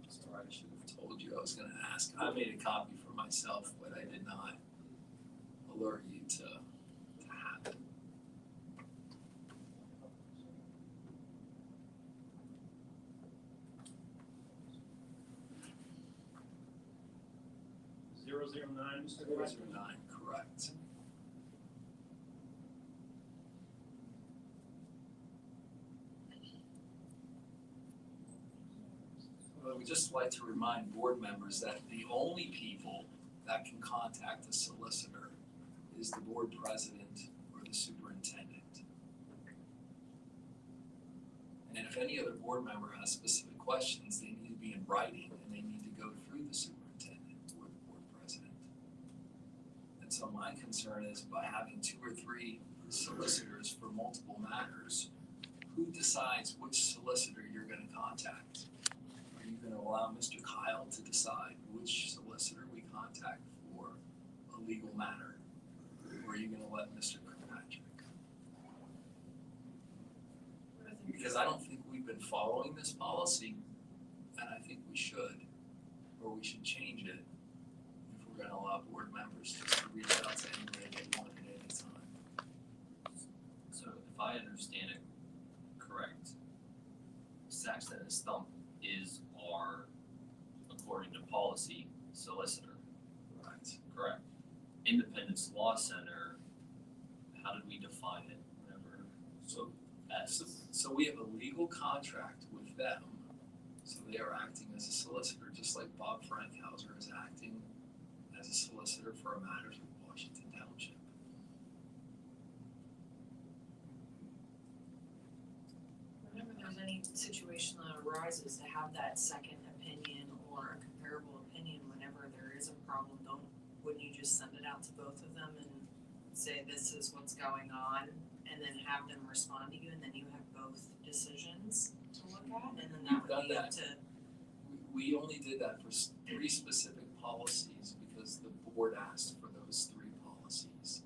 Sorry, I should have told you I was gonna ask. I made a copy for myself, but I did not alert you to have it. .009, Mr. 009, correct. I would just like to remind board members that the only people that can contact the solicitor is the board president or the superintendent. And if any other board member has specific questions, they need to be in writing and they need to go through the superintendent or the board president. And so my concern is by having 2 or 3 solicitors for multiple matters, who decides which solicitor you're gonna contact? allow Mr. Kyle to decide which solicitor we contact for a legal matter? Or are you gonna let Mr. Kirkpatrick? Because I don't think we've been following this policy, and I think we should, or we should change it if we're gonna allow board members just to reach out to anybody they want at any time. So if I understand it correct, Saxton and Stump is our, according to policy, solicitor, Right. correct? Independence Law Center, how did we define it? Whatever. So, As so we have a legal contract with them, so they are acting as a solicitor, just like Bob Frankhauser is acting as a solicitor for our matters with Washington Township. Whenever there's any situation that arises, to have that second opinion or a comparable opinion whenever there is a problem, wouldn't you just send it out to both of them and say this is what's going on, and then have them respond to you, and then you have both decisions to look at, and then that would be up to. We only did that for 3 specific policies because the board asked for those 3 policies.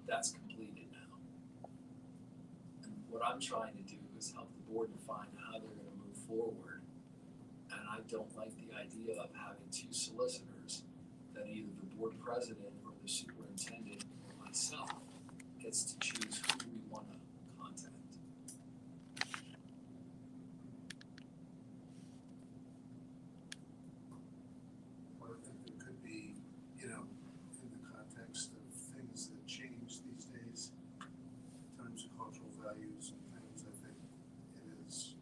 That's completed now. And what I'm trying to do is help the board define how they're gonna move forward. And I don't like the idea of having 2 solicitors that either the board president or the superintendent or myself gets to choose who we wanna contact. Well, I think there could be, you know, in the context of things that change these days, in terms of cultural values and things, I think it is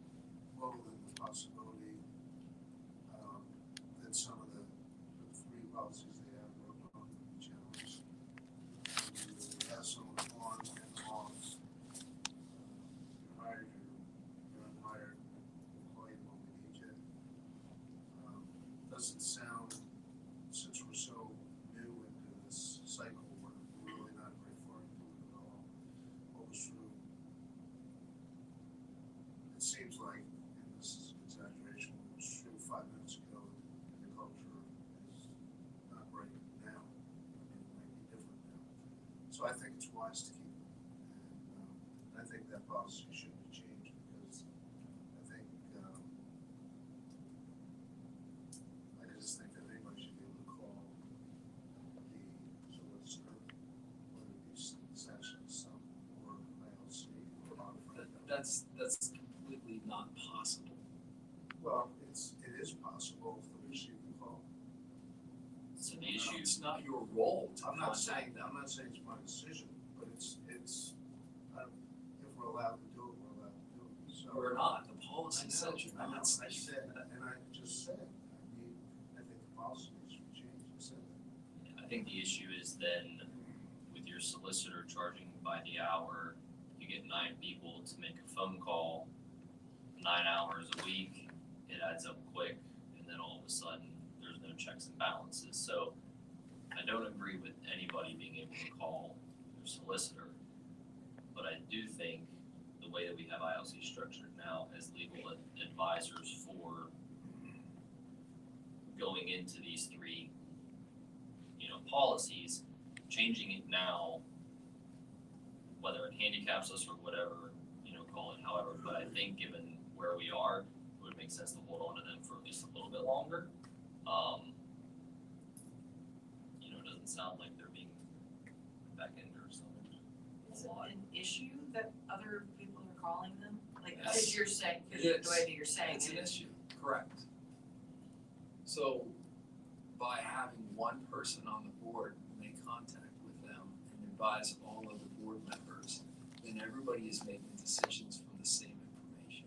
well within the possibility that some of the 3 policies they have worked on would be challenged. And we have someone on and off, you're hired, you're unhired, we'll call you when we need you. Doesn't sound, since we're so new into this cycle, we're really not very far into it at all. What was true, it seems like, and this is an exaggeration, what was true 5 minutes ago in the culture is not right now. I mean, it might be different now. So I think it's wise to keep it. And I think that policy should be changed because I think, I just think that anybody should be able to call the solicitor, whether it be Saxon, Stump, or ILC, or Bob Frank. That's completely not possible. Well, it is possible if the least you can call. so the issue, It's not your role to I'm not contact saying, them. I'm not saying it's my decision, but it's, if we're allowed to do it, we're allowed to do it, so. We're not, the policy says you're I know, not. I said, and I just said, I think the policy needs to be changed, I said that. I think the issue is then with your solicitor charging by the hour, you get 9 people to make a phone call, 9 hours a week, it adds up quick, and then all of a sudden, there's no checks and balances. So I don't agree with anybody being able to call their solicitor, but I do think the way that we have ILC structured now as legal advisors for going into these 3, policies, changing it now, whether it handicaps us or whatever, call it however, but I think given where we are, it would make sense to hold on to them for at least a little bit longer. It doesn't sound like they're being back-ended or something. Is it an issue that other people are calling them? Like, Yes. because you're saying, It the is. way that you're saying It's an it. issue, correct. So by having one person on the board make contact with them and advise all of the board members, then everybody is making decisions from the same information.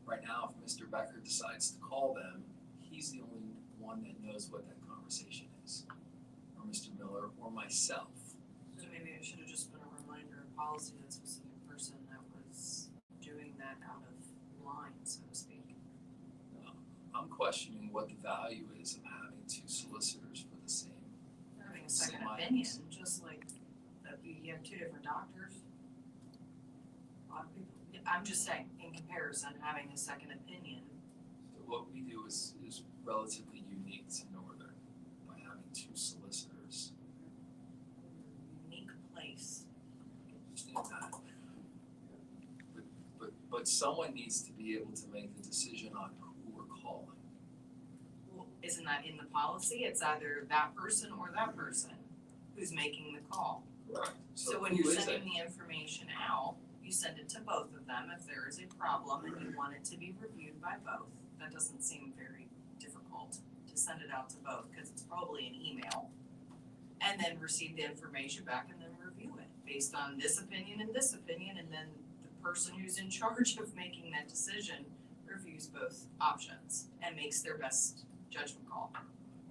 Right now, if Mr. Becker decides to call them, he's the only one that knows what that conversation is. Or Mr. Miller, or myself. So maybe it should have just been a reminder of policy that specific person that was doing that out of line, so to speak. I'm questioning what the value is of having 2 solicitors for the same. Having a second Same opinion, items. just like that you have 2 different doctors. A lot of people, I'm just saying, in comparison, having a second opinion. So what we do is relatively unique to Northern by having two solicitors. Unique place. Understand that. But someone needs to be able to make the decision on who we're calling. Well, isn't that in the policy? It's either that person or that person who's making the call. Right. So when you're sending the information out, you send it to both of them. If there is a problem and you want it to be reviewed by both, that doesn't seem very difficult to send it out to both, because it's probably an email. And then receive the information back and then review it based on this opinion and then the person who's in charge of making that decision reviews both options and makes their best judgment call.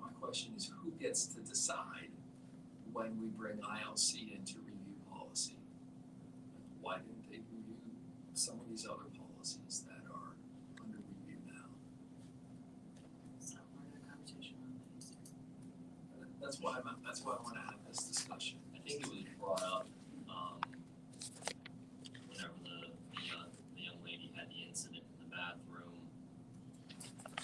My question is, who gets to decide when we bring ILC in to review policy? Why didn't they review some of these other policies that are under review now? So we're in a conversation on that. That's why I wanna have this discussion. I think it was brought up, whenever the young lady had the incident in the bathroom. I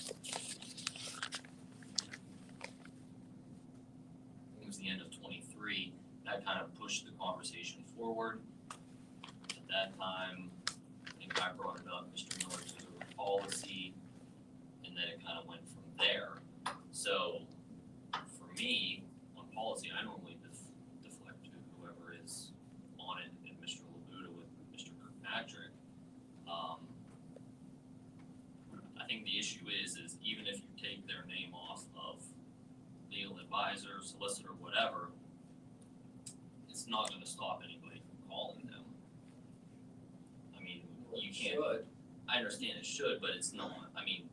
think it was the end of 23, that kind of pushed the conversation forward. At that time, I think I brought it up, Mr. Miller took over policy, and then it kind of went from there. So, for me, on policy, I normally deflect to whoever is on it, and Mr. Labuda with Mr. Kirkpatrick. I think the issue is even if you take their name off of legal advisor, solicitor, whatever, it's not gonna stop anybody from calling them. I mean, you can't. Should. I understand it should, but it's not. I mean,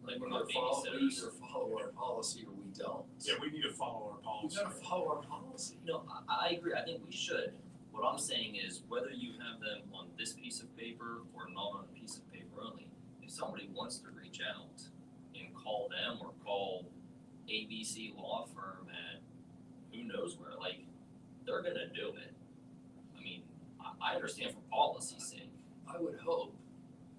like we're not We babysitters. either follow our policy or we don't. Yeah, we need to follow our We policy. gotta follow our policy. No, I agree, I think we should. What I'm saying is whether you have them on this piece of paper or not on a piece of paper only, if somebody wants to reach out and call them or call ABC law firm at who knows where, like, they're gonna do it. I mean, I understand for policy's sake. I would hope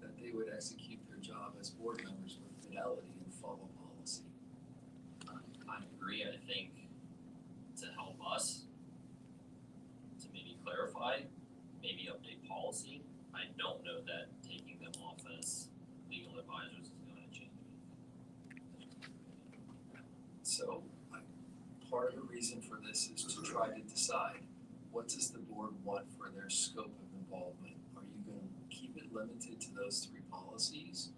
that they would execute their job as board members with fidelity and follow policy. I agree, I think to help us, to maybe clarify, maybe update policy, I don't know that taking them off as legal advisors is gonna change anything. So, part of the reason for this is to try to decide, what does the board want for their scope of involvement? Are you gonna keep it limited to those three policies?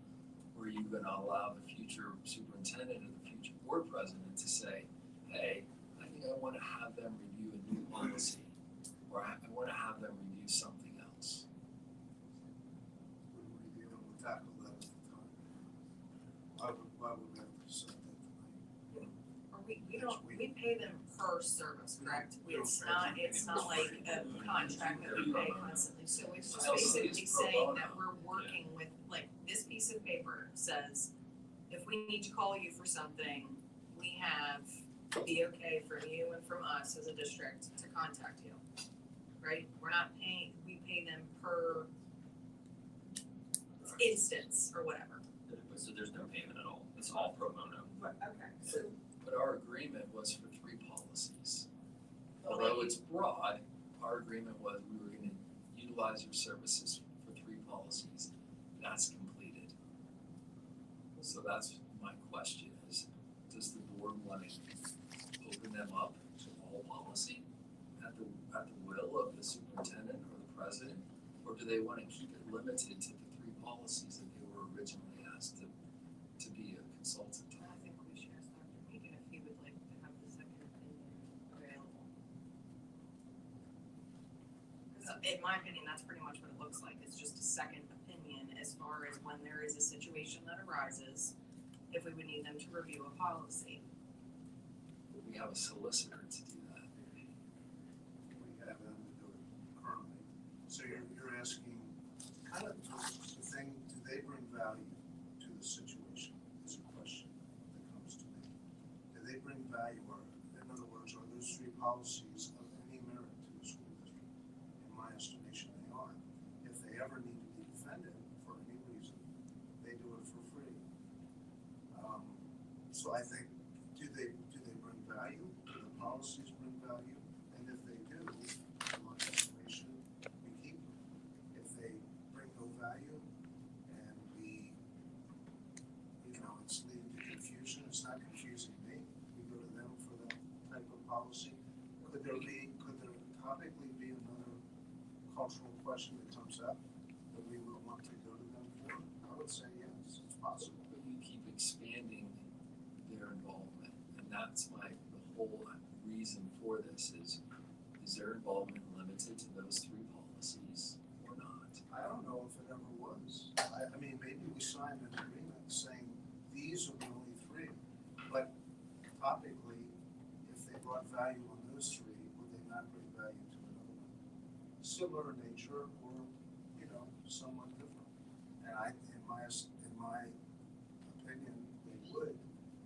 Or are you gonna allow the future superintendent or the future board president to say, hey, I think I wanna have them review a new policy, or I wanna have them review something else? Would we be able to tackle that at the time? Why would we have to decide that tonight? Or we pay them per service, correct? It's not like a contract that we pay constantly, so it's just basically saying that we're working with, like, this piece of paper says, if we need to call you for something, we have the okay from you and from us as a district to contact you, right? We're not paying, we pay them per instance or whatever. So there's no payment at all, it's all pro bono. Okay, so. But our agreement was for three policies. Well, Although then it's broad, our agreement was we were gonna utilize your services for three policies. That's completed. So that's my question is, does the board wanna open them up to all policy at the will of the superintendent or the president? Or do they wanna keep it limited to the three policies that they were originally asked to be a consultant on? I think we should ask Dr. Megan if he would like to have the second opinion available. 'Cause in my opinion, that's pretty much what it looks like, it's just a second opinion as far as when there is a situation that arises, if we would need them to review a policy. We have a solicitor to do that. We have them to do it currently. So you're asking, kind of the thing, do they bring value to the situation is a question that comes to me. Do they bring value, or in other words, are those three policies of any merit to the school district? In my estimation, they are. If they ever need to be defended for any reason, they do it for free. So I think, do they bring value? Do the policies bring value? And if they do, in my estimation, we keep them. If they bring no value and we, it's leading to confusion, it's not confusing me, we go to them for that type of policy. Could there topically be another cultural question that comes up that we would want to go to them for? I would say yes, it's possible. But you keep expanding their involvement, and that's the whole reason for this is their involvement limited to those 3 policies or not? I don't know if it ever was. I mean, maybe we signed an agreement saying these are the only 3, but topically, if they brought value on those 3, would they not bring value to another one? Similar in nature or, somewhat different. And in my opinion, they would.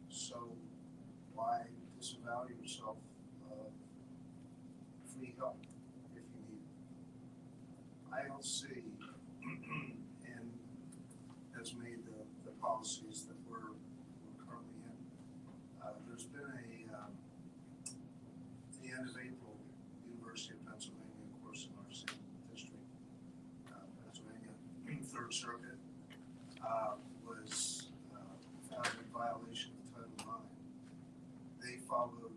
So why disavow yourself free help if you need it? ILC and has made the policies that we're currently in. There's been at the end of April, University of Pennsylvania, of course, in our same district, Pennsylvania, 3rd Circuit, was found in violation of Title IX. They followed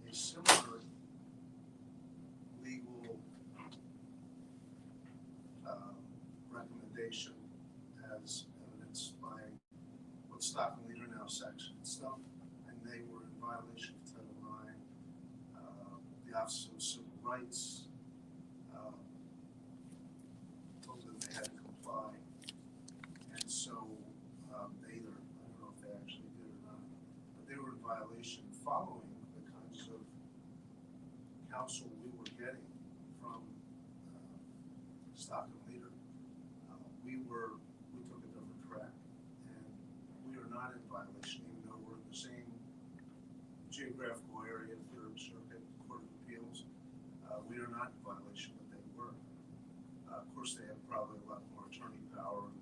a similar legal recommendation as evidenced by what Stock and Leader now Saxon and Stump, and they were in violation of Title IX. The Office of Civil Rights told them they had to comply, and so they either, I don't know if they actually did or not, but they were in violation following the kinds of counsel we were getting from Stock and Leader. We took a different track, and we are not in violation, even though we're in the same geographical area, 3rd Circuit, Court of Appeals. We are not in violation, but they were. Of course, they have probably a lot more attorney power and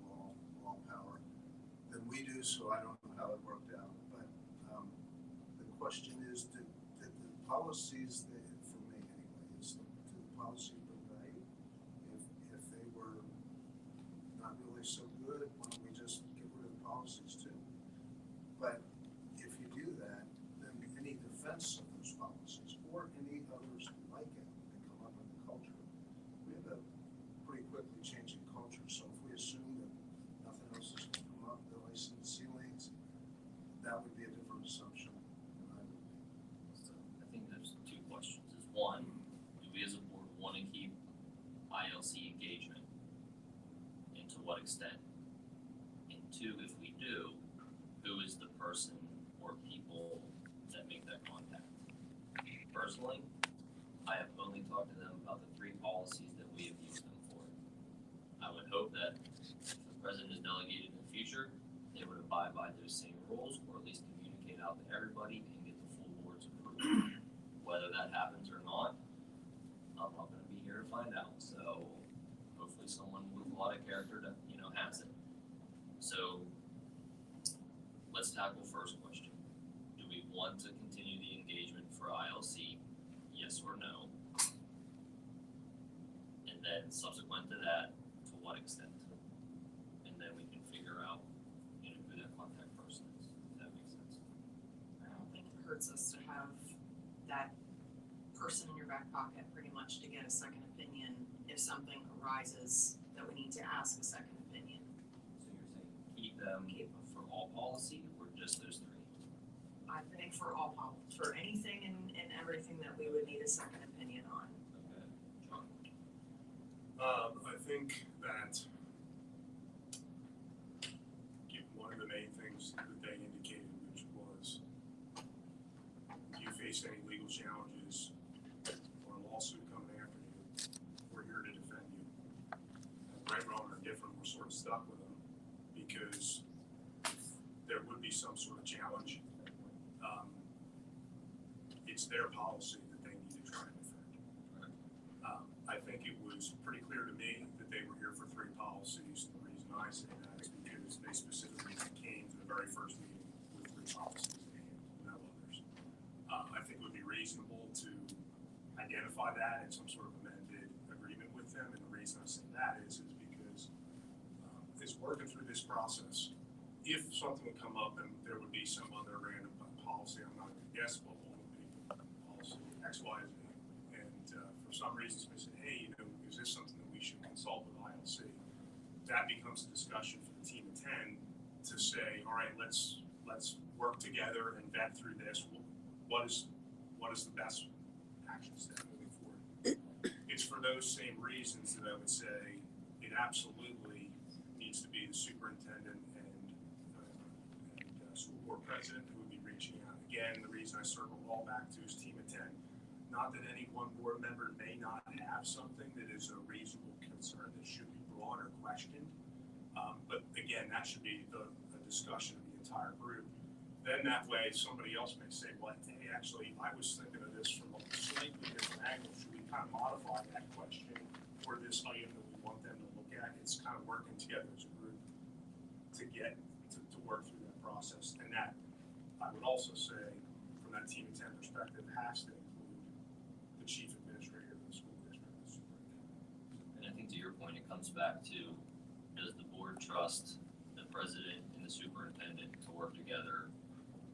law power than we do, so I don't know how it worked out. But the question is, did the policies, for me anyway, is did the policies bring value? If they were not really so good, why don't we just get rid of the policies too? But if you do that, then any defense of those policies or any others like it that come up in the culture, we have a pretty quickly changing culture. So if we assume that nothing else is going to come up, the license ceilings, that would be a different assumption than I would be. So I think there's 2 questions. Is 1, do we as a board want to keep ILC engagement? And to what extent? And 2, if we do, who is the person or people that make that contact? Personally, I have only talked to them about the 3 policies that we have used them for. I would hope that if the president is delegated in the future, they would abide by those same rules, or at least communicate out to everybody and get the full board's approval. Whether that happens or not, I'm not gonna be here to find out, so hopefully someone with a lot of character that, has it. So, let's tackle first question. Do we want to continue the engagement for ILC, yes or no? And then subsequent to that, to what extent? And then we can figure out, who that contact person is, if that makes sense. I don't think it hurts us to have that person in your back pocket pretty much to get a second opinion if something arises that we need to ask a second opinion. So you're saying keep them for all policy or just those 3? I think for for anything and everything that we would need a second opinion on. Okay, John? I think that one of the main things that they indicated, which was, if you face any legal challenges or a lawsuit coming after you, we're here to defend you. Right, wrong, or different, we're sort of stuck with them because there would be some sort of challenge. It's their policy that they need to try and defend. I think it was pretty clear to me that they were here for 3 policies. The reason I say that is because they specifically came to the very first meeting with 3 policies. reasonable to identify that in some sort of amended agreement with them. And the reason I say that is because is working through this process, if something would come up and there would be some other random policy, I'm not gonna guess what one would be, policy X, Y, Z. And for some reason, somebody said, hey, is this something that we should consult with ILC? That becomes a discussion for the team of 10 to say, all right, let's work together and vet through this. What is the best action step moving forward? It's for those same reasons that I would say it absolutely needs to be the superintendent and school board president who would be reaching out. Again, the reason I circle all back to is team of 10. Not that any one board member may not have something that is a reasonable concern that should be brought or questioned. But again, that should be a discussion of the entire group. Then that way, somebody else may say, well, hey, actually, I was thinking of this from a slightly different angle. Should we kind of modify that question for this item that we want them to look at? It's kind of working together as a group to get to work through that process. And that, I would also say, from that team of 10 perspective, has to include the chief administrator of the school district, the superintendent. And I think to your point, it comes back to, does the board trust the president and the superintendent to work together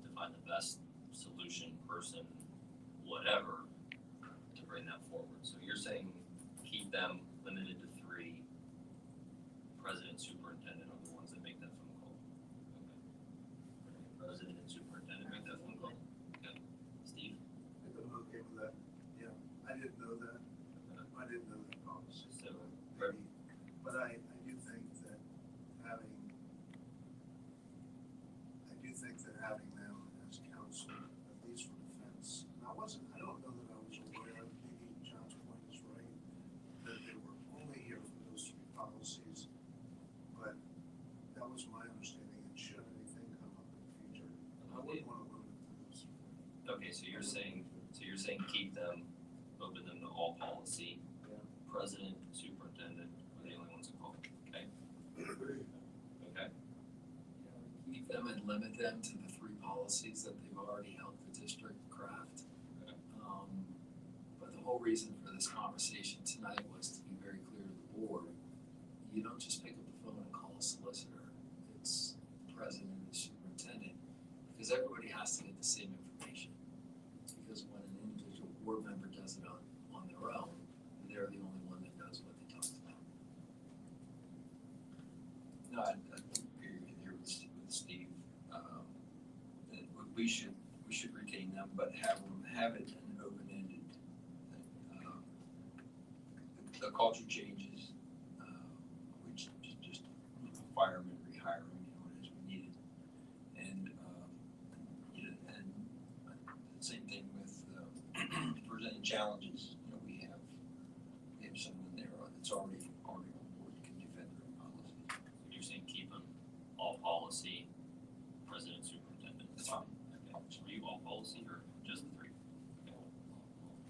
to find the best solution, person, whatever, to bring that forward? So you're saying keep them limited to 3, president, superintendent are the ones that make that phone call. Okay. President and superintendent make that phone call. Okay. Steve? I think I'm okay with that. Yeah, I didn't know that. I didn't know that policy. So, Maybe, but I do think that having them as counsel, at least for defense. And I don't know that I was aware, maybe John's point is right, that they were only here for those 3 policies, but that was my understanding, and should anything come up in the future, I wouldn't want to limit it to those 3. Okay, so you're saying keep them, open them to all policy. Yeah. President, superintendent are the only ones involved. Okay. Okay. Keep them and limit them to the 3 policies that they've already helped the district craft. Okay. But the whole reason for this conversation tonight was to be very clear to the board. You don't just pick up the phone and call a solicitor. It's the president and the superintendent, because everybody has to get the same information. Because when an individual board member does it on their own, they're the only one that knows what they talked about. No, I agree here with Steve. That we should retain them, but have it an open-ended thing. The culture changes, which just firemen rehiring, as we needed, and the same thing with presenting challenges. We have someone there that's already on board can defend their own policy. You're saying keep them all policy, president, superintendent. That's fine. Okay. So are you all policy or just the 3? Okay.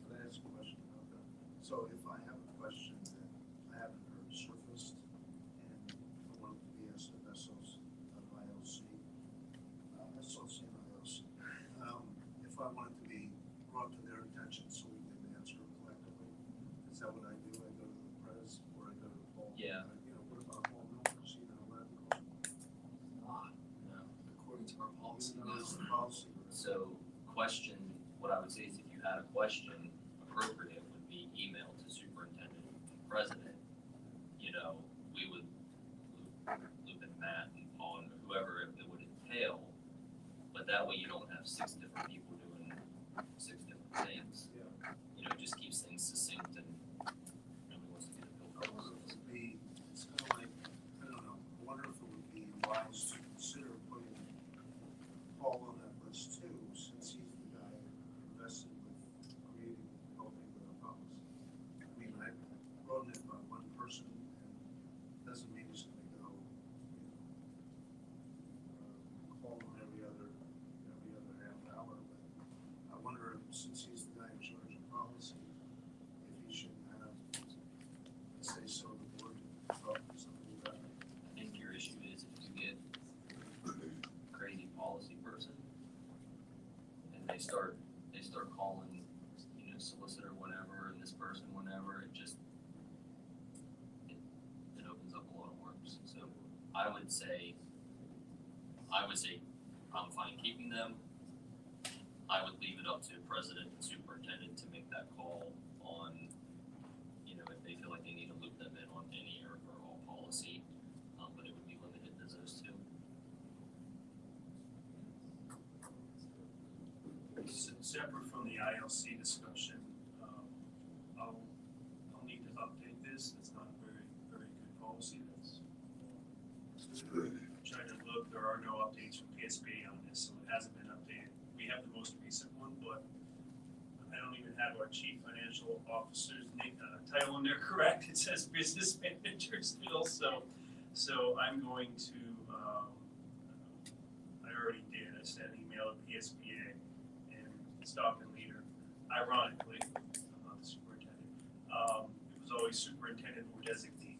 Can I ask a question about that? So if I have a question that I haven't heard surfaced, and I want it to be asked of SOC and ILC, if I want it to be brought to their attention so we can answer collectively, is that what I do? I go to the press or I go to Paul? Yeah. What about Paul Mills? Not, No. according to our policy No, now. it's the policy. So question, what I would say is if you had a question, appropriate would be email to superintendent and president. We would loop in Matt and Paul and whoever it would entail. But that way you don't have 6 different people doing 6 different things. Yeah. It just keeps things succinct and nobody wants to get it built up. It's kind of like, I don't know, I wonder if it would be wise to consider putting Paul on that list too, since he's the guy invested with creating and helping with our policy. I mean, I wrote it by one person, and doesn't mean he's gonna go, call him every other half hour, but I wonder, since he's the guy in charge of policy, if he should have, say so, the board to talk to somebody about it. I think your issue is if you get a crazy policy person and they start calling I would say I'm fine keeping them. I would leave it up to president and superintendent to make that call on, you know, if they feel like they need to loop them in on any or all policy, but it would be limited to those two. Separate from the ILC discussion, I'll need to update this. It's not a very good policy. That's trying to look. There are no updates from PSBA on this, so it hasn't been updated. We have the most recent one, but I don't even have our chief financial officer's name, title in there correct. It says business manager still, so I'm going to. I already did. I sent an email to PSBA. Stockton leader, ironically, I'm not the superintendent, it was always superintendent or designee.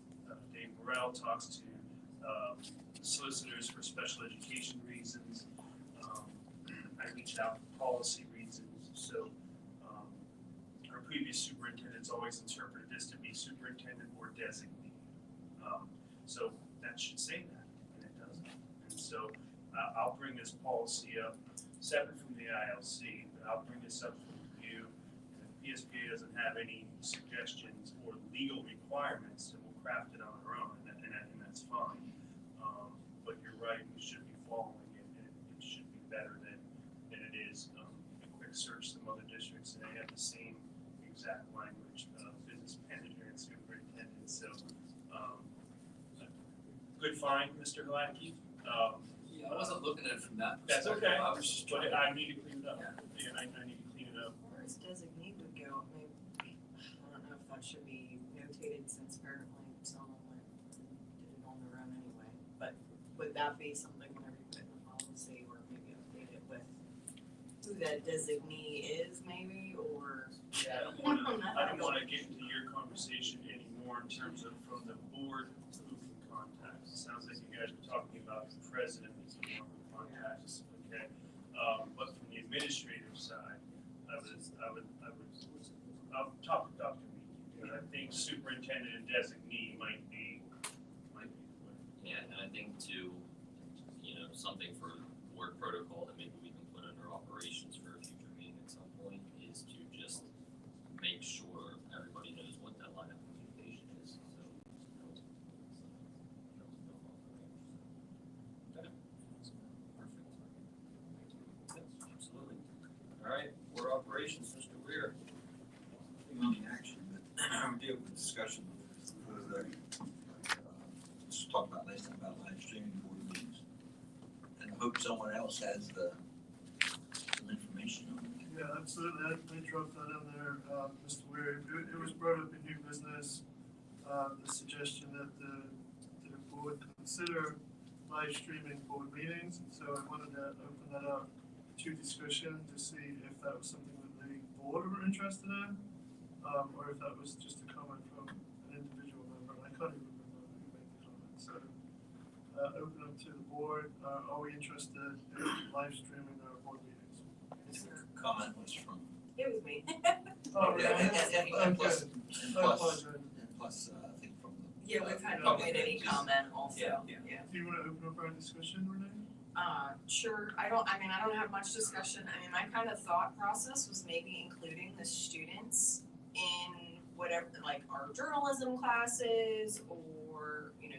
Dave Morrell talks to solicitors for special education reasons. I reached out for policy reasons. So our previous superintendents always interpreted this to be superintendent or designee. So that should say that, and it doesn't. And so I'll bring this policy up separate from the ILC. I'll bring this up for review, and if PSBA doesn't have any suggestions or legal requirements, then we'll craft it on our own, and that's fine. But you're right, we should be following it, and it should be better than it is. A quick search some other districts, and they have the same exact language, business manager and superintendent, so, good find, Mr. Hladky. Yeah, I wasn't looking at it from that That's perspective. okay, I was just trying but to. I need to clean it up. Yeah, I need to clean it up. As far as designee would go, maybe, I don't know if that should be notated since apparently someone went and did it on their own anyway. But would that be something whenever you put in the policy or maybe update it with who that designee is maybe, or? Yeah, I don't wanna get into your conversation anymore in terms of from the board who can contact. It sounds like you guys were talking about the president as the one who contacts, okay? But from the administrative side, I'll talk to Dr. Meeke, and I think superintendent and designee might be the way. Yeah, and I think too, you know, something for board protocol that maybe we can put under operations for a future meeting at some point is to just make sure everybody knows what that line of communication is, so. Okay. Absolutely. All right, board operations, Mr. Weir. Nothing on the action, but we did have a discussion the other day. Just talked about last time about live streaming board meetings. And I hope someone else has some information on it. Yeah, absolutely. I dropped that in there, Mr. Weir. It was brought up in new business, the suggestion that the board consider live streaming board meetings. So I wanted to open that up to discussion to see if that was something that the board were interested in, or if that was just a comment from an individual member. And I can't even remember who made the comment. So open up to the board. Are we interested in live streaming our board meetings? Comment was from. It was me. Oh, Yeah, really? and plus, I apologize. I think from the. Yeah, we've had no public any just- comment also. Yeah. Do you want to open up our discussion, Renee? Sure, I don't have much discussion. I mean, my kind of thought process was maybe including the students in whatever, like our journalism classes or, you know,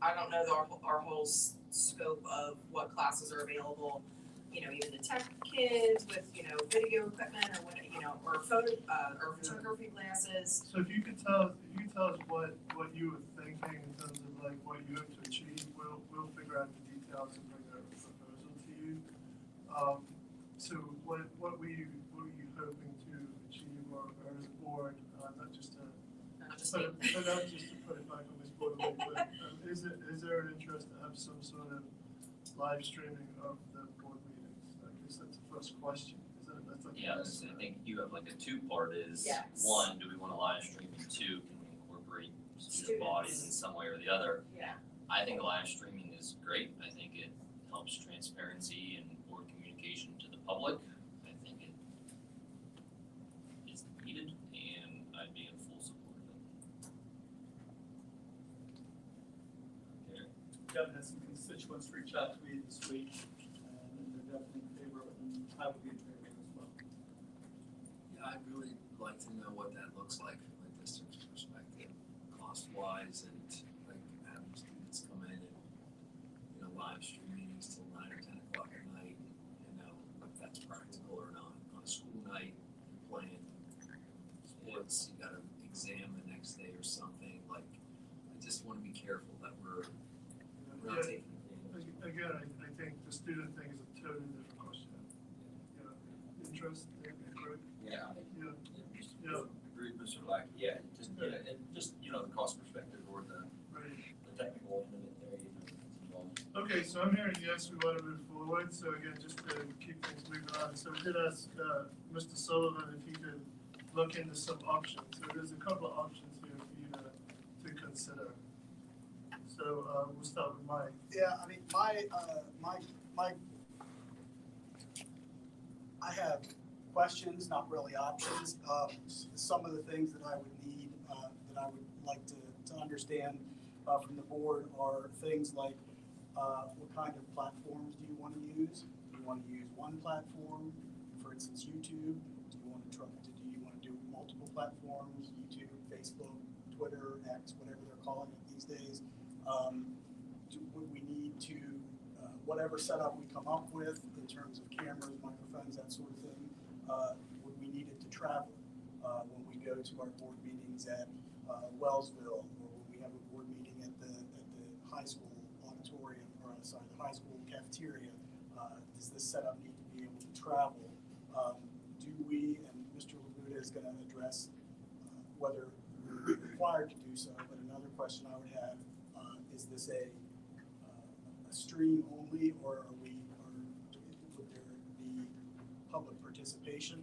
I don't know our whole scope of what classes are available. You know, even the tech kids with, you know, video equipment or what, you know, or photo, or photography classes. So if you could tell us what you were thinking in terms of like what you hope to achieve, we'll figure out the details and bring a proposal to you. So what were you hoping to achieve or as a board, not just to Not just put me. it, not just to put it back on this board, but is there an interest to have some sort of live streaming of the board meetings? I guess that's the first question. That's like Yes, I think you have like a two-part is, Yes. one, do we wanna live stream, and two, can we incorporate student bodies in some way or the other? Yeah. I think live streaming is great, I think it helps transparency and board communication to the public, I think it is needed, and I'd be in full support of it. Okay, definitely had some constituents reach out to me this week, and they're definitely in favor of it, and I would be in favor of it as well. Yeah, I'd really like to know what that looks like from a district's perspective, cost-wise, and like having students come in and, you know, live stream meetings till 9 or 10 o'clock at night, you know, if that's practical or not. On a school night, you're playing sports, you got an exam the next day or something, like, I just wanna be careful that we're not Yeah. taking. Again, I think the student thing is a totally different question. You know, interest, correct? Yeah. Yeah. Yeah. Agreed, Mr. Lackey, yeah, just, and just, you know, the cost perspective or the technical end of it there, you know, it's involved. Okay, so I'm hearing yes, we want to move forward, so again, just to keep things moving on, so we did ask, Mr. Sullivan if he could look into some options, so there's a couple of options here for you to consider. So, we'll start with Mike. Yeah, I mean, I have questions, not really options. Some of the things that I would need, that I would like to understand from the board are things like, what kind of platforms do you want to use? Do you want to use one platform, for instance, YouTube? Do you want to do multiple platforms, YouTube, Facebook, Twitter, X, whatever they're calling it these days? Would we need to, whatever setup we come up with in terms of cameras, microphones, that sort of thing, would we need it to travel when we go to our board meetings at Wellsville, or when we have a board meeting at the high school auditorium, or sorry, the high school cafeteria? Does this setup need to be able to travel? Do we, and Mr. Labuda is going to address whether we're required to do so, but another question I would have, is this a stream only, or would there be public participation?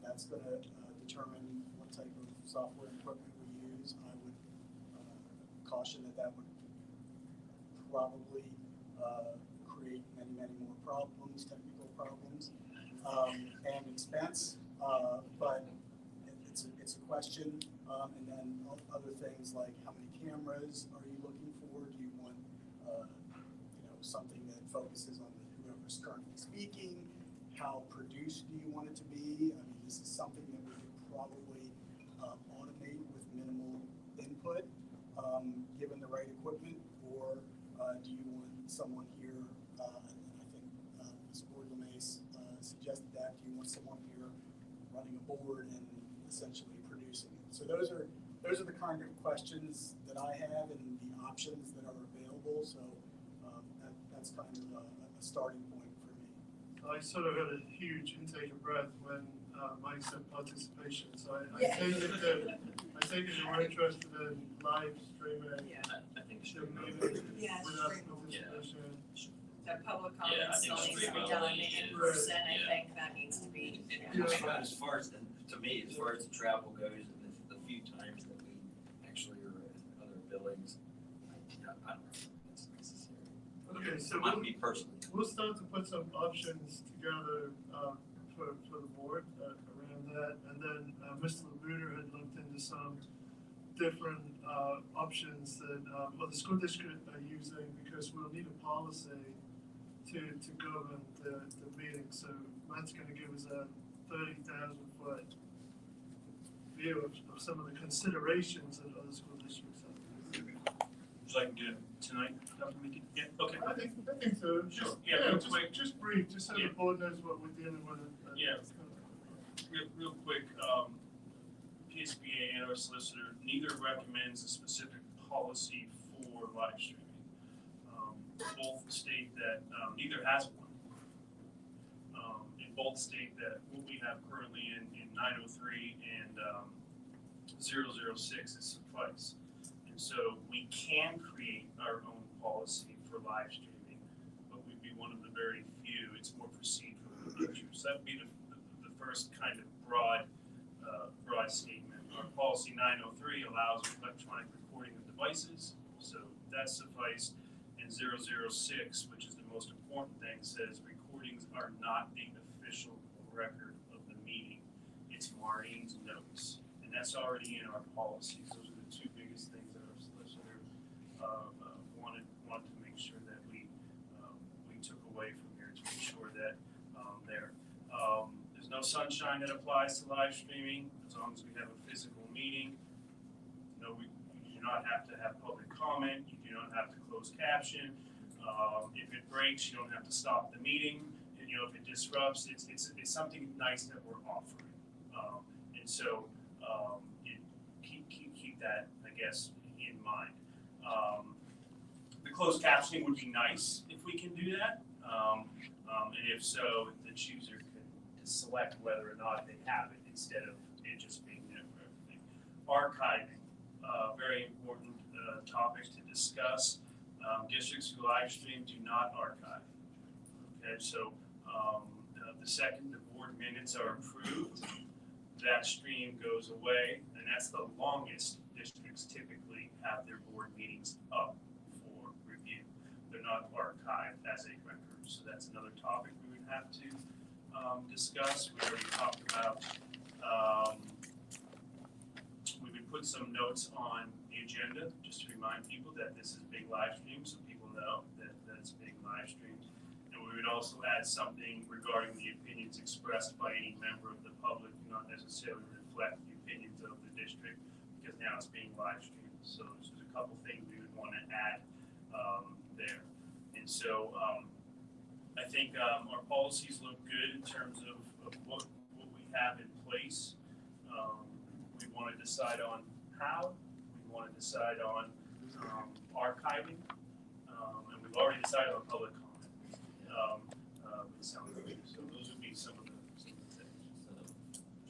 That's going to determine what type of software and equipment we use. I would caution that would probably create many more problems, technical problems, and expense. But it's a question. And then other things like how many cameras are you looking for? Do you want something that focuses on whoever's currently speaking? How produced do you want it to be? I mean, this is something that we could probably automate with minimal input, given the right equipment, or do you want someone here? And I think Ms. Bourgeois suggested that. Do you want someone here running a board and essentially producing it? So those are the kind of questions that I have and the options that are available. So that's kind of a starting point for me. I sort of had a huge intake of breath when Mike said participation. So I Yeah. take it that you're interested in live streaming. I think the streaming meeting Yeah, without streaming. participation. That public Yeah, I comment think still needs to be streaming done only in is- person, I yeah. think that needs to be. As far as, to me, as far as the travel goes, and the few times that we actually are in other buildings, I don't know if that's necessary. Okay, so Not me personally. we'll start to put some options together for the board around that, and then Mr. Labuda had looked into some different options that the school district are using, because we'll need a policy to govern the meeting. So Matt's going to give us a 30,000-foot view of some of the considerations that other school districts have. Would you like to do it tonight? Yeah, okay. I think so. Just, Yeah, real quick. just brief, just so Yeah. the board knows what we're dealing with. Yeah. Real quick, PSBA and our solicitor, neither recommends a specific policy for live streaming. Both state that, neither has one. And both state that what we have currently in 903 and 006 is suffice. And so we can create our own policy for live streaming, but we'd be one of the very few. It's more procedural in nature. So that would be the first kind of broad statement. Our policy 903 allows electronic recording of devices, so that suffice. And 006, which is the most important thing, says recordings are not the official record of the meeting. It's Maureen's notes, and that's already in our policies. Those are the two biggest things that our solicitor wanted sunshine that applies to live streaming, as long as we have a physical meeting. No, you do not have to have public comment, you do not have to close caption. If it breaks, you don't have to stop the meeting. You know, if it disrupts, it's something nice that we're offering. And so you keep that, I guess, in mind. The closed captioning would be nice if we can do that. And if so, the chooser could select whether or not they have it instead of it just being there for everything. Archiving, very important topic to discuss. Districts who live stream do not archive. Okay, so the second the board minutes are approved, that stream goes away, and that's the longest districts typically have their board meetings up for review. They're not archived as a record, so that's another topic we would have to discuss. We already talked about, we would put some notes on the agenda, just to remind people that this is being live streamed, so people know that it's being live streamed. And we would also add something regarding the opinions expressed by any member of the public, not necessarily reflect the opinions of the district, because now it's being live streamed. So there's a couple things we would want to add there. And so I think our policies look good in terms of what we have in place. We want to decide on how, we want to decide on archiving, and we've already decided on public comment. So those would be some of the things. So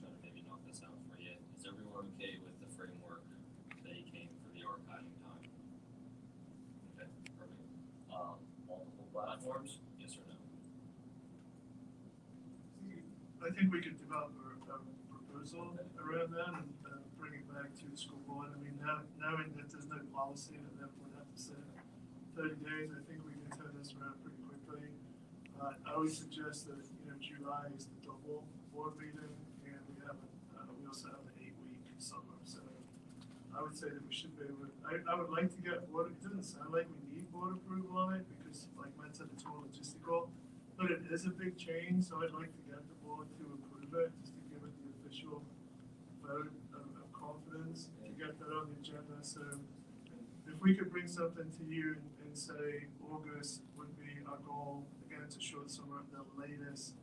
trying to maybe knock this out for you. Is everyone okay with the framework that you came for the archiving time? Okay, perfect. Multiple platforms, yes or no? I think we could develop a proposal around that and bring it back to the school board. I mean, now, knowing that there's no policy and that we'll have to set 30 days, I think we can turn this around pretty quickly. I would suggest that, July is the double board meeting, and we also have an 8-week summer. So I would say that we should be able to, I would like to get board, it doesn't sound like we need board approval on it, because like Matt said, it's more logistical, but it is a big change, so I'd like to get the board to approve it, just to give it the official vote of confidence, to get that on the agenda. So if we could bring something to you and say August would be our goal, again, to short summer at the latest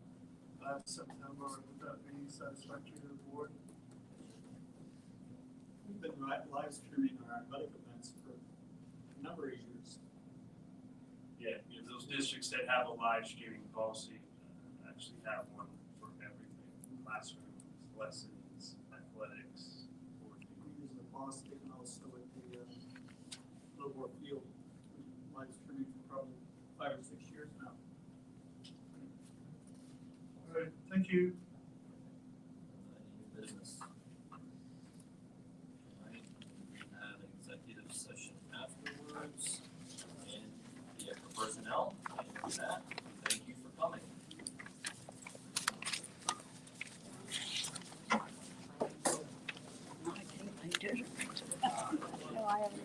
September, would that be satisfactory to the board? We've been live streaming our athletic events for a number of years. Yeah, those districts that have a live streaming policy actually have one for everything: classrooms, lessons, athletics, board We use the Boston also at the Livermore Field, live streaming for probably 5 or 6 years now. All right, thank you. Any business? All right, we have an executive session afterwards, and yeah, for personnel, and with that, thank you for coming. No, I haven't.